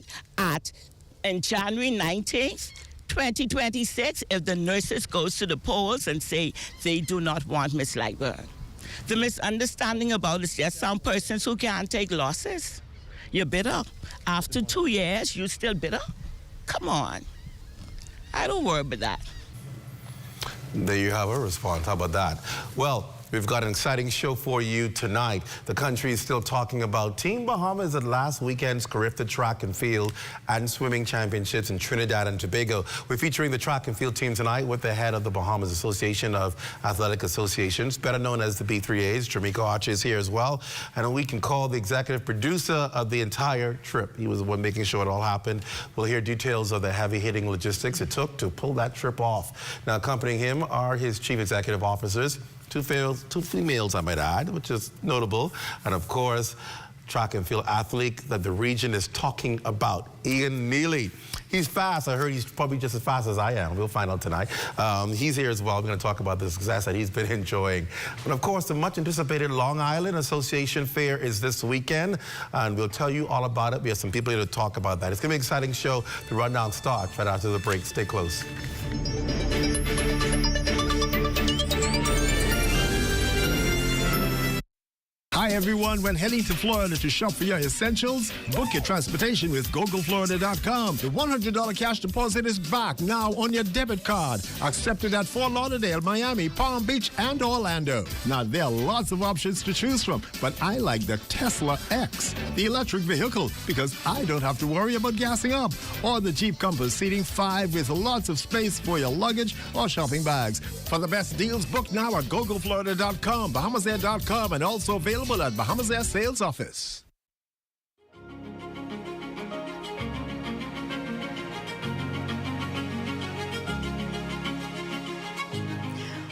in January 19th, 2026, if the nurses goes to the polls and say they do not want Miss Lightburn. The misunderstanding about it is just some persons who can't take losses. You're bitter. After 2 years, you still bitter? Come on. I don't worry about that. There you have a response. How about that? Well, we've got an exciting show for you tonight. The country is still talking about Team Bahamas at last weekend's Carifta Track and Field and Swimming Championships in Trinidad and Tobago. We're featuring the track and field team tonight with the head of the Bahamas Association of Athletic Associations, better known as the B3As. Jamaica Archer is here as well. And we can call the executive producer of the entire trip. He was the one making sure it all happened. We'll hear details of the heavy-hitting logistics it took to pull that trip off. Now, accompanying him are his chief executive officers, two females, I might add, which is notable. And of course, track and field athlete that the region is talking about, Ian Neely. He's fast. I heard he's probably just as fast as I am. We'll find out tonight. He's here as well. We're going to talk about the success that he's been enjoying. And of course, the much anticipated Long Island Association Fair is this weekend, and we'll tell you all about it. We have some people here to talk about that. It's going to be an exciting show. The rundown starts right after the break. Stay close. Hi everyone, when heading to Florida to shop for your essentials, book your transportation with GoGoFlorida.com. The $100 cash deposit is back now on your debit card. Accepted at Fort Lauderdale, Miami, Palm Beach, and Orlando. Now there are lots of options to choose from, but I like the Tesla X, the electric vehicle, because I don't have to worry about gassing up. Or the Jeep Compass Seating 5 with lots of space for your luggage or shopping bags. For the best deals, book now at GoGoFlorida.com, BahamasAir.com, and also available at Bahamas Air Sales Office.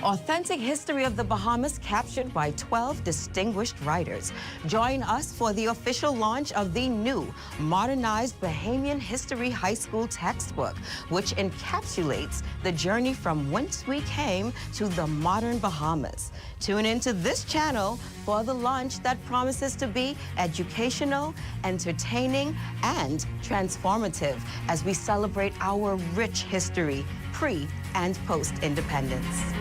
Authentic history of the Bahamas captured by 12 distinguished writers. Join us for the official launch of the new modernized Bahamian History High School textbook, which encapsulates the journey from whence we came to the modern Bahamas. Tune into this channel for the launch that promises to be educational, entertaining, and transformative as we celebrate our rich history pre- and post-independence.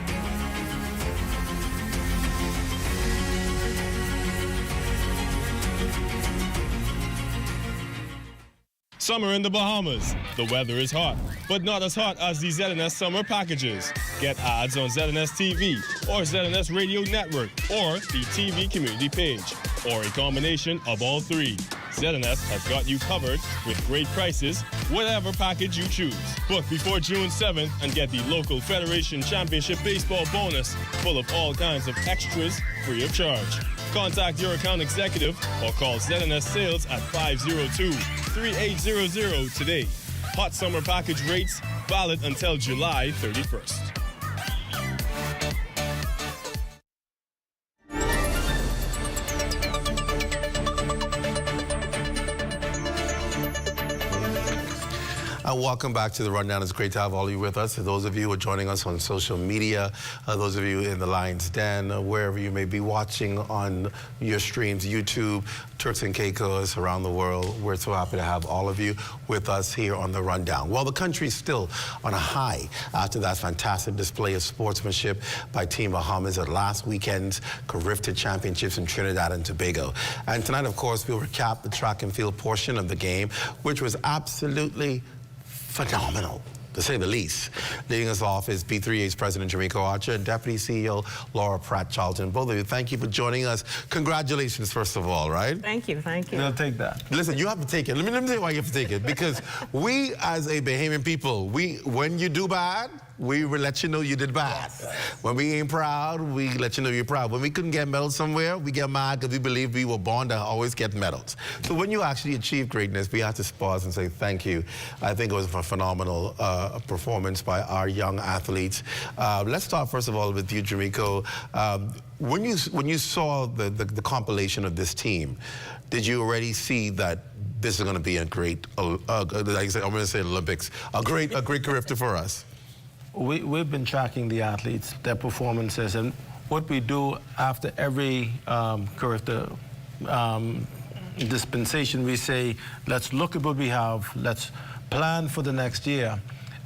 Summer in the Bahamas. The weather is hot, but not as hot as the ZNS summer packages. Get ads on ZNS TV or ZNS Radio Network or the TV community page, or a combination of all three. ZNS has got you covered with great prices, whatever package you choose. Book before June 7th and get the local Federation Championship Baseball bonus full of all kinds of extras free of charge. Contact your account executive or call ZNS Sales at 502-3800 today. Hot summer package rates valid until July 31st. Welcome back to the Rundown. It's great to have all of you with us. For those of you who are joining us on social media, those of you in the Lion's Den, wherever you may be watching on your streams, YouTube, Turks and Caicos around the world, we're so happy to have all of you with us here on the Rundown. Well, the country's still on a high after that fantastic display of sportsmanship by Team Bahamas at last weekend's Carifta Championships in Trinidad and Tobago. And tonight, of course, we'll recap the track and field portion of the game, which was absolutely phenomenal, to say the least. Leading us off is B3A's President Jamaica Archer and Deputy CEO Laura Pratt-Charlton. Both of you, thank you for joining us. Congratulations, first of all, right? Thank you, thank you. I'll take that. Listen, you have to take it. Let me tell you why you have to take it. Because we, as a Bahamian people, when you do bad, we will let you know you did bad. Yes. When we ain't proud, we let you know you're proud. When we couldn't get medals somewhere, we get mad because we believe we were born to always get medals. So when you actually achieve greatness, we have to pause and say thank you. I think it was a phenomenal performance by our young athletes. Let's start first of all with you, Jamaica. When you saw the compilation of this team, did you already see that this is going to be a great, like I said, I'm going to say Olympics, a great Carifta for us? We've been tracking the athletes, their performances, and what we do after every Carifta dispensation, we say, let's look at what we have, let's plan for the next year.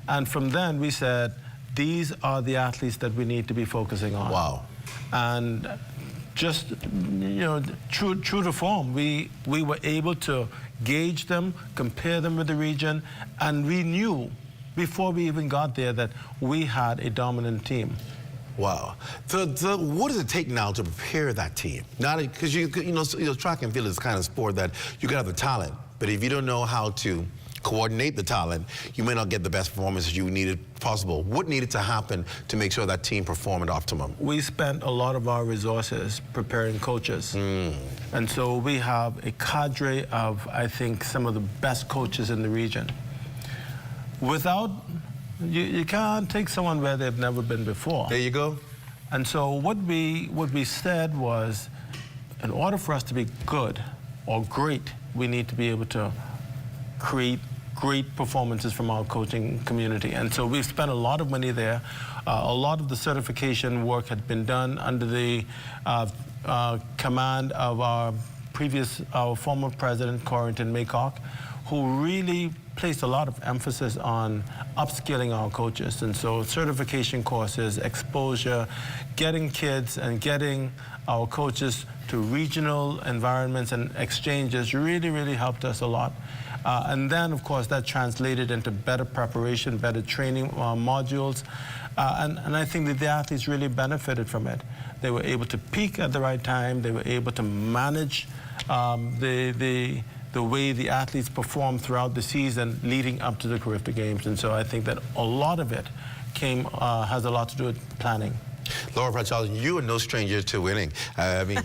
And from then we said, these are the athletes that we need to be focusing on. Wow. And just, you know, true to form, we were able to gauge them, compare them with the region, and we knew before we even got there that we had a dominant team. Wow. So what does it take now to prepare that team? Not because you know, track and field is the kind of sport that you can have the talent, but if you don't know how to coordinate the talent, you may not get the best performances you needed possible. What needed to happen to make sure that team performed at optimum? We spent a lot of our resources preparing coaches. And so we have a cadre of, I think, some of the best coaches in the region. Without, you can't take someone where they've never been before. There you go. And so what we said was, in order for us to be good, or great, we need to be able to create great performances from our coaching community. And so we've spent a lot of money there. A lot of the certification work had been done under the command of our former president, Corrington Maycock, who really placed a lot of emphasis on upskilling our coaches. And so certification courses, exposure, getting kids and getting our coaches to regional environments and exchanges really, really helped us a lot. And then, of course, that translated into better preparation, better training modules. And I think that the athletes really benefited from it. They were able to peak at the right time. They were able to manage the way the athletes performed throughout the season leading up to the Carifta Games. And so I think that a lot of it has a lot to do with planning. Laura Pratt, you are no stranger to winning. I mean,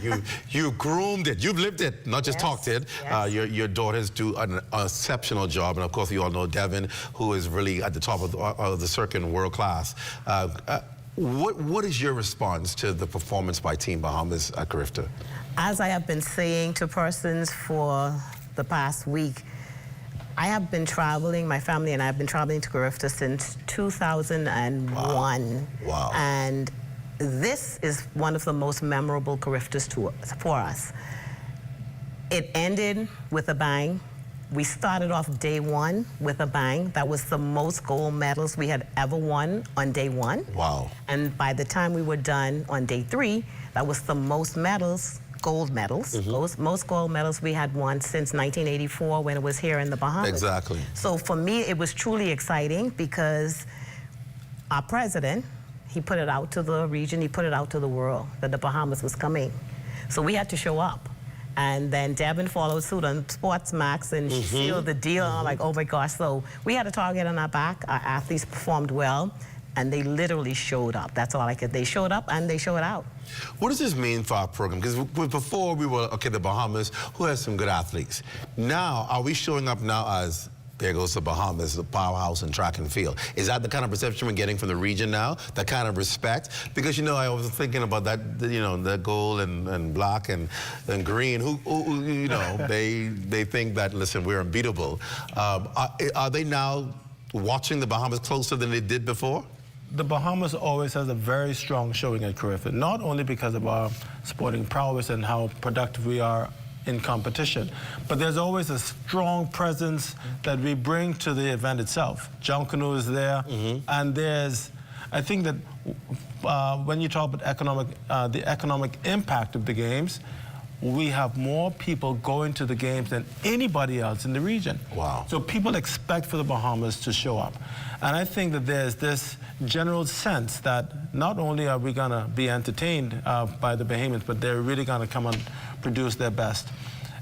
you groomed it. You've lived it, not just talked it. Yes. Your daughters do an exceptional job. And, of course, you all know Devin, who is really at the top of the circuit in world class. What is your response to the performance by Team Bahamas at Carifta? As I have been saying to persons for the past week, I have been traveling, my family and I have been traveling to Carifta since 2001. Wow. And this is one of the most memorable Cariftas for us. It ended with a bang. We started off day one with a bang. That was the most gold medals we had ever won on day one. Wow. And by the time we were done on day three, that was the most medals, gold medals, most gold medals we had won since 1984 when it was here in the Bahamas. Exactly. So for me, it was truly exciting because our president, he put it out to the region, he put it out to the world that the Bahamas was coming. So we had to show up. And then Devin followed suit on Sports Max and she sealed the deal. I'm like, oh my gosh. So we had a target on our back. Our athletes performed well and they literally showed up. That's all I could. They showed up and they showed out. What does this mean for our program? Because before we were, okay, the Bahamas, who has some good athletes. Now, are we showing up now as, there goes the Bahamas, the powerhouse in track and field? Is that the kind of perception we're getting from the region now? That kind of respect? Because, you know, I was thinking about that, you know, the gold and black and green, who you know, they think that, listen, we're unbeatable. Are they now watching the Bahamas closer than they did before? The Bahamas always has a very strong showing at Carifta, not only because of our sporting prowess and how productive we are in competition, but there's always a strong presence that we bring to the event itself. John Canoe is there, and I think that when you talk about the economic impact of the games, we have more people going to the games than anybody else in the region. Wow. So people expect for the Bahamas to show up. And I think that there's this general sense that not only are we gonna be entertained by the Bahamians, but they're really gonna come and produce their best.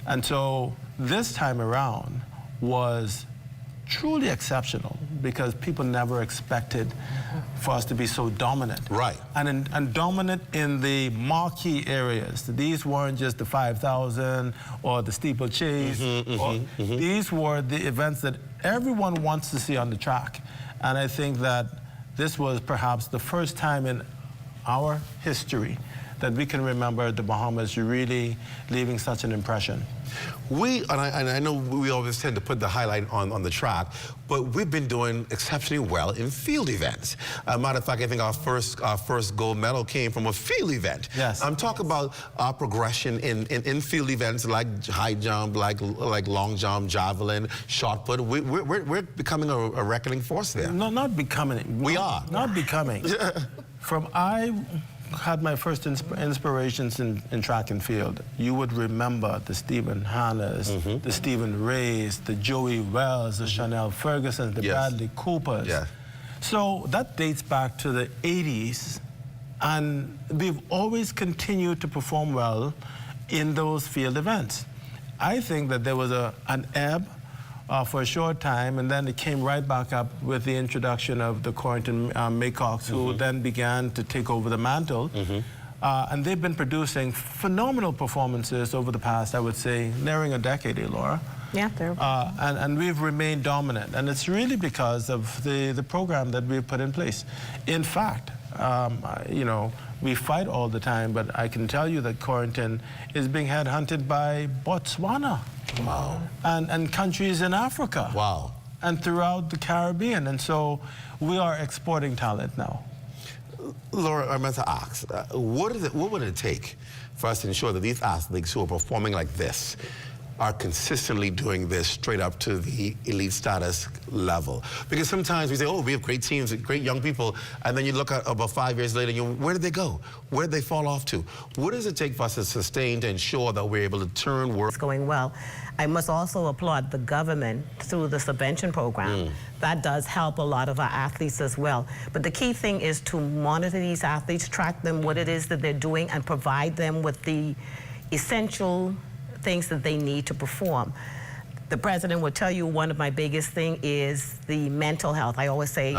And so this time around was truly exceptional because people never expected for us to be so dominant. Right. And dominant in the marquee areas. These weren't just the 5,000 or the steeplechase. These were the events that everyone wants to see on the track. And I think that this was perhaps the first time in our history that we can remember the Bahamas really leaving such an impression. And I know we always tend to put the highlight on the track, but we've been doing exceptionally well in field events. Matter of fact, I think our first gold medal came from a field event. Yes. I'm talking about our progression in field events like high jump, like long jump, javelin, shot put. We're becoming a reckoning force there. No, not becoming. We are. Not becoming. I had my first inspirations in track and field. You would remember the Stephen Hannas, the Stephen Rays, the Joey Wells, the Chanel Fergusons, the Bradley Coopers. Yeah. So that dates back to the 80s, and we've always continued to perform well in those field events. I think that there was an ebb for a short time, and then it came right back up with the introduction of the Corrington Maycocks, who then began to take over the mantle. And they've been producing phenomenal performances over the past, I would say, nearing a decade, Laura. Yeah, they're and we've remained dominant, and it's really because of the program that we've put in place. In fact, You know, we fight all the time, but I can tell you that Corentin is being headhunted by Botswana. Wow. And countries in Africa. Wow. And throughout the Caribbean. And so we are exporting talent now. Laura, I meant to ask, what would it take for us to ensure that these athletes who are performing like this are consistently doing this straight up to the elite status level? Because sometimes we say, oh, we have great teams, great young people, and then you look at about 5 years later, where did they go? Where did they fall off to? What does it take for us to sustain, to ensure that we're able to turn work? It's going well. I must also applaud the government through the subvention program. That does help a lot of our athletes as well. But the key thing is to monitor these athletes, track them, what it is that they're doing, and provide them with the essential things that they need to perform. The president will tell you one of my biggest thing is the mental health. I always say,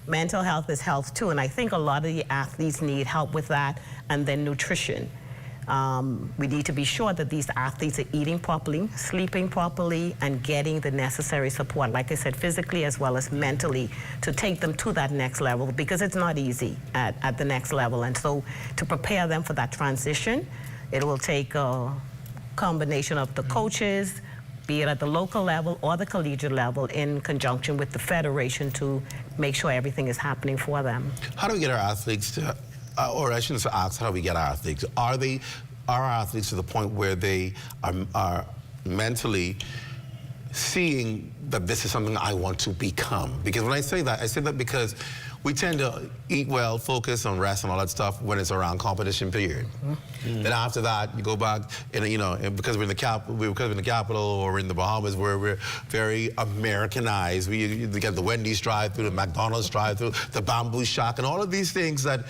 mental health is health too, and I think a lot of the athletes need help with that, and then nutrition. We need to be sure that these athletes are eating properly, sleeping properly, and getting the necessary support, like I said, physically as well as mentally, to take them to that next level, because it's not easy at the next level. And so to prepare them for that transition, it will take a combination of the coaches, be it at the local level or the collegiate level, in conjunction with the federation, to make sure everything is happening for them. How do we get our athletes to, or I shouldn't ask, how do we get our athletes? Are our athletes to the point where they are mentally seeing that this is something I want to become? Because when I say that because we tend to eat well, focus on rest and all that stuff when it's around competition period. Then after that, you go back, and because we're in the capital or in the Bahamas, where we're very Americanized. We get the Wendy's drive-through, the McDonald's drive-through, the Bamboo Shack, and all of these things that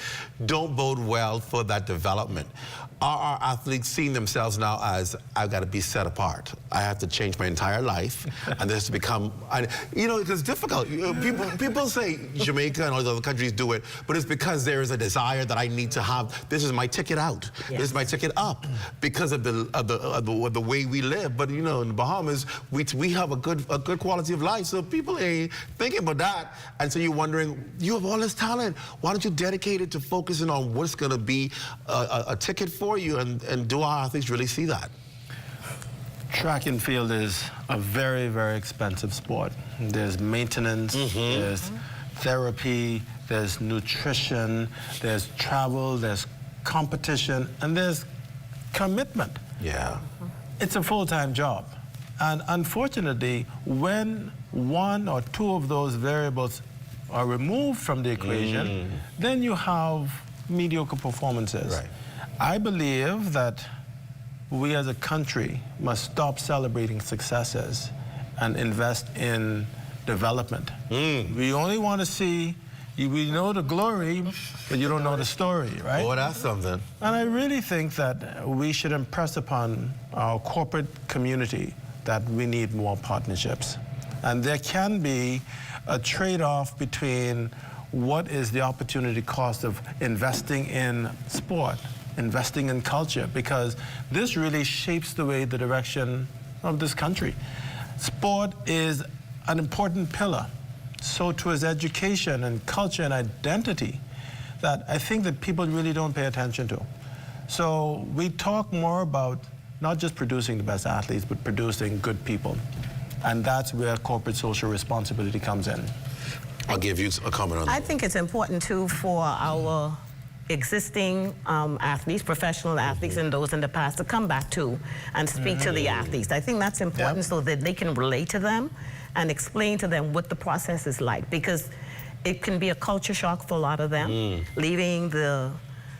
don't bode well for that development. Are our athletes seeing themselves now as, I've got to be set apart? I have to change my entire life, and this has become, it's difficult. People say Jamaica and all the other countries do it, but it's because there is a desire that I need to have. This is my ticket out. Yes. This is my ticket up, because of the way we live. But in the Bahamas, we have a good quality of life, so people ain't thinking about that. And so you're wondering, you have all this talent. Why don't you dedicate it to focusing on what's going to be a ticket for you, and do our athletes really see that? Track and field is a very, very expensive sport. There's maintenance, there's therapy, there's nutrition, there's travel, there's competition, and there's commitment. Yeah. It's a full-time job. And unfortunately, when one or two of those variables are removed from the equation, then you have mediocre performances. Right. I believe that we as a country must stop celebrating successes and invest in development. We only want to see, we know the glory, but you don't know the story, right? Oh, that's something. And I really think that we should impress upon our corporate community that we need more partnerships. And there can be a trade-off between what is the opportunity cost of investing in sport, investing in culture, because this really shapes the way, the direction of this country. Sport is an important pillar. So too is education and culture and identity, that I think that people really don't pay attention to. So we talk more about not just producing the best athletes, but producing good people. And that's where corporate social responsibility comes in. I'll give you a comment on that. I think it's important too for our existing athletes, professional athletes, and those in the past to come back to and speak to the athletes. I think that's important, so that they can relate to them and explain to them what the process is like, because it can be a culture shock for a lot of them, leaving the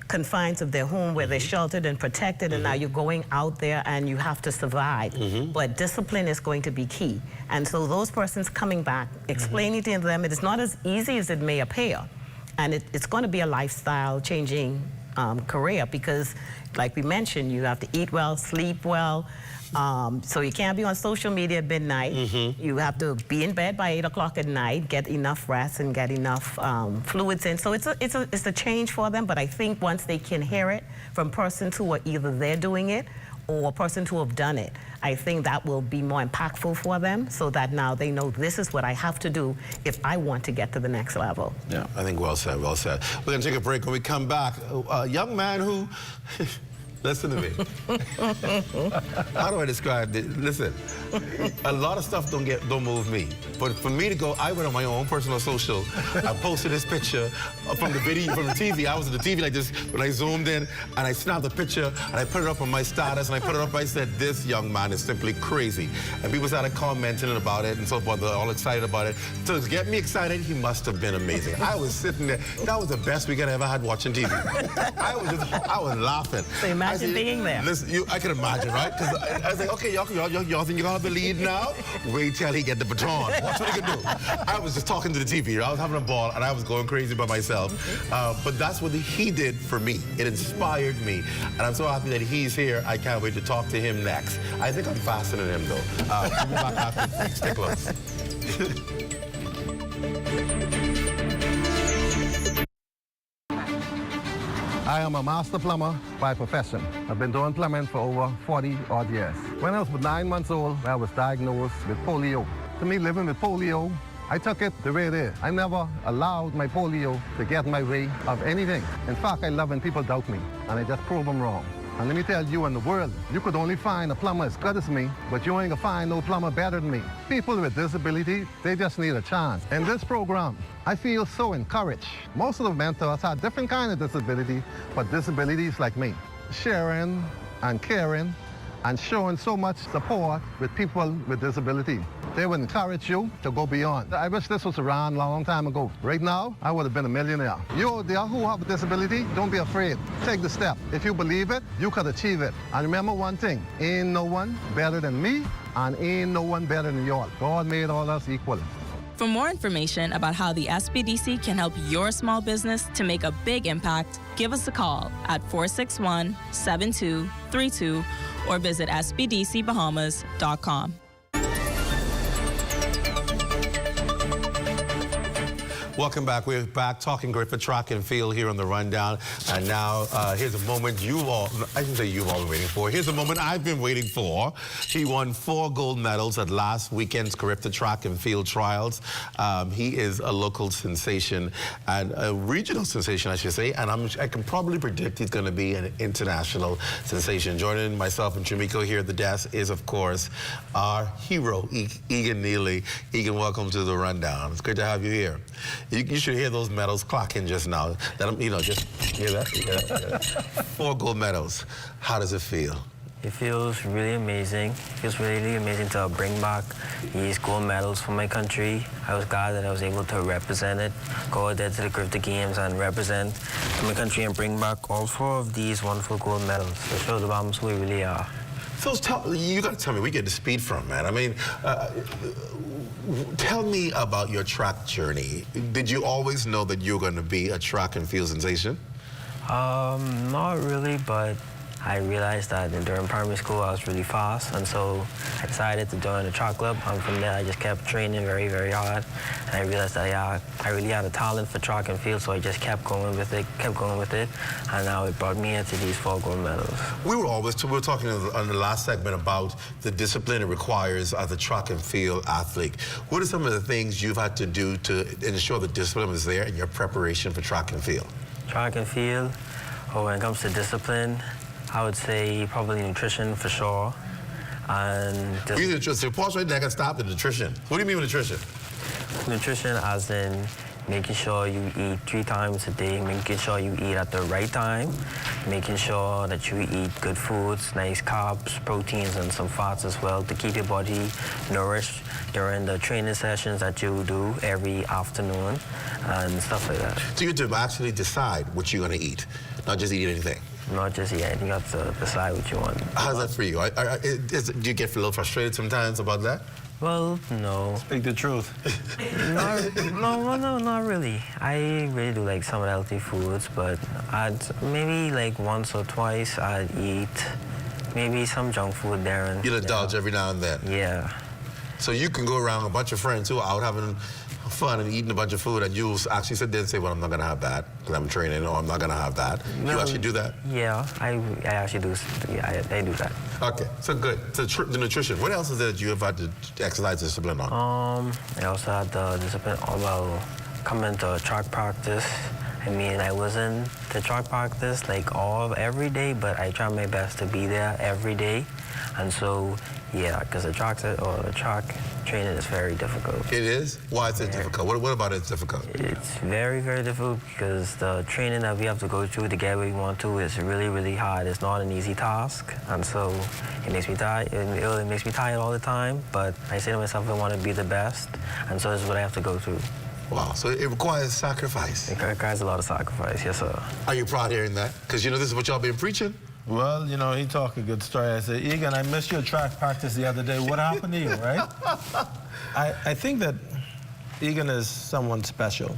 confines of their home where they're sheltered and protected, and now you're going out there and you have to survive. But discipline is going to be key. And so those persons coming back, explaining to them it is not as easy as it may appear. And it's going to be a lifestyle-changing career, because, like we mentioned, you have to eat well, sleep well. So you can't be on social media at midnight. You have to be in bed by 8 o'clock at night, get enough rest and get enough fluids in. So it's a change for them. But I think once they can hear it from persons who are either they're doing it or a person to have done it, I think that will be more impactful for them, so that now they know this is what I have to do if I want to get to the next level. Yeah, I think well said, well said. We're going to take a break. When we come back, a young man who, listen to me. How do I describe it? Listen, a lot of stuff don't move me. But for me to go, I went on my own personal social. I posted this picture from the video, from the TV. I was at the TV like this when I zoomed in, and I snapped the picture, and I put it up on my status, and I put it up, I said, this young man is simply crazy. And people started commenting about it and so forth. They're all excited about it. So to get me excited, he must have been amazing. I was sitting there. That was the best weekend I ever had watching TV. I was laughing. So imagine being there. Listen, I can imagine, right? Because I was like, okay, y'all think you're going to have the lead now? Wait till he get the baton. Watch what he can do. I was just talking to the TV. I was having a ball, and I was going crazy by myself. But that's what he did for me. It inspired me. And I'm so happy that he's here. I can't wait to talk to him next. I think I'm faster than him, though. We'll be back after the break. Stay close. I am a master plumber by profession. I've been doing plumbing for over 40 odd years. When I was 9 months old, I was diagnosed with polio. To me, living with polio, I took it the way it is. I never allowed my polio to get in my way of anything. In fact, I love when people doubt me, and I just prove them wrong. And let me tell you, in the world, you could only find a plumber as good as me, but you ain't gonna find no plumber better than me. People with disability, they just need a chance. In this program, I feel so encouraged. Most of the mentors have different kind of disability, but disabilities like me. Sharing and caring and showing so much support with people with disability. They would encourage you to go beyond. I wish this was around a long time ago. Right now, I would have been a millionaire. You out there who have a disability, don't be afraid. Take the step. If you believe it, you could achieve it. And remember one thing, ain't no one better than me, and ain't no one better than y'all. God made all us equal. For more information about how the SBDC can help your small business to make a big impact, give us a call at 461-7232 or visit sbdcbahamas.com. Welcome back. We're back talking great for track and field here on the Rundown. And now, here's a moment you've all, I shouldn't say you've all been waiting for. Here's a moment I've been waiting for. He won 4 gold medals at last weekend's Carifta Track and Field Trials. He is a local sensation and a regional sensation, I should say. And I can probably predict he's going to be an international sensation. Joining myself and Chimiko here at the desk is, of course, our hero, Egan Neely. Egan, welcome to the Rundown. It's good to have you here. You should hear those medals clocking just now. Just hear that? Yeah. 4 gold medals. How does it feel? It feels really amazing. It feels really amazing to bring back these gold medals for my country. I was glad that I was able to represent it, go out there to the Carifta Games and represent my country and bring back all 4 of these wonderful gold medals to show the Bahamas who we really are. So you got to tell me, where you get the speed from, man? I mean, tell me about your track journey. Did you always know that you were going to be a track and field sensation? Not really, but I realized that during primary school I was really fast, and so I decided to join the track club, and from there I just kept training very, very hard, and I realized that I really had a talent for track and field, so I just kept going with it, and now it brought me into these 4 gold medals. We were talking on the last segment about the discipline it requires as a track and field athlete. What are some of the things you've had to do to ensure the discipline was there in your preparation for track and field? Track and field, when it comes to discipline, I would say probably nutrition for sure. And so pause right there, I can stop the nutrition. What do you mean with nutrition? Nutrition as in making sure you eat 3 times a day, making sure you eat at the right time, making sure that you eat good foods, nice carbs, proteins, and some fats as well to keep your body nourished during the training sessions that you do every afternoon and stuff like that. So you have to actually decide what you're going to eat, not just eat anything? Not just eat anything, you have to decide what you want. How's that for you? Do you get a little frustrated sometimes about that? Well, no. Speak the truth. No, not really. I really do like some healthy foods, but maybe like once or twice I'd eat maybe some junk food there. And you'll indulge every now and then? Yeah. So you can go around a bunch of friends who are out having fun and eating a bunch of food, and you actually sit there and say, well, I'm not going to have that because I'm training, or I'm not going to have that. No, you actually do that? Yeah, I actually do. Yeah, I do that. Okay, so good. So the nutrition. What else is there that you have had to exercise discipline on? I also had the discipline about coming to track practice. I mean, I wasn't to track practice like every day, but I try my best to be there every day. And so, yeah, because the track training is very difficult. It is? Why is it difficult? What about it is difficult? It's very, very difficult because the training that we have to go through to get where we want to is really, really hard. It's not an easy task, and so it makes me tired. It makes me tired all the time. But I say to myself, I want to be the best, and so this is what I have to go through. Wow, so it requires sacrifice. It requires a lot of sacrifice, yes, sir. Are you proud hearing that? Because you know this is what y'all been preaching. Well, you know, he talked a good story. I said, Egan, I missed your track practice the other day. What happened to you, right? I think that Egan is someone special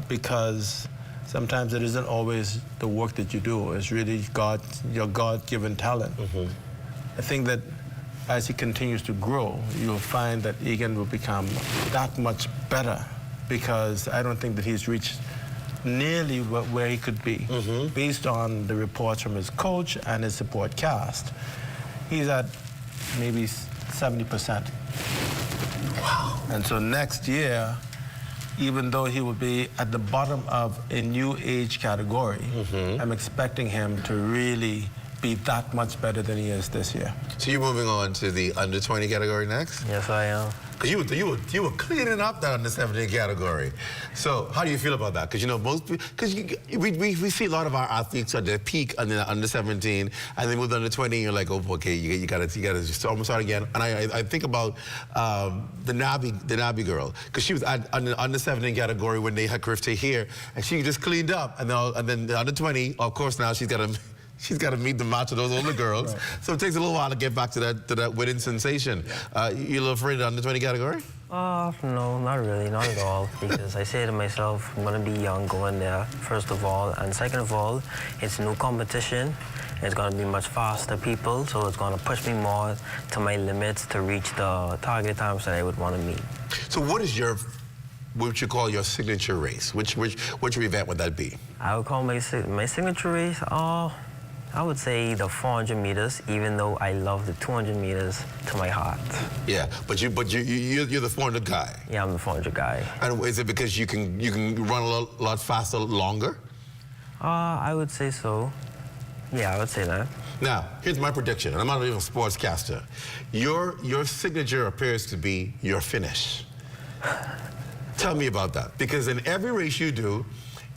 because sometimes it isn't always the work that you do. It's really your God-given talent. I think that as he continues to grow, you'll find that Egan will become that much better because I don't think that he's reached nearly where he could be based on the reports from his coach and his support cast. He's at maybe 70%. Wow. And so next year, even though he will be at the bottom of a new age category, I'm expecting him to really be that much better than he is this year. So you're moving on to the under 20 category next? Yes, I am. Because you were cleaning up that under 17 category. So how do you feel about that? Because you know because we see a lot of our athletes at their peak under 17, and they move under 20, and you're like, oh, okay, you gotta just almost start again. And I think about the Nabi girl, because she was at under 17 category when they had Carifta here, and she just cleaned up, and then the under 20, of course, now she's got to meet the match of those older girls. Right. So it takes a little while to get back to that winning sensation. You a little afraid of the under 20 category? No, not really, not at all. Because I say to myself, I'm going to be young going there, first of all. And second of all, it's new competition. It's going to be much faster people, so it's going to push me more to my limits to reach the target times that I would want to meet. So what is what you call your signature race? Which event would that be? I would call my signature race, I would say the 400 meters, even though I love the 200 meters to my heart. Yeah, but you're the 400 guy. Yeah, I'm the 400 guy. And is it because you can run a lot faster, longer? I would say so. Yeah, I would say that. Now, here's my prediction, and I'm not even a sportscaster. Your signature appears to be your finish. Tell me about that, because in every race you do,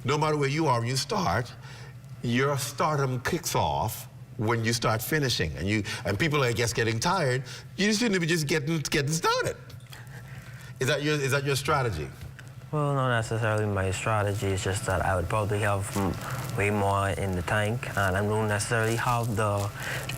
no matter where you are when you start, your stardom kicks off when you start finishing, and people are, I guess, getting tired. You just seem to be just getting started. Is that your strategy? Well, not necessarily my strategy. It's just that I would probably have way more in the tank, and I don't necessarily have the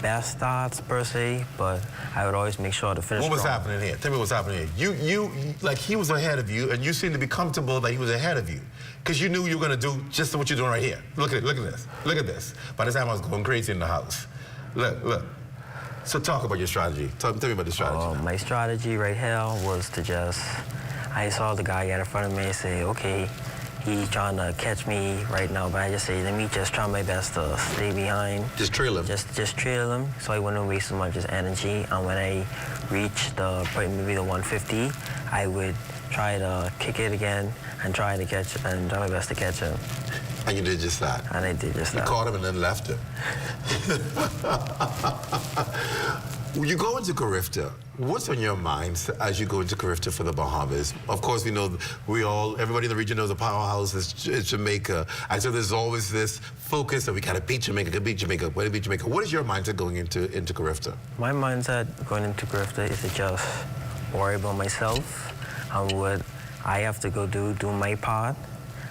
best starts per se, but I would always make sure to finish. What was happening here? Tell me what's happening here. You like he was ahead of you, and you seem to be comfortable that he was ahead of you, because you knew you were going to do just what you're doing right here. Look at this. By the time I was going crazy in the house. Look. So talk about your strategy. Tell me about the strategy. My strategy right here was to just. I saw the guy get in front of me and say, okay, he's trying to catch me right now, but I just say, let me just try my best to stay behind. Just trail him? Just trail him, so I wouldn't waste as much as energy. And when I reach maybe the 150, I would try to kick it again and try my best to catch him. And you did just that? And I did just that. You caught him and then left him. You go into Carifta. What's on your mind as you go into Carifta for the Bahamas? Of course, we know everybody in the region knows the powerhouse is Jamaica. And so there's always this focus that we gotta beat Jamaica, What is your mindset going into Carifta? My mindset going into Carifta is to just worry about myself and what I have to go do my part.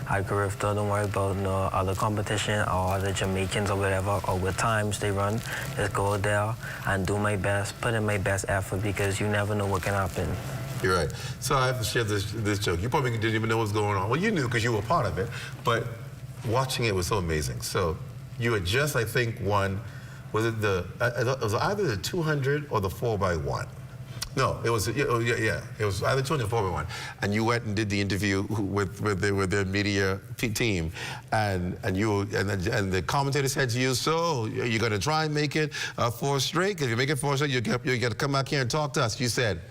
At Carifta, don't worry about no other competition or other Jamaicans or whatever, or what times they run. Just go there and do my best, put in my best effort, because you never know what can happen. You're right. So I have to share this joke. You probably didn't even know what was going on. Well, you knew because you were part of it, but watching it was so amazing. So you had just, I think, won, was it either the 200 or the 4x1? No, it was, yeah. It was either 2 or 4-1. And you went and did the interview with their media team, and the commentator said to you, so you're going to try and make it 4 straight? If you make it 4 straight, you got to come back here and talk to us. You said,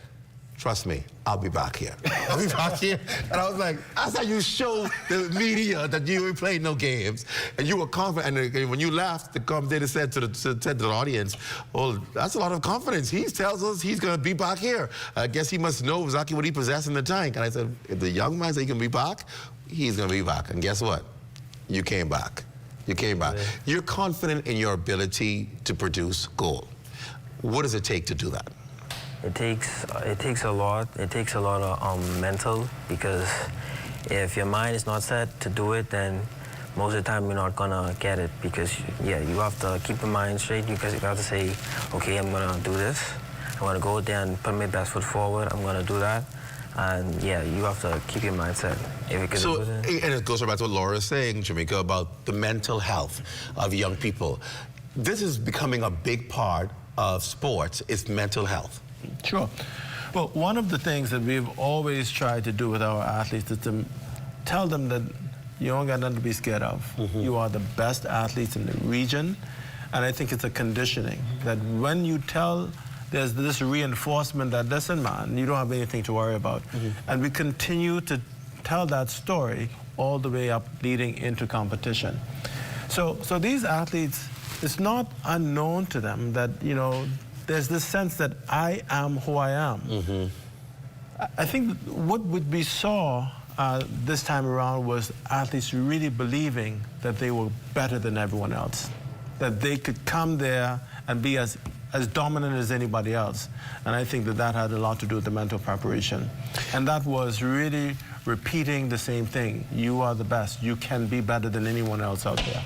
trust me, I'll be back here. I'll be back here. And I was like, that's how you show the media that you ain't playing no games. And you were confident. And when you left, the commentator said to the audience, well, that's a lot of confidence. He tells us he's going to be back here. I guess he must know exactly what he possessed in the tank. And I said, if the young man said he can be back, he's going to be back. And guess what? You came back. You came back. Yeah. You're confident in your ability to produce gold. What does it take to do that? It takes a lot. It takes a lot of mental, because if your mind is not set to do it, then most of the time you're not gonna get it, because you have to keep your mind straight, because you have to say, okay, I'm gonna do this. I'm gonna go there and put my best foot forward. I'm gonna do that. And yeah, you have to keep your mind set. If you can do it. And it goes back to what Laura is saying, Jamaica, about the mental health of young people. This is becoming a big part of sports, is mental health. Sure. Well, one of the things that we've always tried to do with our athletes is to tell them that you don't got nothing to be scared of. Mm-hmm. You are the best athletes in the region, and I think it's a conditioning that when you tell, there's this reinforcement that, listen, man, you don't have anything to worry about. Mm-hmm. And we continue to tell that story all the way up leading into competition. So these athletes, it's not unknown to them that, there's this sense that I am who I am. Mm-hmm. I think what we saw this time around was athletes really believing that they were better than everyone else, that they could come there and be as dominant as anybody else. And I think that had a lot to do with the mental preparation. And that was really repeating the same thing. You are the best. You can be better than anyone else out there.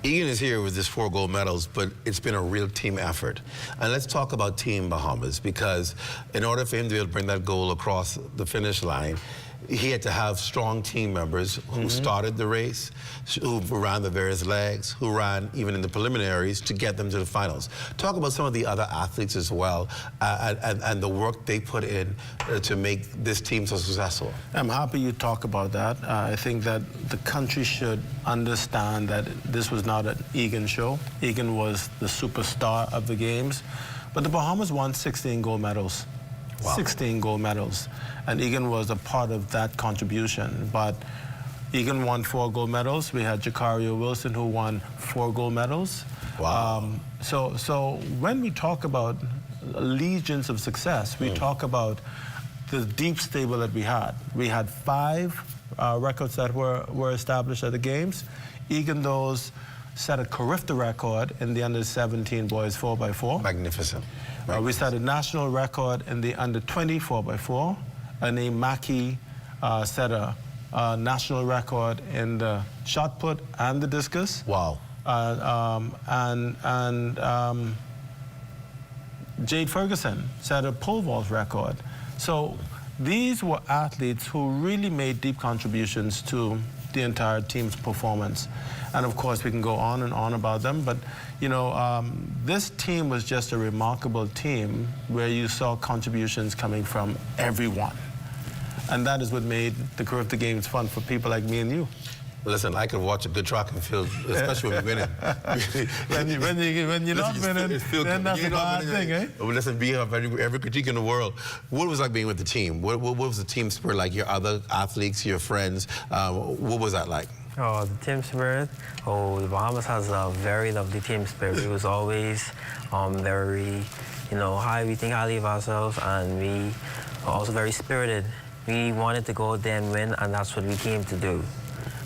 Egan is here with his 4 gold medals, but it's been a real team effort. And let's talk about Team Bahamas, because in order for him to be able to bring that goal across the finish line, he had to have strong team members who started the race, who ran the various legs, who ran even in the preliminaries to get them to the finals. Talk about some of the other athletes as well, and the work they put in to make this team so successful. I'm happy you talk about that. I think that the country should understand that this was not an Egan show. Egan was the superstar of the games, but the Bahamas won 16 gold medals. Wow. 16 gold medals. And Egan was a part of that contribution. But Egan won 4 gold medals. We had Jacario Wilson, who won 4 gold medals. Wow. So when we talk about legions of success, we talk about the deep stable that we had. We had 5 records that were established at the games. Egan those set a Carifta record in the under-17 boys 4x4. Magnificent. We set a national record in the under-20 4x4. And Maki set a national record in the shot put and the discus. Wow. Jade Ferguson set a pole vault record. So these were athletes who really made deep contributions to the entire team's performance. And of course, we can go on and on about them, but this team was just a remarkable team where you saw contributions coming from everyone. And that is what made the Carifta Games fun for people like me and you. Listen, I could watch a good track and field, especially when we're winning. when you're not winning, then that's a bad thing, eh? Listen, we have every critique in the world. What was it like being with the team? What was the team spirit like? Your other athletes, your friends, what was that like? Oh, the team spirit? Oh, the Bahamas has a very lovely team spirit. It was always very, high. We think highly of ourselves, and we are also very spirited. We wanted to go out there and win, and that's what we came to do.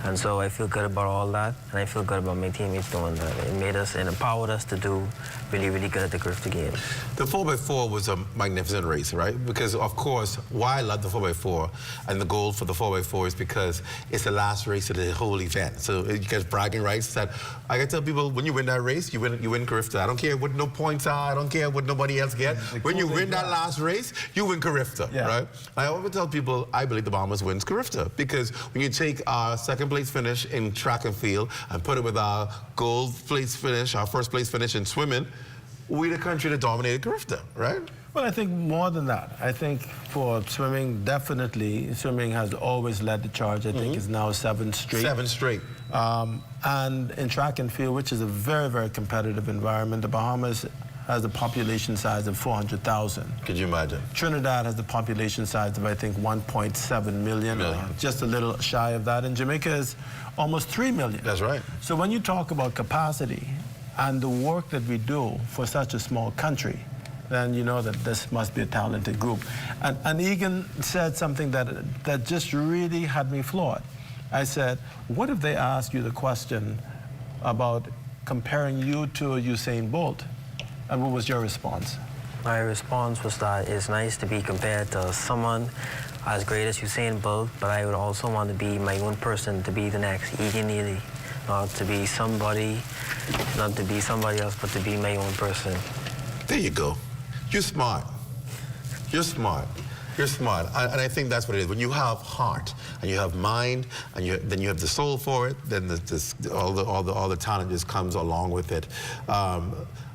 And so I feel good about all that, and I feel good about my teammates doing that. It made us and empowered us to do really, really good at the Carifta Games. The 4x4 was a magnificent race, right? Because, of course, why I love the 4x4 and the goal for the 4x4 is because it's the last race of the whole event. So you get bragging rights that I can tell people, when you win that race, you win Carifta. I don't care what no points are. I don't care what nobody else gets. When you win that last race, you win Carifta, right? I always tell people I believe the Bahamas wins Carifta because when you take our second place finish in track and field and put it with our gold place finish, our first place finish in swimming, we're the country that dominated Carifta, right? Well, I think more than that. I think for swimming, definitely, swimming has always led the charge. I think it's now 7 straight. 7 straight. And in track and field, which is a very, very competitive environment, the Bahamas has a population size of 400,000. Could you imagine? Trinidad has a population size of, I think, 1.7 million, or just a little shy of that. And Jamaica is almost 3 million. That's right. So when you talk about capacity and the work that we do for such a small country, then you know that this must be a talented group. And Egan said something that just really had me floored. I said, what if they ask you the question about comparing you to Usain Bolt? And what was your response? My response was that it's nice to be compared to someone as great as Usain Bolt, but I would also want to be my own person, to be the next Egan Neely, not to be somebody else, but to be my own person. There you go. You're smart. You're smart. You're smart. And I think that's what it is. When you have heart and you have mind and then you have the soul for it, then all the talent just comes along with it.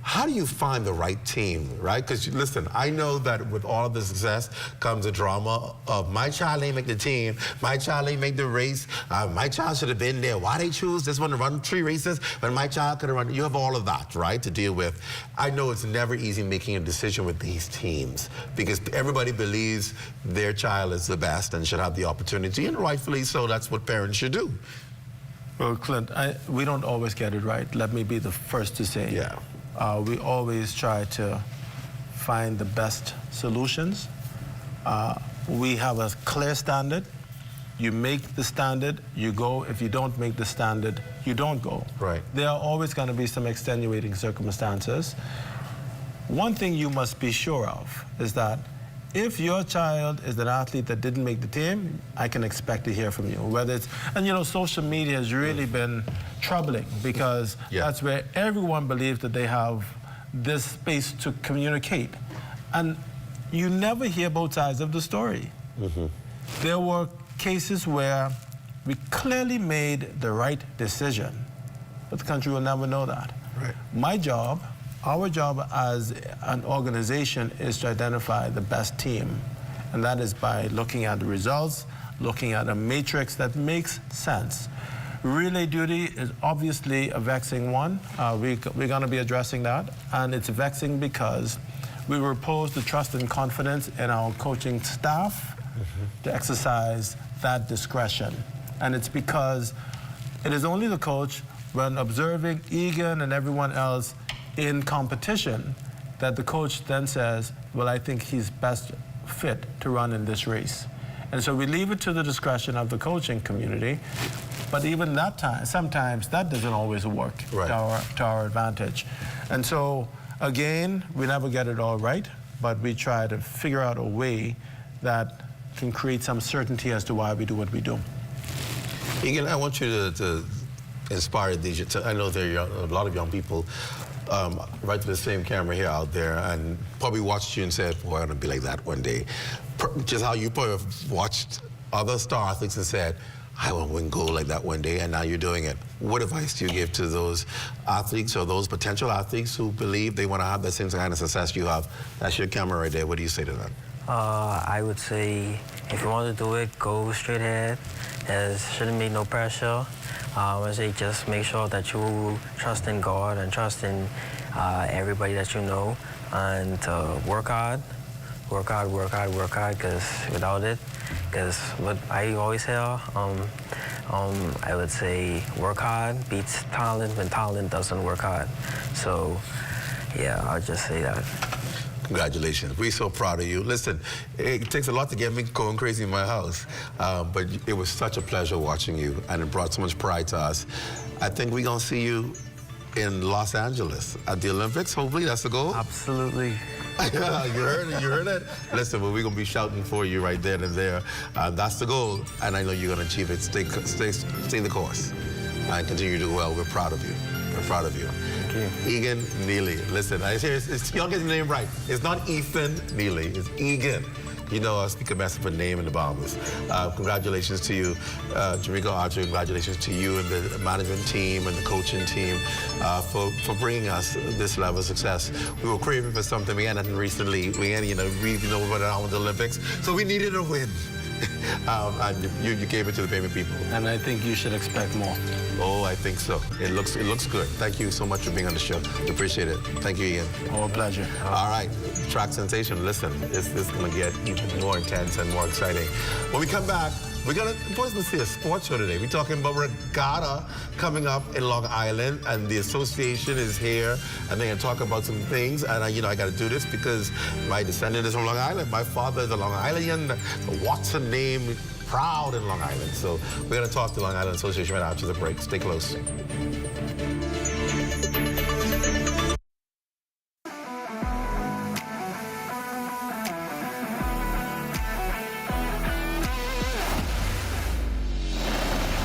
How do you find the right team, right? Because listen, I know that with all of the success comes the drama of my child ain't make the team, my child ain't make the race, my child should have been there. Why they choose this one to run 3 races when my child could have run? You have all of that, right, to deal with. I know it's never easy making a decision with these teams because everybody believes their child is the best and should have the opportunity, and rightfully so. That's what parents should do. Well, Clint, we don't always get it right. Let me be the first to say. Yeah. We always try to find the best solutions. We have a clear standard. You make the standard, you go. If you don't make the standard, you don't go. Right. There are always going to be some extenuating circumstances. One thing you must be sure of is that if your child is an athlete that didn't make the team, I can expect to hear from you. Whether it's, and you know, social media has really been troubling because that's where everyone believes that they have this space to communicate. And you never hear both sides of the story. There were cases where we clearly made the right decision, but the country will never know that. Right. My job, our job as an organization is to identify the best team, and that is by looking at the results, looking at a matrix that makes sense. Relay duty is obviously a vexing one. We're going to be addressing that, and it's vexing because we repose the trust and confidence in our coaching staff to exercise that discretion. And it's because it is only the coach, when observing Egan and everyone else in competition, that the coach then says, well, I think he's best fit to run in this race. And so we leave it to the discretion of the coaching community, but even that time, sometimes that doesn't always work to our advantage. And so, again, we never get it all right, but we try to figure out a way that can create some certainty as to why we do what we do. Egan, I want you to inspire these. I know there are a lot of young people right to the same camera here out there and probably watched you and said, boy, I want to be like that one day. Just how you probably have watched other star athletes and said, I want to win gold like that one day, and now you're doing it. What advice do you give to those athletes or those potential athletes who believe they want to have that same kind of success you have? That's your camera right there. What do you say to them? I would say if you want to do it, go straight ahead. There shouldn't be no pressure. I say just make sure that you trust in God and trust in everybody that you know, and work hard, because without it, because what I always hear, I would say work hard beats talent when talent doesn't work hard. So, yeah, I'll just say that. Congratulations. We're so proud of you. Listen, it takes a lot to get me going crazy in my house, but it was such a pleasure watching you, and it brought so much pride to us. I think we're going to see you in Los Angeles at the Olympics. Hopefully, that's the goal. Absolutely. You heard it? Listen, well, we're going to be shouting for you right there and there. That's the goal, and I know you're going to achieve it. Stay the course and continue to do well. We're proud of you. We're proud of you. Thank you. Egan Neely. Listen, y'all get the name right. It's not Ethan Neely. It's Egan. You know, I speak a massive name in the Bahamas. Congratulations to you, Jamaica Archer. Congratulations to you and the management team and the coaching team for bringing us this level of success. We were craving for something. We had nothing recently. We had, we were down with the Olympics, so we needed a win. And you gave it to the payment people. And I think you should expect more. Oh, I think so. It looks good. Thank you so much for being on the show. We appreciate it. Thank you, Ian. Our pleasure. All right, track sensation. Listen, this is going to get even more intense and more exciting. When we come back, we're going to see a sports show today. We're talking about regatta coming up in Long Island, and the association is here, and they're going to talk about some things. And I got to do this because my descendant is from Long Island. My father is a Long Islandian. The Watson name, proud in Long Island. So we're going to talk to Long Island Association right after the break. Stay close.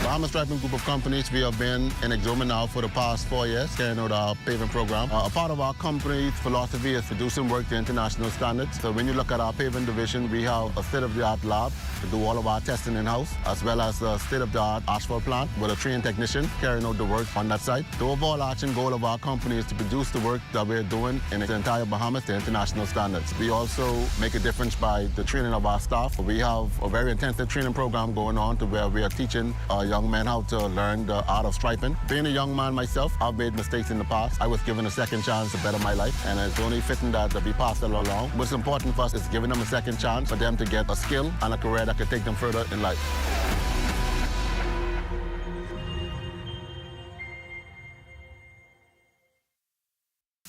Bahamas Striping Group of Companies, we have been in Exuma now for the past 4 years, carrying out our paving program. A part of our company's philosophy is producing work to international standards. So when you look at our paving division, we have a state-of-the-art lab to do all of our testing in-house, as well as a state-of-the-art asphalt plant with a trained technician carrying out the work on that site. The overarching goal of our company is to produce the work that we're doing in the entire Bahamas to international standards. We also make a difference by the training of our staff. We have a very intensive training program going on to where we are teaching young men how to learn the art of striping. Being a young man myself, I've made mistakes in the past. I was given a second chance to better my life, and it's only fitting that we pass it along. What's important for us is giving them a second chance for them to get a skill and a career that could take them further in life.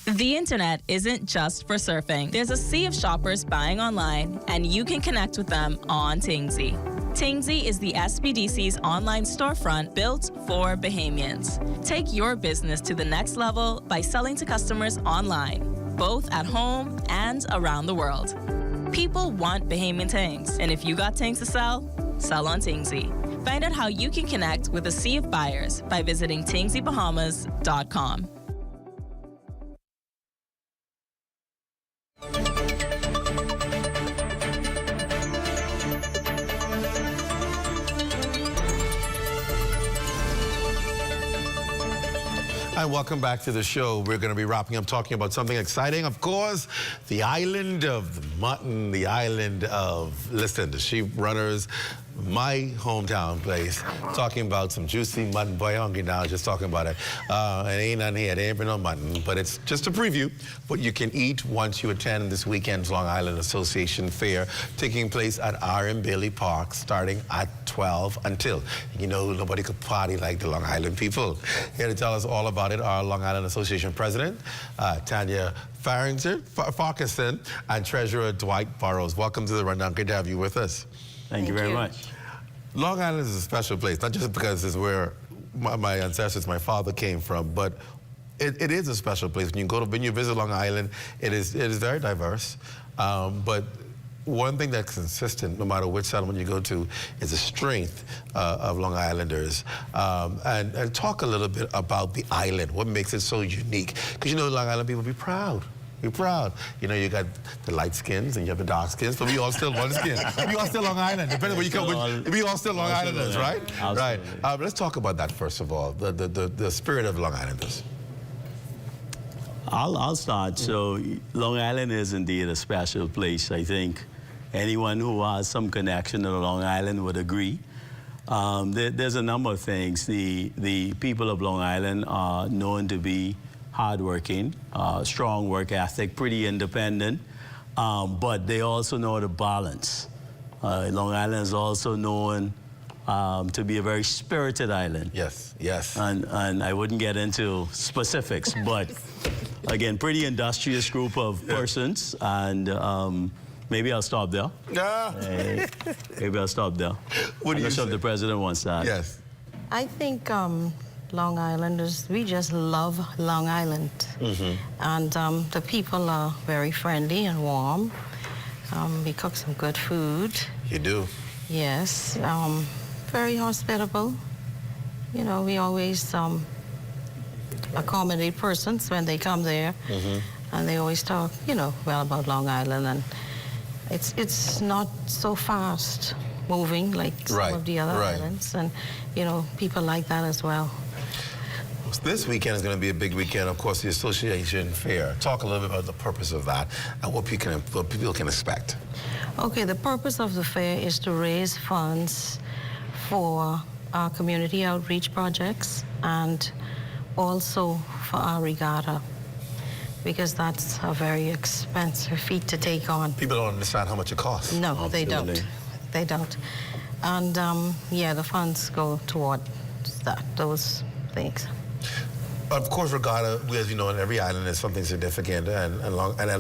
The internet isn't just for surfing. There's a sea of shoppers buying online, and you can connect with them on Tingsy. Tingsy is the SBDC's online storefront built for Bahamians. Take your business to the next level by selling to customers online, both at home and around the world. People want Bahamian things, and if you got things to sell, sell on Tingsy. Find out how you can connect with a sea of buyers by visiting tingsybahamas.com. And welcome back to the show. We're going to be wrapping up talking about something exciting. Of course, the island of the mutton, the island of, listen, the sheep runners, my hometown place, talking about some juicy mutton. Boy, I'm hungry now just talking about it. It ain't none here. There ain't been no mutton, but it's just a preview. What you can eat once you attend this weekend's Long Island Association Fair, taking place at R.M. Bailey Park, starting at 12 until, nobody could party like the Long Island people. Here to tell us all about it, our Long Island Association President, Tanya Farquharson, and Treasurer Dwight Burrows. Welcome to the Rundown. Good to have you with us. Thank you very much. Long Island is a special place, not just because it's where my ancestors, my father came from, but it is a special place. When you visit Long Island, it is very diverse. But one thing that's consistent, no matter which settlement you go to, is the strength of Long Islanders. And talk a little bit about the island, what makes it so unique. Because Long Island people be proud. We're proud. You got the light skins and you have the dark skins, but we all still one skin. We all still Long Island. Depending where you come, we all still Long Islanders, right? Absolutely. Right. Let's talk about that first of all. The spirit of Long Islanders. I'll start. So Long Island is indeed a special place. I think anyone who has some connection to Long Island would agree. There's a number of things. The people of Long Island are known to be hardworking, strong work ethic, pretty independent, but they also know how to balance. Long Island is also known to be a very spirited island. Yes, yes. And I wouldn't get into specifics, but again, pretty industrious group of persons, and maybe I'll stop there. Maybe I'll stop there. I'm not sure if the president wants that. Yes. I think Long Islanders, we just love Long Island. Mm-hmm. And the people are very friendly and warm. We cook some good food. You do? Yes. Very hospitable. We always accommodate persons when they come there. And they always talk, you know, well about Long Island, and it's not so fast moving like some of the other islands, and you know, people like that as well. This weekend is going to be a big weekend, of course, the Association Fair. Talk a little bit about the purpose of that and what people can expect. Okay, the purpose of the fair is to raise funds for our community outreach projects and also for our regatta, because that's a very expensive feat to take on. People don't understand how much it costs. No, they don't. They don't. And yeah, the funds go toward those things. Of course, regatta, as you know, in every island is something significant, and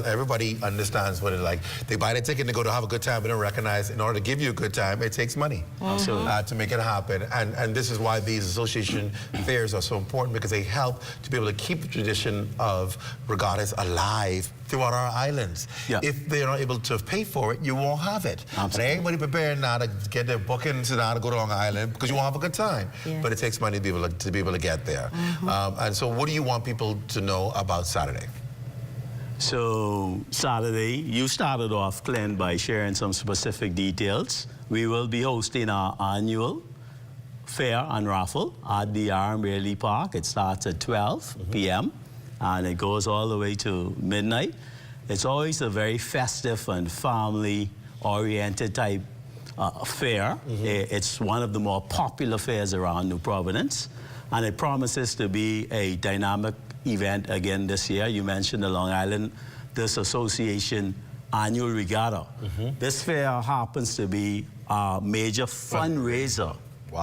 everybody understands what it's like. They buy the ticket and they go to have a good time, but don't recognize in order to give you a good time, it takes money to make it happen. And this is why these association fairs are so important, because they help to be able to keep the tradition of regattas alive throughout our islands. If they're not able to pay for it, you won't have it. And everybody prepared now to get their bookings now to go to Long Island because you won't have a good time. But it takes money to be able to get there. And so what do you want people to know about Saturday? So Saturday, you started off, Glenn, by sharing some specific details. We will be hosting our annual fair and raffle at the Bailey Park. It starts at 12 p.m. and it goes all the way to midnight. It's always a very festive and family-oriented type fair. It's one of the more popular fairs around New Providence, and it promises to be a dynamic event again this year. You mentioned the Long Island Association annual regatta. This fair happens to be a major fundraiser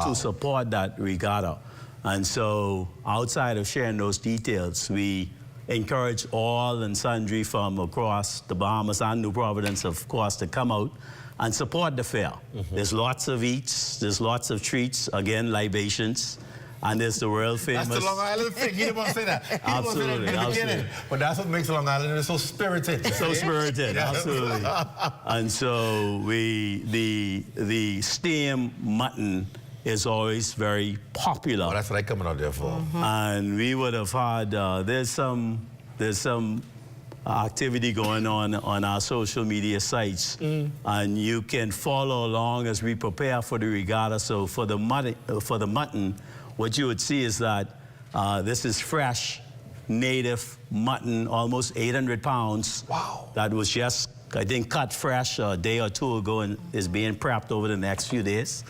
to support that regatta. And so outside of sharing those details, we encourage all and sundry from across the Bahamas and New Providence, of course, to come out and support the fair. There's lots of eats, there's lots of treats, again, libations, and there's the world famous... That's the Long Island thing. He didn't want to say that. Absolutely. But that's what makes Long Island so spirited. So spirited, absolutely. And so the steam mutton is always very popular. That's what I'm coming out there for. And we would have had, there's some activity going on our social media sites, and you can follow along as we prepare for the regatta. So for the mutton, what you would see is that this is fresh, native mutton, almost 800 pounds. Wow. That was just, I think, cut fresh a day or two ago and is being prepped over the next few days.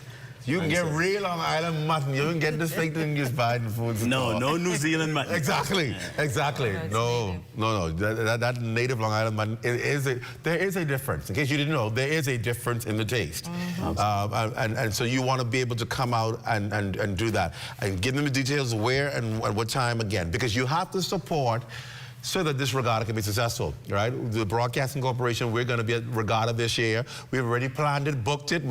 You can get real Long Island mutton. You can get this fake thing just buy the food. No New Zealand mutton. Exactly. No. That native Long Island mutton, there is a difference. In case you didn't know, there is a difference in the taste. And so you want to be able to come out and do that. And give them the details where and at what time again. Because you have to support so that this regatta can be successful, right? The Broadcasting Corporation, we're going to be at regatta this year. We've already planned it, booked it.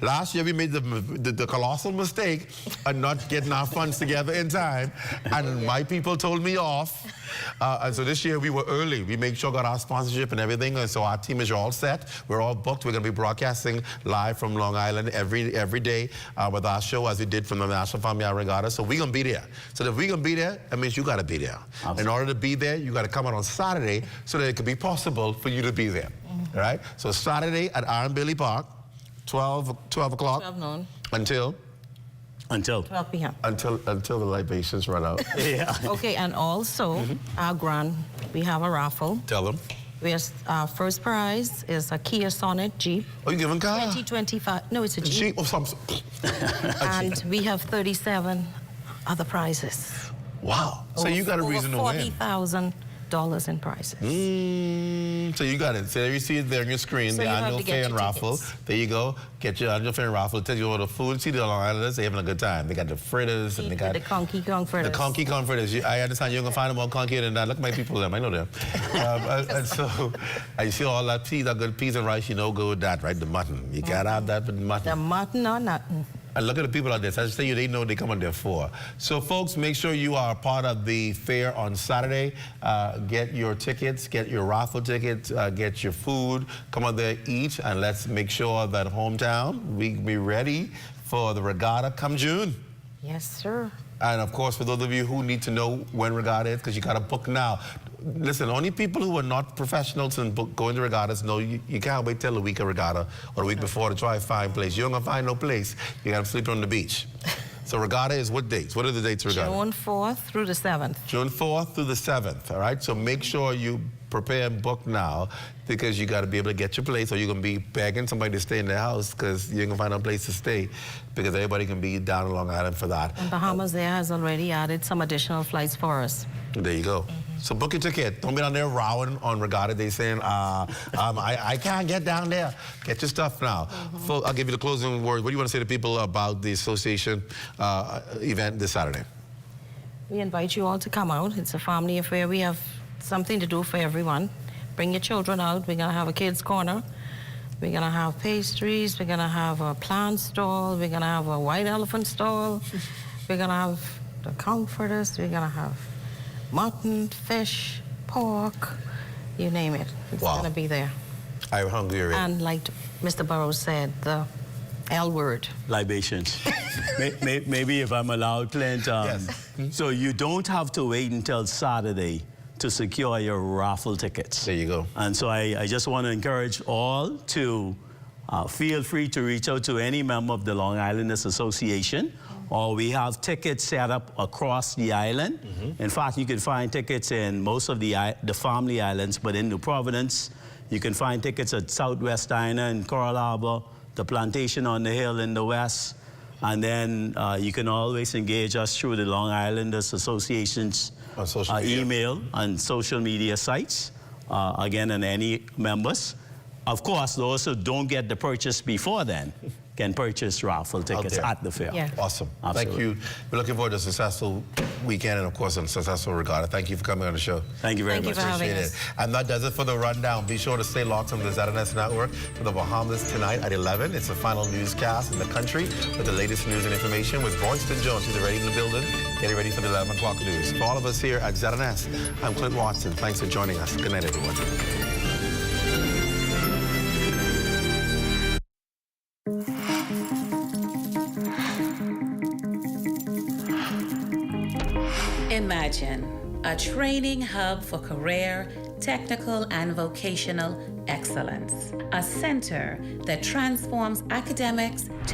Last year we made the colossal mistake of not getting our funds together in time, and my people told me off. And so this year we were early. We made sure got our sponsorship and everything, and so our team is all set. We're all booked. We're going to be broadcasting live from Long Island every day with our show, as we did from the National Family Regatta. So we're going to be there. So if we're going to be there, that means you got to be there. Absolutely. In order to be there, you got to come out on Saturday so that it could be possible for you to be there. Right? So Saturday at Bailey Park, 12 o'clock. 12 noon. Until 12 p.m. Until the libations run out. Okay, and also we have a raffle. Tell them. Our first prize is a Kia Sonet Jeep. Oh, you giving car? 2025. No, it's a Jeep. Jeep or something. And we have 37 other prizes. Wow. So you got a reason to win. $40,000 in prizes. So you got it. So you see it there on your screen, the annual fair and raffle. There you go. Get your annual fair and raffle. It tells you all the food. See the Long Islanders, they're having a good time. They got the fritters and they got the conky kong fritters. The conky kong fritters. I understand you're gonna find them more conky than that. Look at my people them. I know them. And so I see all that good peas and rice. You know, go with that, right? The mutton. You gotta have that with the mutton. The mutton or nothing. And look at the people out there. So I just tell you, they know they come on there for. So, folks, make sure you are part of the fair on Saturday. Get your tickets, get your raffle tickets, get your food. Come on there, eat, and let's make sure that hometown, we be ready for the regatta come June. Yes, sir. And of course, for those of you who need to know when regatta is, because you got to book now. Listen, only people who are not professionals and going to regattas know you can't wait till the week of regatta or the week before to try to find a place. You don't gonna find no place. You gotta sleep on the beach. So regatta is what dates? What are the dates of regatta? June 4th through the 7th. June 4th through the 7th, all right? So make sure you prepare and book now because you got to be able to get your place or you're going to be begging somebody to stay in their house because you're going to find a place to stay because everybody can be down in Long Island for that. And Bahamas Air has already added some additional flights for us. There you go. So book your ticket. Don't be down there rowing on regatta day saying, I can't get down there. Get your stuff now. I'll give you the closing word. What do you want to say to people about the association event this Saturday? We invite you all to come out. It's a family affair. We have something to do for everyone. Bring your children out. We're going to have a kids' corner. We're going to have pastries. We're going to have a plant stall. We're going to have a white elephant stall. We're going to have the comforters. We're going to have mutton, fish, pork, you name it. It's going to be there. I'm hungry already. And like Mr. Burrows said, the L word. Libations. Maybe if I'm allowed, Clint. So you don't have to wait until Saturday to secure your raffle tickets. There you go. And so I just want to encourage all to feel free to reach out to any member of the Long Islanders Association. Or we have tickets set up across the island. In fact, you can find tickets in most of the family islands, but in New Providence, you can find tickets at Southwest Diner in Coral Harbor, the Plantation on the Hill in the west, and then you can always engage us through the Long Islanders Association's email and social media sites, again, and any members. Of course, those who don't get the purchase before then can purchase raffle tickets at the fair. Yeah. Awesome. Absolutely. Thank you. We're looking forward to a successful weekend and, of course, a successful regatta. Thank you for coming on the show. Thank you very much. Appreciate it. And that does it for the rundown. Be sure to stay locked on the ZNS network for the Bahamas tonight at 11. It's the final newscast in the country with the latest news and information with Royston Jones. He's already in the building, getting ready for the 11 o'clock news. For all of us here at ZNS, I'm Clint Watson. Thanks for joining us. Good night, everyone. Imagine a training hub for career, technical, and vocational excellence. A center that transforms academics to